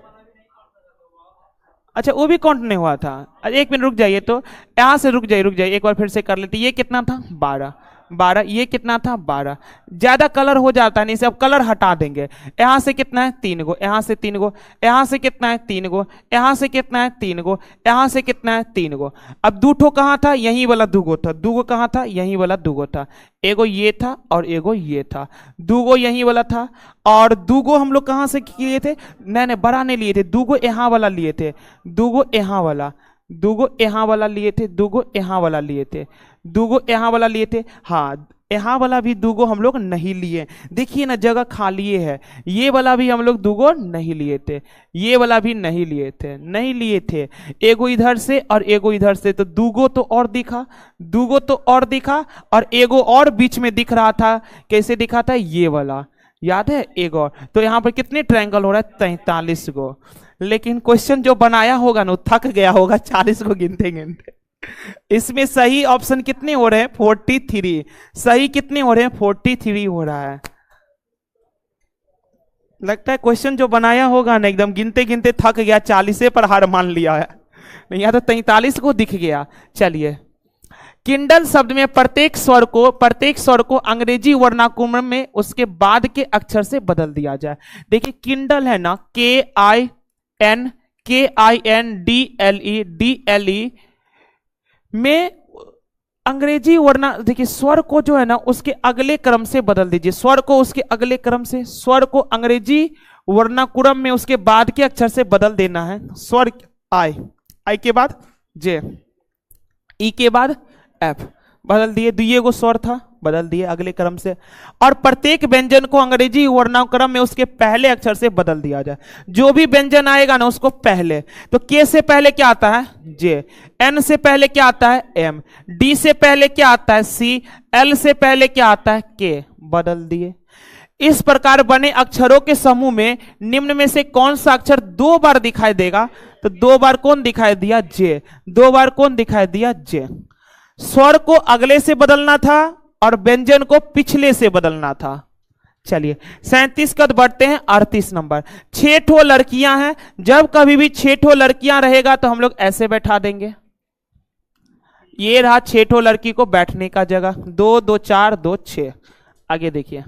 अच्छा वो भी काउंट नहीं हुआ था। अच्छा, 1 मिनट रुक जाइए, तो यहां से रुक जाइए, एक बार फिर से कर लेते। ये कितना था 12, 12, ये कितना था 12। ज्यादा कलर हो जाता है, नहीं से अब कलर हटा देंगे। यहां से कितना है 3 गो, यहां से 3 गो, यहां से कितना है 3 गो, यहां से कितना है 3 गो, यहां से कितना है 3 गो। अब दूठो कहां था, यही वाला दूगो था। दूगो कहां था, यही वाला दूगो था। एगो ये था और एगो ये था। दूगो यही वाला था और दूगो हम लोग कहां से लिए थे, नहीं बड़ा नहीं लिए थे, दूगो यहां वाला लिए थे, दूगो यहां वाला, दूगो यहां वाला लिए थे, दूगो यहां वाला लिए थे, दूगो यहां वाला लिए थे। हाँ यहां वाला भी दूगो हम लोग नहीं लिए। देखिए ना जगह खाली है। ये वाला भी हम लोग दूगो नहीं लिए थे, ये वाला भी नहीं लिए थे। एगो इधर से और एगो इधर से, तो दूगो तो और दिखा, दूगो तो और दिखा, और एगो और बीच में दिख रहा था। कैसे दिखा था, ये वाला याद है, एगो और। तो यहां पर कितने ट्रायंगल हो रहा है, 43 गो। लेकिन क्वेश्चन जो बनाया होगा ना थक गया होगा 40 को गिनते गिनते। इसमें सही ऑप्शन कितने हो रहे हैं, 43। सही कितने हो रहे हैं, 43 हो रहा है। लगता है क्वेश्चन जो बनाया होगा ना एकदम गिनते गिनते थक गया, 40 पर हार मान लिया है। नहीं यहाँ तो 43 को दिख गया। चलिए, किंडल शब्द में प्रत्येक स्वर को अंग्रेजी वर्णाकुम में उसके बाद के अक्षर से बदल दिया जाए। देखिए किंडल है ना, KINDLE में अंग्रेजी वर्णा, देखिए स्वर को जो है ना उसके अगले क्रम से बदल दीजिए। स्वर को उसके अगले क्रम से, स्वर को अंग्रेजी वर्णाकुरम में उसके बाद के अक्षर से बदल देना है। स्वर आई के बाद जे, ई के बाद एफ, बदल दिए। दुइये को स्वर था, बदल दिए अगले क्रम से। और प्रत्येक व्यंजन को अंग्रेजी वर्णानुक्रम में उसके पहले अक्षर से बदल दिया जाए। जो भी व्यंजन आएगा ना उसको पहले, तो के से पहले क्या आता है, जे, एन से पहले क्या आता है, एम, डी से पहले क्या आता है, सी, एल से पहले क्या आता है, के, बदल दिए। इस प्रकार बने अक्षरों के समूह में निम्न में से कौन सा अक्षर 2 बार दिखाई देगा, तो 2 बार कौन दिखाई दिया, जे, 2 बार कौन दिखाई दिया, जे। स्वर को अगले से बदलना था और व्यंजन को पिछले से बदलना था। चलिए 37 कद बढ़ते हैं 38 नंबर। 6 ठो लड़कियां हैं, जब कभी भी 6 ठो लड़कियां रहेगा तो हम लोग ऐसे बैठा देंगे। ये रहा 6 ठो लड़की को बैठने का जगह, 2 2 4 2 6। आगे देखिए,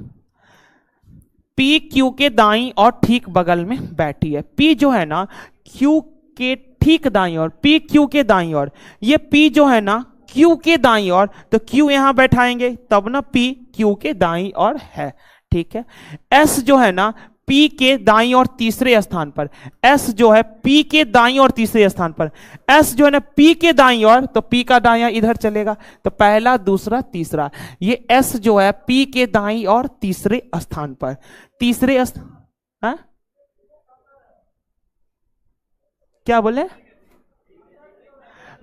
पी क्यू के दाईं और ठीक बगल में बैठी है। पी जो है ना क्यू के ठीक दाईं और, पी क्यू के दाईं और, ये पी जो है ना क्यू के दाईं ओर, तो क्यू यहां बैठाएंगे तब ना पी क्यू के दाईं ओर है। ठीक है, एस जो है ना पी के दाईं और तीसरे स्थान पर, एस जो है पी के दाईं और तीसरे स्थान पर, एस जो है ना पी के दाईं और, तो पी का दायां इधर चलेगा, तो पहला दूसरा तीसरा। ये एस जो है पी के दाईं और तीसरे स्थान पर, तीसरे हाँ? क्या बोले,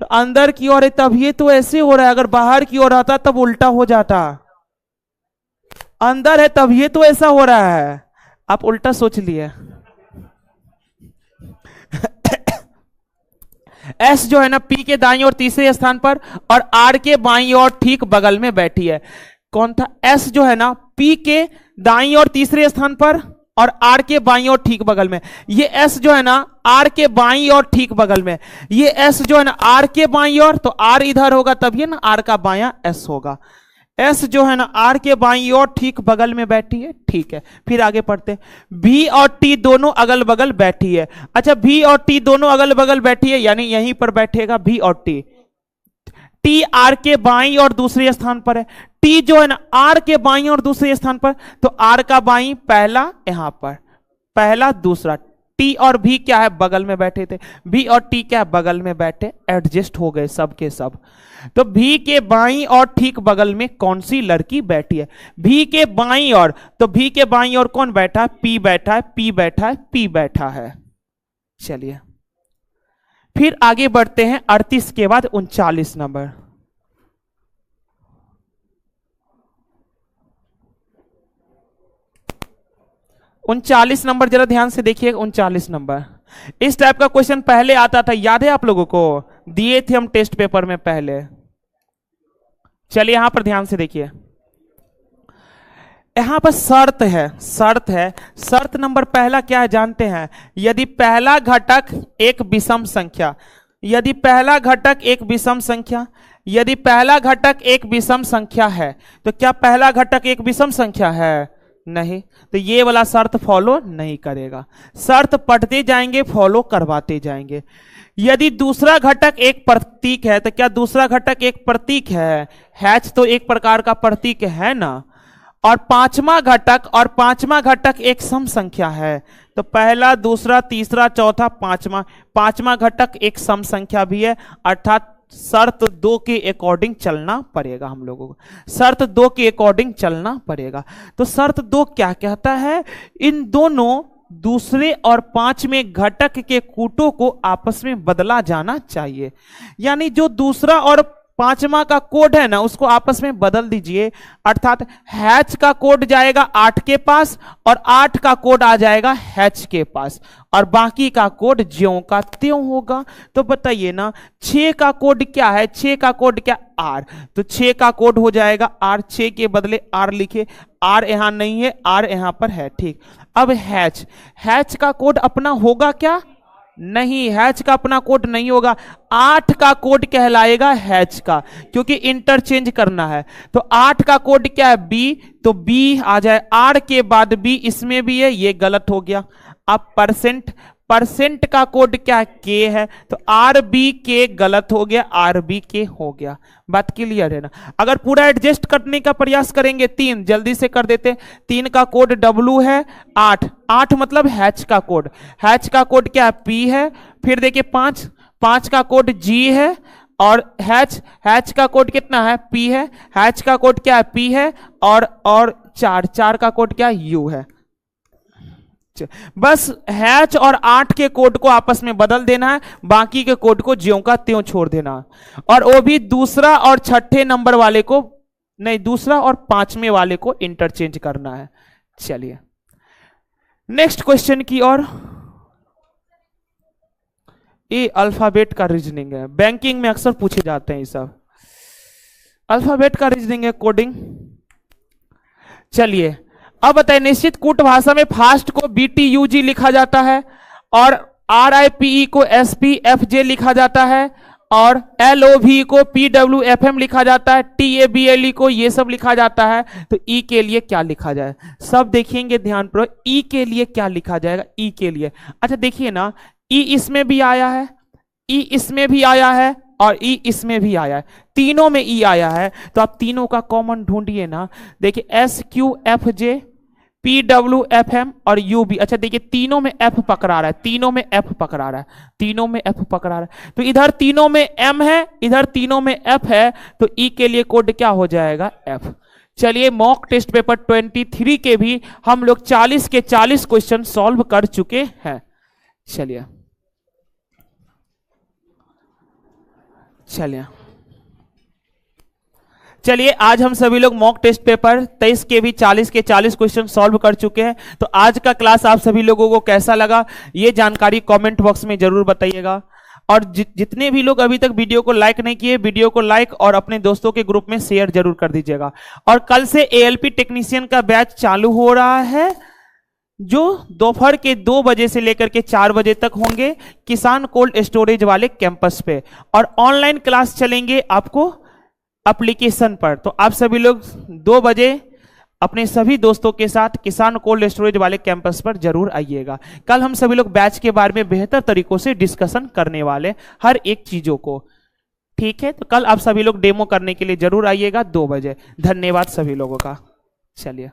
तो अंदर की ओर है तब ये तो ऐसे हो रहा है, अगर बाहर की ओर आता तब उल्टा हो जाता। अंदर है तब ये तो ऐसा हो रहा है, आप उल्टा सोच लिए। एस जो है ना पी के दाईं और तीसरे स्थान पर और आर के बाईं और ठीक बगल में बैठी है। कौन था, एस जो है ना पी के दाईं और तीसरे स्थान पर और आर के बाईं और ठीक बगल में। ये एस जो है ना आर के बाईं और ठीक बगल में, ये एस जो है ना आर के बाईं और, तो आर इधर होगा तब ये ना आर का बायां एस होगा। एस जो है ना आर के बाईं और ठीक बगल में बैठी है। ठीक है, फिर आगे पढ़ते, भी और टी दोनों अगल बगल बैठी है। अच्छा, भी और टी दोनों अगल बगल बैठी है, यानी यहीं पर बैठेगा भी और टी। टी आर के बाईं और दूसरे स्थान पर है। टी जो है ना आर के बाईं और दूसरे स्थान पर, तो आर का बाईं पहला यहां पर, पहला दूसरा। टी और भी क्या है, बगल में बैठे थे, भी और टी क्या है, बगल में बैठे, एडजस्ट हो गए सब के सब। तो भी के बाईं और ठीक बगल में कौन सी लड़की बैठी है, भी के बाईं और, तो भी के बाईं और कौन बैठा है, पी बैठा है, पी बैठा है, पी बैठा है। चलिए फिर आगे बढ़ते हैं 38 के बाद 39 नंबर। 39 नंबर जरा ध्यान से देखिए, 39 नंबर। इस टाइप का क्वेश्चन पहले आता था, याद है आप लोगों को, दिए थे हम टेस्ट पेपर में पहले। चलिए यहां पर ध्यान से देखिए, यहां पर शर्त है, शर्त है। शर्त नंबर पहला क्या है जानते हैं? यदि पहला घटक एक विषम संख्या, यदि पहला घटक एक विषम संख्या, यदि पहला घटक एक विषम संख्या है, तो क्या पहला घटक एक विषम संख्या है? नहीं, तो ये वाला शर्त फॉलो नहीं करेगा। शर्त पढ़ते जाएंगे, फॉलो करवाते जाएंगे। यदि दूसरा घटक एक प्रतीक है, तो क्या दूसरा घटक एक प्रतीक है? हैच तो एक प्रकार का प्रतीक है ना। और पांचवा घटक एक सम संख्या है, तो पहला, दूसरा, तीसरा, चौथा, पांचवा घटक एक सम संख्या भी है, अर्थात शर्त 2 के अकॉर्डिंग चलना पड़ेगा हम लोगों को, शर्त 2 के अकॉर्डिंग चलना पड़ेगा। तो शर्त 2 क्या कहता है? इन दोनों दूसरे और पांचवें घटक के कूटों को आपस में बदला जाना चाहिए। यानी जो दूसरा और पांचवा का कोड है ना, उसको आपस में बदल दीजिए। अर्थात हैच का कोड जाएगा 8 के पास और 8 का कोड आ जाएगा हैच के पास, और बाकी का कोड ज्यों का त्यों होगा। तो बताइए ना, 6 का कोड क्या है? 6 का कोड क्या? आर। तो 6 का कोड हो जाएगा आर, 6 के बदले आर लिखे, आर यहां नहीं है, आर यहां पर है, ठीक। अब हैच, हैच का कोड अपना होगा क्या? नहीं, हैच का अपना कोड नहीं होगा। 8 का कोड कहलाएगा हैच का, क्योंकि इंटरचेंज करना है। तो 8 का कोड क्या है? बी, तो बी आ जाए, आर के बाद बी, इसमें भी है, ये गलत हो गया। अब परसेंट का कोड क्या है? के है, तो आर बी के गलत हो गया, आर बी के हो गया। बात क्लियर है ना? अगर पूरा एडजस्ट करने का प्रयास करेंगे, 3 जल्दी से कर देते। 3 का कोड डब्लू है, 8 मतलब हैच का कोड, हैच का कोड क्या है? पी है। फिर देखिए 5 का कोड जी है, और हैच का कोड कितना है? पी है। हैच का कोड क्या है? पी है। और 4 का कोड क्या है? यू है। बस हैच और 8 के कोड को आपस में बदल देना है, बाकी के कोड को ज्यों का त्यों छोड़ देना, और वो भी दूसरा और छठे नंबर वाले को नहीं, दूसरा और पांचवें वाले को इंटरचेंज करना है। चलिए नेक्स्ट क्वेश्चन की ओर। ये अल्फाबेट का रीजनिंग है, बैंकिंग में अक्सर पूछे जाते हैं ये सब। अल्फाबेट का रीजनिंग है, कोडिंग। चलिए अब बताइए, निश्चित कूट भाषा में फास्ट को BTUG लिखा जाता है, और RIPE को SPFJ लिखा जाता है, और LOV को PWFM लिखा जाता है, TABLE को ये सब लिखा जाता है। तो E के लिए क्या लिखा जाए? सब देखेंगे ध्यान पर। E के लिए क्या लिखा जाएगा? E के लिए, अच्छा देखिए ना, E इसमें भी आया है, E इसमें भी आया है, और E इसमें भी आया है, तीनों में E आया है। तो आप तीनों का कॉमन ढूंढिए ना। देखिए SQFJ, PWFM और UB। अच्छा देखिए, तीनों में F पकड़ा रहा है, तीनों में F पकड़ा रहा है, तीनों में F पकड़ा रहा है। तो इधर तीनों में M है, इधर तीनों में F है, तो E के लिए कोड क्या हो जाएगा? F। चलिए मॉक टेस्ट पेपर 23 के भी हम लोग 40 के 40 क्वेश्चन सॉल्व कर चुके हैं। चलिए आज हम सभी लोग मॉक टेस्ट पेपर 23 के भी 40 के 40 क्वेश्चन सॉल्व कर चुके हैं। तो आज का क्लास आप सभी लोगों को कैसा लगा, ये जानकारी कमेंट बॉक्स में जरूर बताइएगा। और जितने भी लोग अभी तक वीडियो को लाइक नहीं किए, वीडियो को लाइक और अपने दोस्तों के ग्रुप में शेयर जरूर कर दीजिएगा। और कल से ALP टेक्नीशियन का बैच चालू हो रहा है, जो दोपहर के 2 बजे से लेकर के 4 बजे तक होंगे किसान कोल्ड स्टोरेज वाले कैंपस पे, और ऑनलाइन क्लास चलेंगे आपको एप्लीकेशन पर। तो आप सभी लोग 2 बजे अपने सभी दोस्तों के साथ किसान कोल्ड स्टोरेज वाले कैंपस पर जरूर आइएगा। कल हम सभी लोग बैच के बारे में बेहतर तरीकों से डिस्कशन करने वाले, हर एक चीजों को, ठीक है। तो कल आप सभी लोग डेमो करने के लिए जरूर आइएगा 2 बजे। धन्यवाद सभी लोगों का। चलिए।